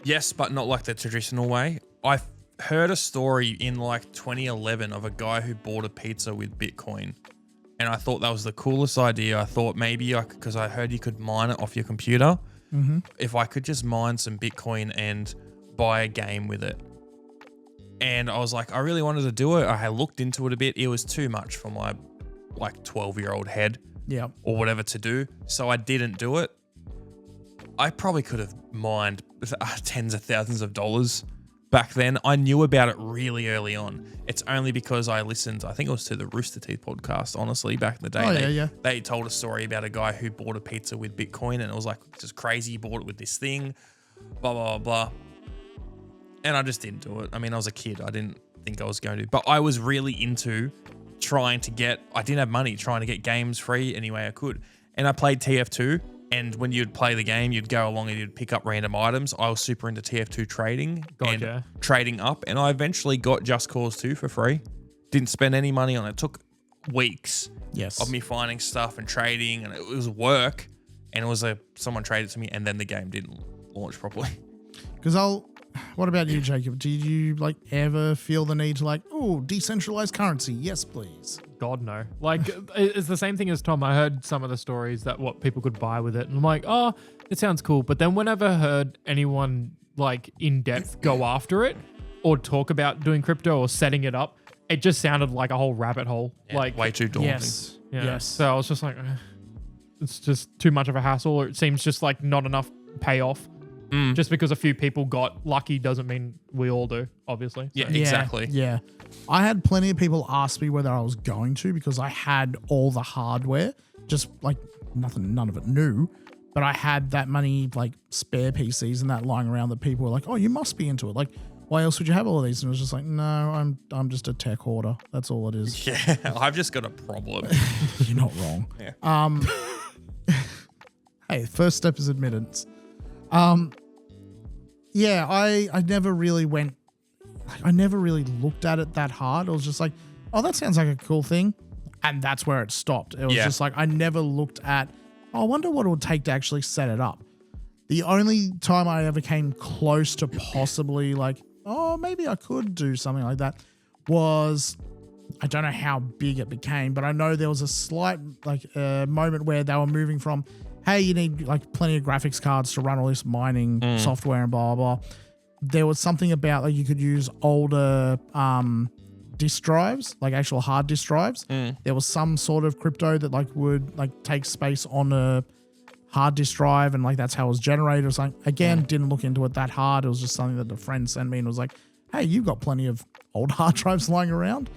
yes, but not like the traditional way. I heard a story in like 2011 of a guy who bought a pizza with Bitcoin. And I thought that was the coolest idea. I thought maybe because I heard you could mine it off your computer. Mm-hmm. If I could just mine some Bitcoin and buy a game with it. And I was like, I really wanted to do it. I had looked into it a bit. It was too much for my like 12-year-old head or whatever to do. So I didn't do it. I probably could have mined tens of thousands of dollars back then. I knew about it really early on. It's only because I listened, I think it was to the Rooster Teeth podcast, honestly, back in the day. They told a story about a guy who bought a pizza with Bitcoin and it was like, this is crazy. He bought it with this thing, blah, blah, blah. And I just didn't do it. I mean, I was a kid. I didn't think I was going to. But I was really into I didn't have money, trying to get games free any way I could. And I played TF2. And when you'd play the game, you'd go along and you'd pick up random items. I was super into TF2 trading and trading up. And I eventually got Just Cause 2 for free. Didn't spend any money on it. It took weeks of me finding stuff and trading. And it was work. And it was someone traded to me and then the game didn't launch properly. What about you, Jacob? Did you ever feel the need to decentralized currency? Yes, please. God, no. It's the same thing as Tom. I heard some of the stories that what people could buy with it. And I'm like, oh, it sounds cool. But then whenever I heard anyone in depth go after it or talk about doing crypto or setting it up, it just sounded like a whole rabbit hole. Yeah, way too daunting. Yes. Yeah. Yes. So I was just like, it's just too much of a hassle. Or it seems just not enough payoff. Just because a few people got lucky doesn't mean we all do, obviously. Yeah, exactly. Yeah. I had plenty of people ask me whether I was going to because I had all the hardware, just like none of it new. But I had that many like spare PCs and that lying around that people were like, oh, you must be into it. Like, why else would you have all of these? And it was just like, no, I'm just a tech hoarder. That's all it is. Yeah, I've just got a problem. You're not wrong. Yeah. Hey, first step is admittance. Yeah, I never really went, I never really looked at it that hard. I was just like, oh, that sounds like a cool thing. And that's where it stopped. It was just like, I never looked at, I wonder what it would take to actually set it up. The only time I ever came close to possibly like, oh, maybe I could do something like that was, I don't know how big it became, but I know there was a slight like moment where they were moving from, hey, you need like plenty of graphics cards to run all this mining software and blah, blah, blah. There was something about like you could use older disk drives, like actual hard disk drives. There was some sort of crypto that like would like take space on a hard disk drive and like that's how it was generated or something. Again, didn't look into it that hard. It was just something that a friend sent me and was like, hey, you've got plenty of old hard drives lying around.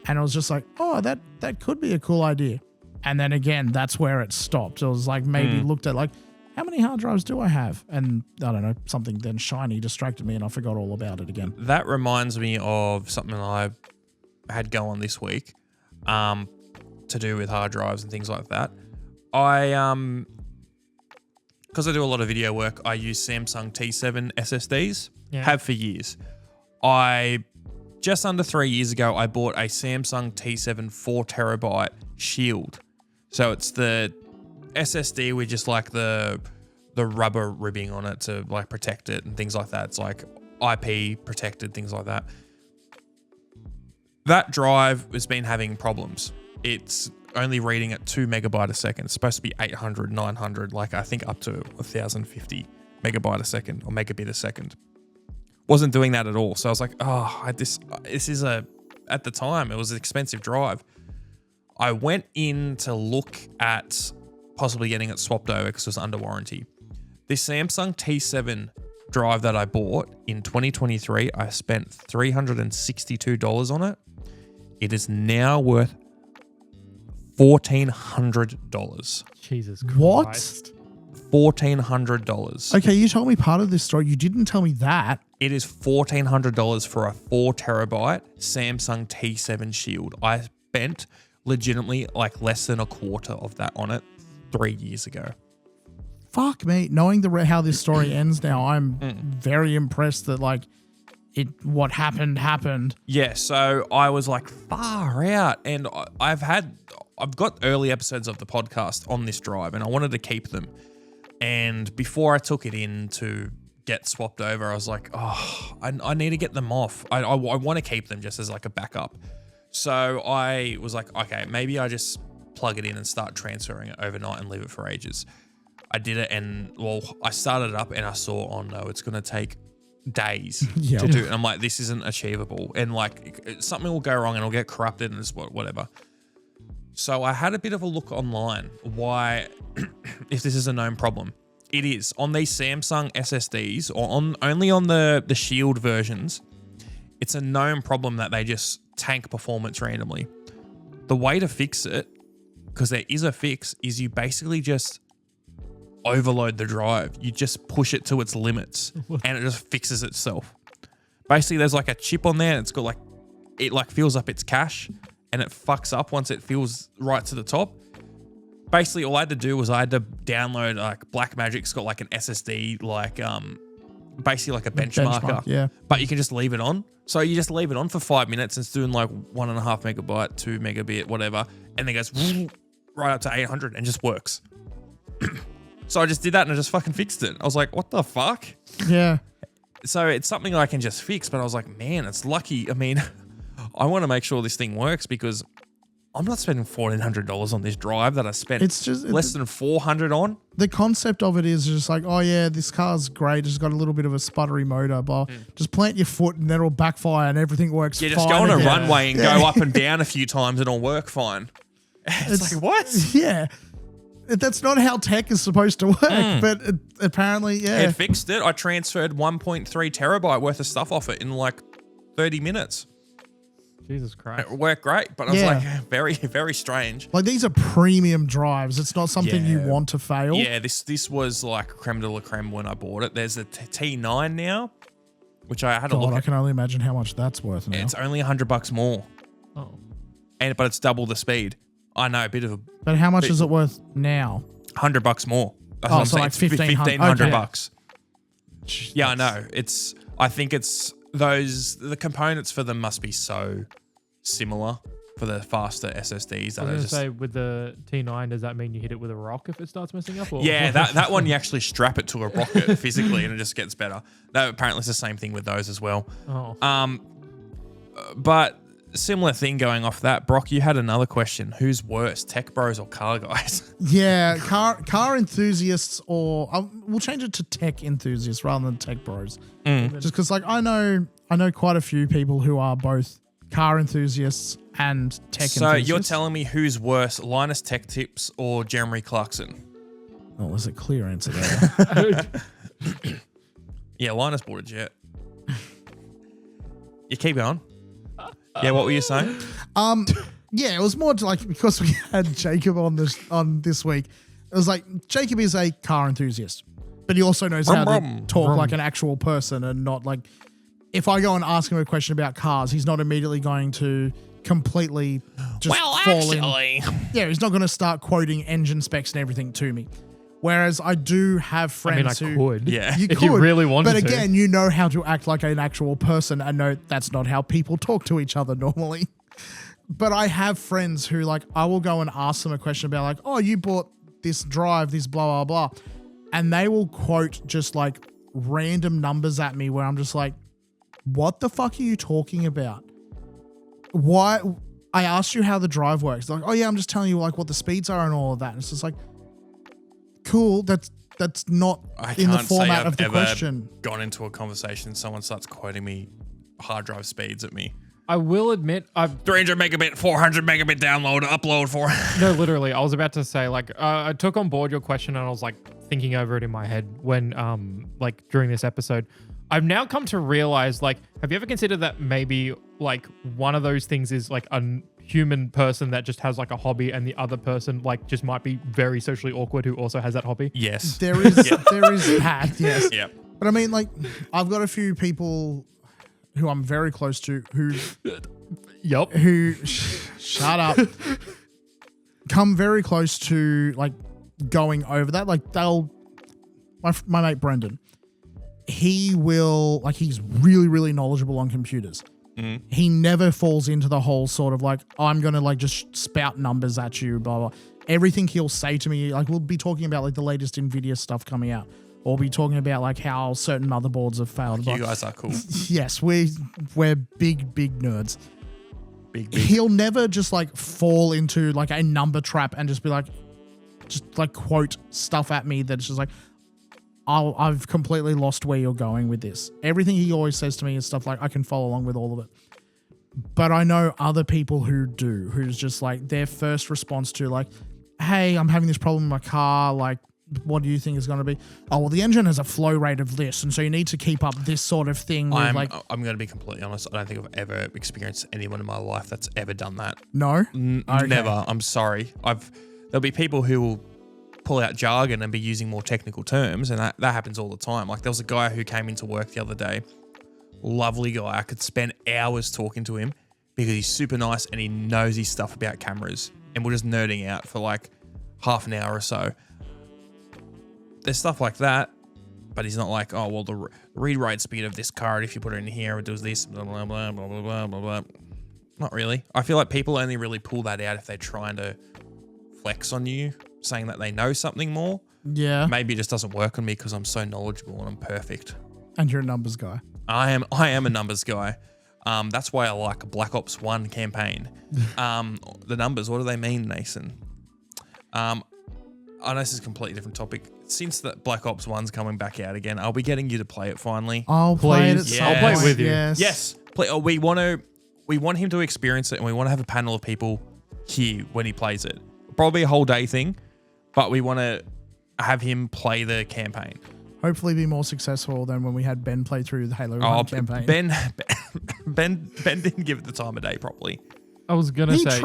And I was just like, oh, that could be a cool idea. And then again, that's where it stopped. It was like maybe looked at like, how many hard drives do I have? And I don't know, something then shiny distracted me and I forgot all about it again. That reminds me of something I had go on this week to do with hard drives and things like that. Because I do a lot of video work, I use Samsung T7 SSDs, have for years. Just under 3 years ago, I bought a Samsung T7 4TB Shield. So it's the SSD with just like the rubber ribbing on it to like protect it and things like that. It's like IP protected, things like that. That drive has been having problems. It's only reading at 2 megabyte a second. It's supposed to be 800, 900, like I think up to 1050 megabyte a second or megabit a second. Wasn't doing that at all. So I was like, oh, this is at the time, it was an expensive drive. I went in to look at possibly getting it swapped over because it was under warranty. This Samsung T7 drive that I bought in 2023, I spent $362 on it. It is now worth $1,400. Jesus Christ. What? $1,400. Okay, you told me part of this story. You didn't tell me that. It is $1,400 for a 4TB Samsung T7 Shield. I spent legitimately like less than a quarter of that on it 3 years ago. Fuck me. Knowing how this story ends now, I'm very impressed that like what happened. Yeah, so I was like far out, and I've got early episodes of the podcast on this drive, and I wanted to keep them. And before I took it in to get swapped over, I was like, oh, I need to get them off. I want to keep them just as like a backup. So I was like, okay, maybe I just plug it in and start transferring it overnight and leave it for ages. I did it, and well, I started it up and I saw, oh no, it's going to take days to do it. And I'm like, this isn't achievable. And like something will go wrong and it'll get corrupted and it's whatever. So I had a bit of a look online why, if this is a known problem. It is on these Samsung SSDs or only on the Shield versions. It's a known problem that they just tank performance randomly. The way to fix it, because there is a fix, is you basically just overload the drive. You just push it to its limits and it just fixes itself. Basically, there's like a chip on there and it's got like, it like fills up its cache and it fucks up once it fills right to the top. Basically, all I had to do was I had to download like Blackmagic's got like an SSD, like basically like a benchmarker. Yeah. But you can just leave it on. So you just leave it on for 5 minutes and it's doing like 1.5 megabyte, 2 megabit, whatever. And then it goes right up to 800 and just works. So I just did that and I just fucking fixed it. I was like, what the fuck? Yeah. So it's something I can just fix, but I was like, man, it's lucky. I mean, I want to make sure this thing works because I'm not spending $1,400 on this drive that I spent less than $400 on. The concept of it is just like, oh yeah, this car's great. It's got a little bit of a sputtery motor, but just plant your foot and then it'll backfire and everything works fine. Yeah, just go on a runway and go up and down a few times and it'll work fine. It's like, what? Yeah. That's not how tech is supposed to work, but apparently, yeah. It fixed it. I transferred 1.3 terabyte worth of stuff off it in like 30 minutes. Jesus Christ. It worked great, but I was like, very, very strange. Like, these are premium drives. It's not something you want to fail. Yeah, this was like creme de la creme when I bought it. There's a T9 now, which I had a look I at. can only imagine how much that's worth now. It's only $100 more. Oh. But it's double the speed. I know, a bit of a... But how much is it worth now? $100 more. That's what I'm so saying. like It's $1,500. Okay. Yeah, I know. I think it's the components for them must be so similar for the faster SSDs. I was going to say, with the T9, does that mean you hit it with a rock if it starts messing up? Or? Yeah, that one you actually strap it to a rocket physically and it just gets better. That apparently it's the same thing with those as well. Oh. But similar thing going off that. Brock, you had another question. Who's worse, tech bros or car guys? Yeah, car enthusiasts, or we'll change it to tech enthusiasts rather than tech bros. Just because, like, I know quite a few people who are both car enthusiasts and tech enthusiasts. So you're telling me who's worse, Linus Tech Tips or Jeremy Clarkson? Oh, there's a clear answer there. Yeah, Linus bought a jet. You keep going. Yeah, what were you saying? Yeah, it was more to like, because we had Jacob on this week. It was like, Jacob is a car enthusiast, but he also knows how to talk like an actual person, and not like, if I go and ask him a question about cars, he's not immediately going to completely just fall in. Yeah, he's not going to start quoting engine specs and everything to me. Whereas I do have friends I could. Yeah. You if could, you really wanted to. but again, you know how to act like an actual person, and know that's not how people talk to each other normally. But I have friends who, like, I will go and ask them a question about, like, oh, you bought this drive, this blah, blah, blah. And they will quote just like random numbers at me where I'm just like, what the fuck are you talking about? Why? I asked you how the drive works. They're like, oh yeah, I'm just telling you like what the speeds are and all of that. And it's just like, cool. That's not in the format of the question. Gone into a conversation, someone starts quoting me hard drive speeds at me. I will admit, 300 megabit, 400 megabit download, upload for. No, literally, I was about to say, like, I took on board your question and I was like thinking over it in my head when, like, during this episode. I've now come to realize, like, have you ever considered that maybe like one of those things is like a human person that just has like a hobby, and the other person like just might be very socially awkward who also has that hobby? Yes. There is that, yes. Yeah. But I mean, like, I've got a few people who I'm very close to who shut up, come very close to like going over that. Like, my mate Brendan, he will, like, he's really, really knowledgeable on computers. He never falls into the whole sort of like, I'm going to like just spout numbers at you, blah, blah. Everything he'll say to me, like, we'll be talking about like the latest NVIDIA stuff coming out, or be talking about like how certain motherboards have failed. You guys are cool. Yes, we're big nerds. Big. He'll never just like fall into like a number trap and just be like, quote stuff at me that's just like, I've completely lost where you're going with this. Everything he always says to me is stuff like, I can follow along with all of it. But I know other people who do, who's just like, their first response to like, hey, I'm having this problem in my car, like, what do you think is going to be? Oh, well, the engine has a flow rate of this, and so you need to keep up this sort of thing. With I'm going to be completely honest. I don't think I've ever experienced anyone in my life that's ever done that. No? Okay. Never. I'm sorry. There'll be people who will pull out jargon and be using more technical terms, and that happens all the time. Like, there was a guy who came into work the other day, lovely guy. I could spend hours talking to him because he's super nice and he knows his stuff about cameras, and we're just nerding out for like half an hour or so. There's stuff like that, but he's not like, oh, well, the read-write speed of this card, if you put it in here, it does this, blah, blah, blah, blah, blah, blah, blah, blah. Not really. I feel like people only really pull that out if they're trying to flex on you, saying that they know something more. Yeah. Maybe it just doesn't work on me because I'm so knowledgeable and I'm perfect. And you're a numbers guy. I am a numbers guy. That's why I like a Black Ops 1 campaign. The numbers, what do they mean, Nathan? I know this is a completely different topic. Since that Black Ops 1's coming back out again, I'll be getting you to play it finally. I'll play it at Yes. some I'll play it point, with you. Yes. We want him to experience it, and we want to have a panel of people here when he plays it. Probably a whole day thing. but we want to have him play the campaign. Hopefully be more successful than when we had Ben play through the Halo 1 campaign. Ben didn't give it the time of day properly. I was going to say.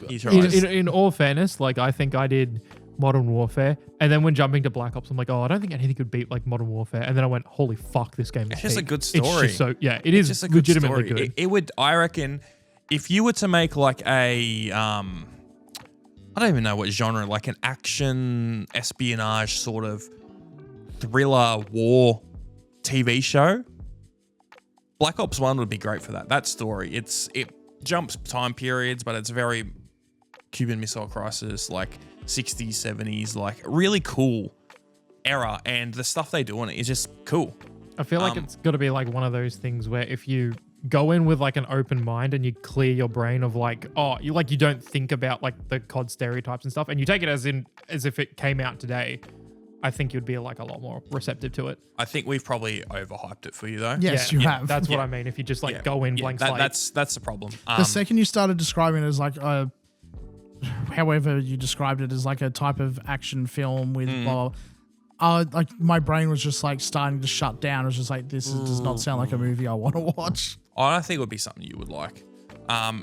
He tried. In all fairness, like I think I did Modern Warfare, and then when jumping to Black Ops, I'm like, oh, I don't think anything could beat like Modern Warfare, and then I went, holy fuck, this game is It's just peak. a good story. It's just it is just a good legitimately story. good. It would, I reckon, if you were to make like a, I don't even know what genre, like an action espionage sort of thriller war TV show, Black Ops 1 would be great for that. That story, it jumps time periods, but it's very Cuban Missile Crisis, like 60s, 70s, like really cool era, and the stuff they do on it is just cool. I feel like it's got to be like one of those things where if you go in with like an open mind and you clear your brain of like, you don't think about like the COD stereotypes and stuff, and you take it as if it came out today, I think you'd be like a lot more receptive to it. I think we've probably overhyped it for you though. Yes, you have. That's what I mean. If you just go in blank slate. That's the problem. The second you started describing it as like however you described it, as like a type of action film with blah, like my brain was just like starting to shut down. It was just like, does not sound like a movie I want to watch. I think it would be something you would like.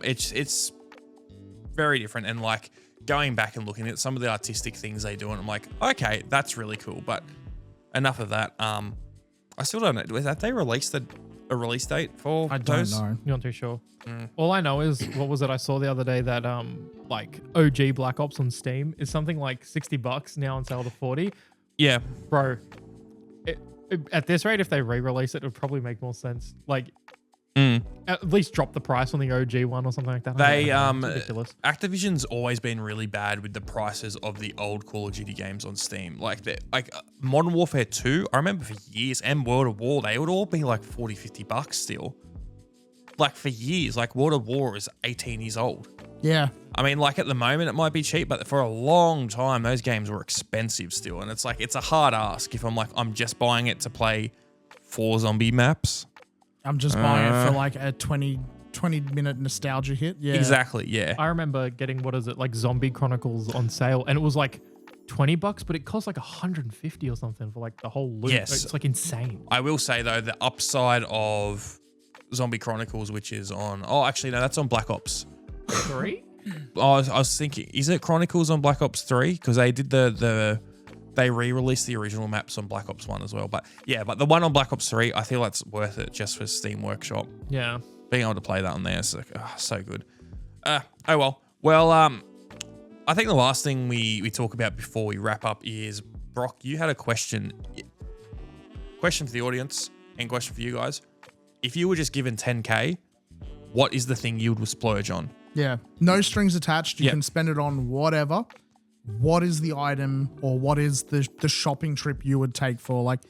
It's very different, and like going back and looking at some of the artistic things they do, and I'm like, okay, that's really cool. But enough of that. I still don't know. Have they released a release date for those? I don't know. You're not too sure. All I know is, what was it I saw the other day, that like OG Black Ops on Steam is something like $60 now on sale to 40. Yeah, Bro, at this rate, if they re-release it would probably make more sense. Like, at least drop the price on the OG one or something like that. they It's ridiculous. Activision's always been really bad with the prices of the old Call of Duty games on Steam. Like Modern Warfare 2, I remember for years, and World of War, they would all be like $40-50 still. Like for years, like World of War is 18 years old. Yeah. I mean, like at the moment it might be cheap, but for a long time those games were expensive still. And it's like, it's a hard ask if I'm just buying it to play 4 zombie maps. I'm just buying it for like a 20-minute nostalgia hit. Yeah. Exactly, yeah. I remember getting, like Zombie Chronicles on sale, and it was like $20, but it cost like $150 or something for like the whole loot. Yes. It's like insane. I will say though, the upside of Zombie Chronicles, which is on, actually no, that's on Black Ops 3? I was thinking, is it Chronicles on Black Ops 3? Because they did they re-released the original maps on Black Ops 1 as well. But yeah, but the one on Black Ops 3, I feel that's worth it just for Steam Workshop. Yeah. Being able to play that on there is like, so good. Oh well. Well, I think the last thing we talk about before we wrap up is, Brock, you had a question for the audience and question for you guys. If you were just given 10K, what is the thing you would splurge on? Yeah. No strings attached. You Yep. can spend it on whatever. What is the item, or what is the shopping trip you would take for, like,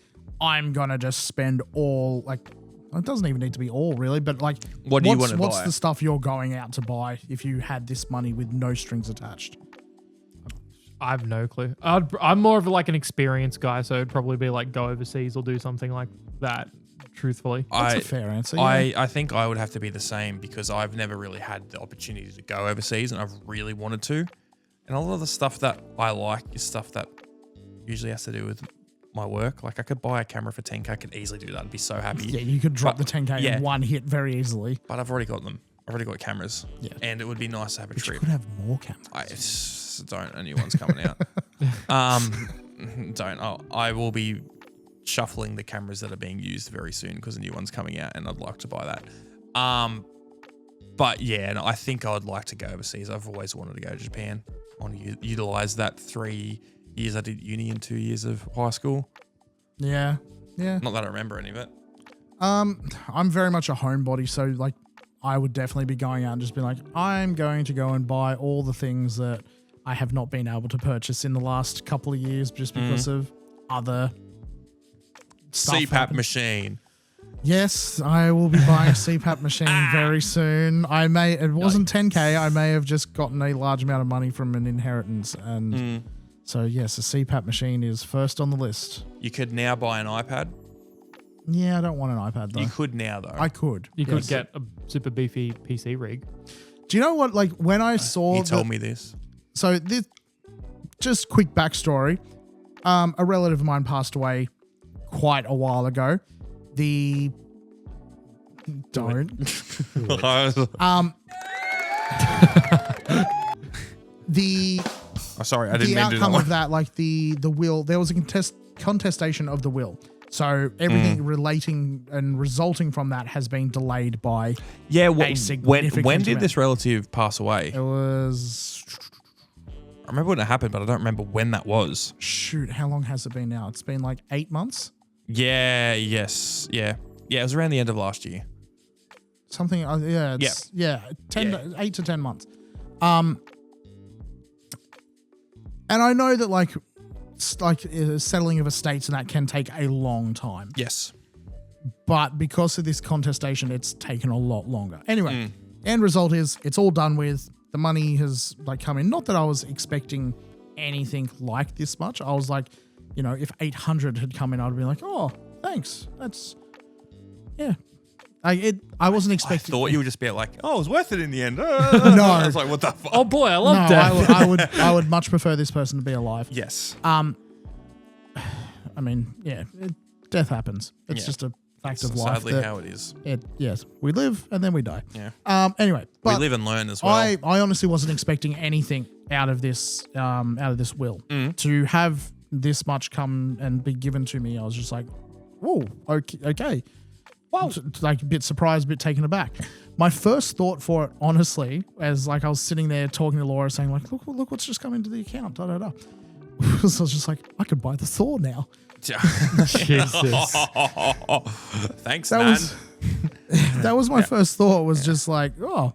I'm going to just spend all, like, it doesn't even need to be all really, but like, What do you want to what's buy? the stuff you're going out to buy if you had this money with no strings attached? I have no clue. I'm more of like an experience guy, so it'd probably be like go overseas or do something like that, truthfully. That's a fair answer. Yeah. I think I would have to be the same, because I've never really had the opportunity to go overseas, and I've really wanted to. And a lot of the stuff that I like is stuff that usually has to do with my work. Like I could buy a camera for 10K. I could easily do that. I'd be so happy. Yeah, you could drop But- the 10K yeah. in one hit very easily. But I've already got them. I've already got cameras. Yeah. And it would be nice to have a But you trip. could have more cameras. Don't. A new one's coming out. Don't. I will be shuffling the cameras that are being used very soon, because a new one's coming out, and I'd like to buy that. But yeah, no, I think I would like to go overseas. I've always wanted to go to Japan. I want to utilize that 3 years I did uni and 2 years of high school. Yeah. Yeah. Not that I remember any of it. I'm very much a homebody, so like I would definitely be going out and just be like, I'm going to go and buy all the things that I have not been able to purchase in the last couple of years just because of other stuff CPAP happened. machine. Yes, I will be buying a CPAP machine very soon. It wasn't 10K. I may have just gotten a large amount of money from an inheritance. And so, yes, a CPAP machine is first on the list. You could now buy an iPad. Yeah, I don't want an iPad though. You could now though. I could. You could yes. get a super beefy PC rig. Do you know what? Like when I saw He told me this. So this just quick backstory. A relative of mine passed away quite a while ago. Don't. Sorry, I didn't mean to do that. The outcome of that, like the will, there was a contestation of the will. So everything relating and resulting from that has been delayed by a significant when did amount. this relative pass away? It was... I remember when it happened, but I don't remember when that was. Shoot, how long has it been now? It's been like 8 months? Yeah, yes, yeah. Yeah, it was around the end of last year. Something, yeah, it's, yeah, 8 to 10 months. And I know that like settling of estates and that can take a long time. Yes. But because of this contestation, it's taken a lot longer. Anyway, end result is it's all done with. The money has like come in. Not that I was expecting anything like this much. I was like, if 800 had come in, I'd be like, oh, thanks. That's, yeah. I wasn't expecting. I thought you would just be like, oh, it was worth it in the end. No. I was like, what the fuck? Oh boy, I love death. I would much prefer this person to be alive. Yes. I mean, yeah, death happens. It's just a fact of life. Sadly how it is. Yes, we live and then we die. Yeah. Anyway, we live and learn as well. I honestly wasn't expecting anything out of this will. To have this much come and be given to me, I was just like, whoa, okay. Wow. Like a bit surprised, a bit taken aback. My first thought for it, honestly, as like I was sitting there talking to Laura saying like, look what's just come into the account, So I was just like, I could buy the Thor now. Jesus. Thanks, man. That was my first thought, was just like, oh,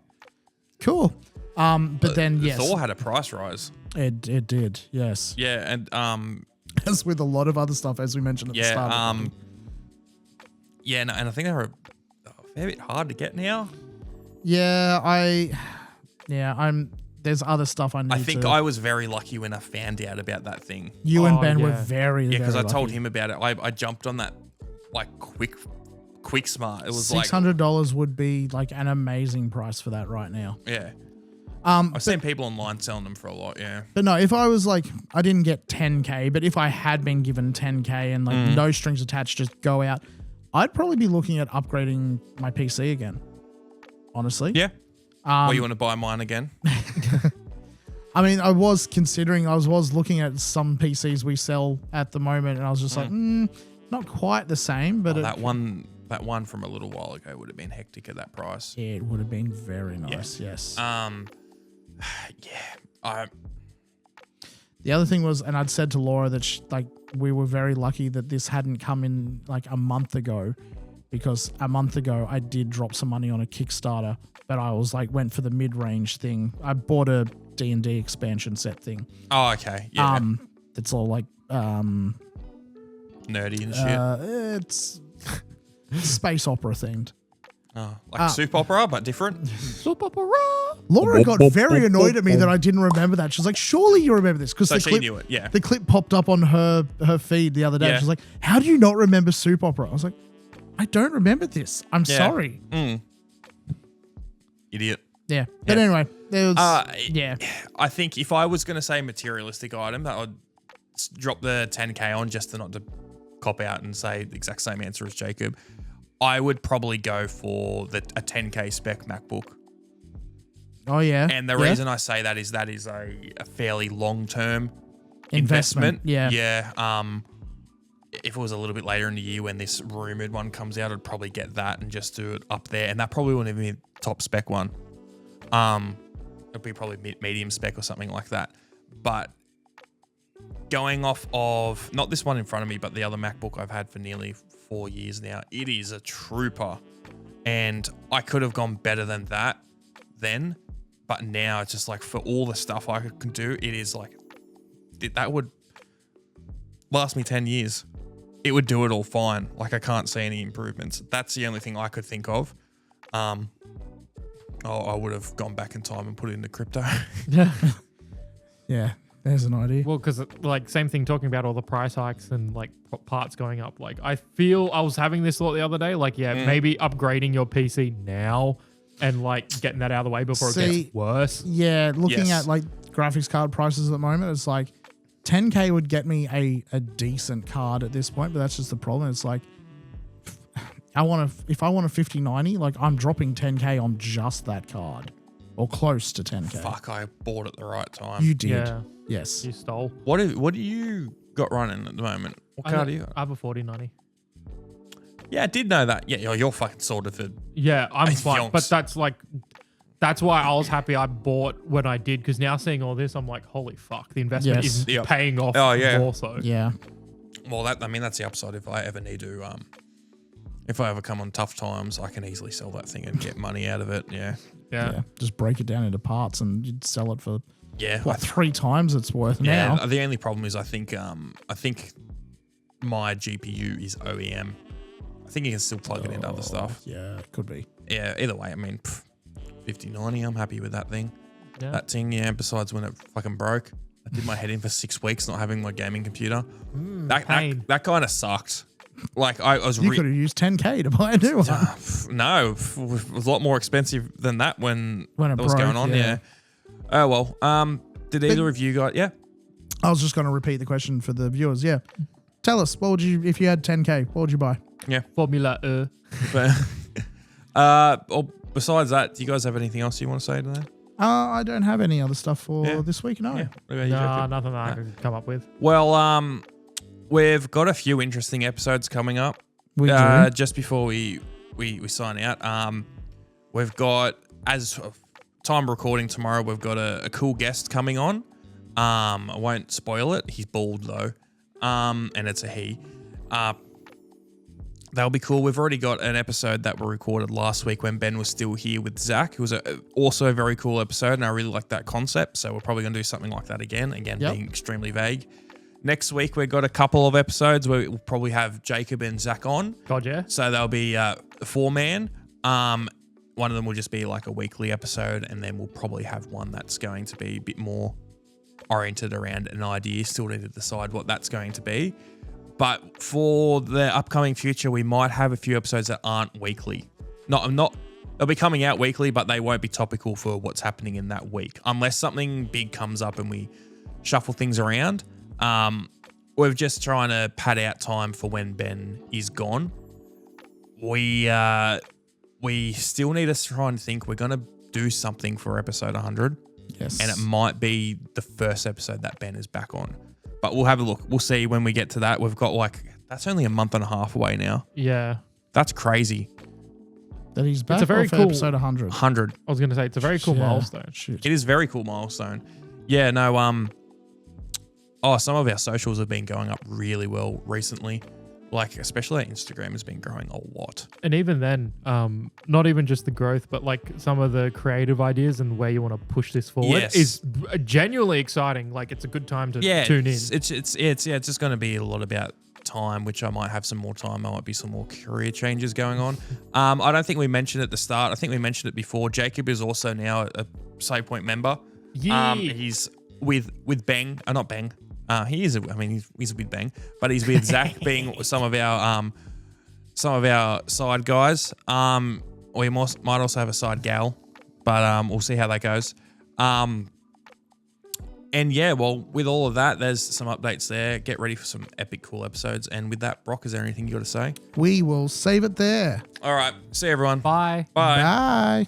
cool. But then, yes. Thor had a price rise. It did, yes. Yeah, and as with a lot of other stuff, as we mentioned at the start. Yeah, no, and I think they're a fair bit hard to get now. Yeah, there's other stuff I need to... I think I was very lucky when I found out about that thing. You and Ben were very, yeah, because I told lucky. him about it. I jumped on that like quick smart. It was $600 would be like an amazing price for that right now. Yeah. I've seen people online selling them for a lot, yeah. But no, if I was like, I didn't get 10K, but if I had been given 10K and like no strings attached, just go out, I'd probably be looking at upgrading my PC again. Honestly. Yeah. Or you want to buy mine again? I mean, I was looking at some PCs we sell at the moment, and I was just like, not quite the same, but that one from a little while ago would have been hectic at that price. Yeah, it would have been very nice. Yes. The other thing was, and I'd said to Laura that we were very lucky that this hadn't come in like a month ago, because a month ago I did drop some money on a Kickstarter, but I was like, went for the mid-range thing. I bought a D&D expansion set thing. Oh, okay. Yeah. It's all like nerdy and shit. It's space opera themed. Oh, like soap opera, but different. Soap opera. Laura got very annoyed at me that I didn't remember that. She's like, surely you remember this. Because she knew it, yeah. The clip popped up on her feed the other day. Yeah. She's like, how do you not remember soap opera? I was like, I don't remember this. I'm sorry. Idiot. Yeah. But anyway, there was, I think if I was going to say materialistic item, that I'd drop the 10K on just to not to cop out and say the exact same answer as Jacob. I would probably go for a 10K spec MacBook. Oh, yeah. And the reason I say that is a fairly long-term investment. Yeah. Yeah. If it was a little bit later in the year when this rumored one comes out, I'd probably get that and just do it up there. And that probably wouldn't even be a top spec one. It'd be probably medium spec or something like that. But going off of, not this one in front of me, but the other MacBook I've had for nearly 4 years now, it is a trooper. And I could have gone better than that then. But now it's just like, for all the stuff I can do, it is like, that would last me 10 years. It would do it all fine. Like, I can't see any improvements. That's the only thing I could think of. I would have gone back in time and put it into crypto. Yeah, there's an idea. Well, because like same thing, talking about all the price hikes and like parts going up. Like, I feel I was having this thought the other day. Like, maybe upgrading your PC now and like getting that out of the way before it gets worse. Yeah, looking at like graphics card prices at the moment, it's like 10K would get me a decent card at this point, but that's just the problem. It's like, if I want a 50/90, like I'm dropping 10K on just that card or close to 10K. Fuck, I bought at the right time. You did. Yeah. Yes. You stole. What do you got running at the moment? What card do you got? I have a 40/90. Yeah, I did know that. Yeah, you're fucking sorted for. Yeah, I'm fine. Yonks. But that's why I was happy I bought when I did, because now seeing all this, I'm like, holy fuck, the investment Yes. is Yep. paying off more so. Yeah. Well, that's the upside. If I ever need to, if I ever come on tough times, I can easily sell that thing and get money out of it. Yeah. Yeah. Just break it down into parts and you'd sell it for Yeah. what, 3 times its worth Yeah. now. The only problem is I think my GPU is OEM. I think you can still plug it into other stuff. Yeah, it could be. Yeah. Either way, I mean, 50/90, I'm happy with that thing. Yeah. That thing, yeah. Besides when it fucking broke, I did my head in for 6 weeks not having my gaming computer. That kind of sucked. Like I was. You could have used 10K to buy a new one. No, it was a lot more expensive than that when When it that was broke, going on. yeah. Oh well. Did either of you guys? Yeah. I was just going to repeat the question for the viewers. Yeah. Tell us, what would you, if you had 10K, what would you buy? Yeah. Formula. But, well, besides that, do you guys have anything else you want to say to that? I don't have any other stuff for this week, no. Yeah. What about you, No, Jacob? nothing that I can come up with. Well, we've got a few interesting episodes coming up. We do. Just before we sign out, we've got, as of time recording tomorrow, we've got a cool guest coming on. I won't spoil it. He's bald though, and it's a he. That'll be cool. We've already got an episode that we recorded last week when Ben was still here with Zach. It was also a very cool episode, and I really like that concept. So we're probably going to do something like that again. Yep. Being extremely vague. Next week, we've got a couple of episodes where we'll probably have Jacob and Zach on. God, yeah. So there'll be a 4-man. One of them will just be like a weekly episode, and then we'll probably have one that's going to be a bit more oriented around an idea. Still need to decide what that's going to be. But for the upcoming future, we might have a few episodes that aren't weekly. They'll be coming out weekly, but they won't be topical for what's happening in that week. Unless something big comes up and we shuffle things around. We're just trying to pad out time for when Ben is gone. We still need to try and think we're going to do something for episode 100. Yes. And it might be the first episode that Ben is back on. But we'll have a look. We'll see when we get to that. We've got that's only a month and a half away now. Yeah. That's crazy. That he's back. It's a very for cool episode 100. 100. I was going to say, it's a very cool milestone. Shoot. It is a very cool milestone. Yeah, no, some of our socials have been going up really well recently. Like, especially our Instagram has been growing a lot. And even then, not even just the growth, but like some of the creative ideas and where you want to push this forward is genuinely exciting. Like, it's a good time to tune in. It's just going to be a lot about time, which I might have some more time. There might be some more career changes going on. I don't think we mentioned at the start. I think we mentioned it before. Jacob is also now a Save Point member. Yeah. He's with Bang, not Bang. He's with Bang, but he's with Zach being some of our side guys. We might also have a side gal, but we'll see how that goes. And yeah, well, with all of that, there's some updates there. Get ready for some epic, cool episodes. And with that, Brock, is there anything you got to say? We will save it there. All right, see you, everyone. Bye. Bye. Bye.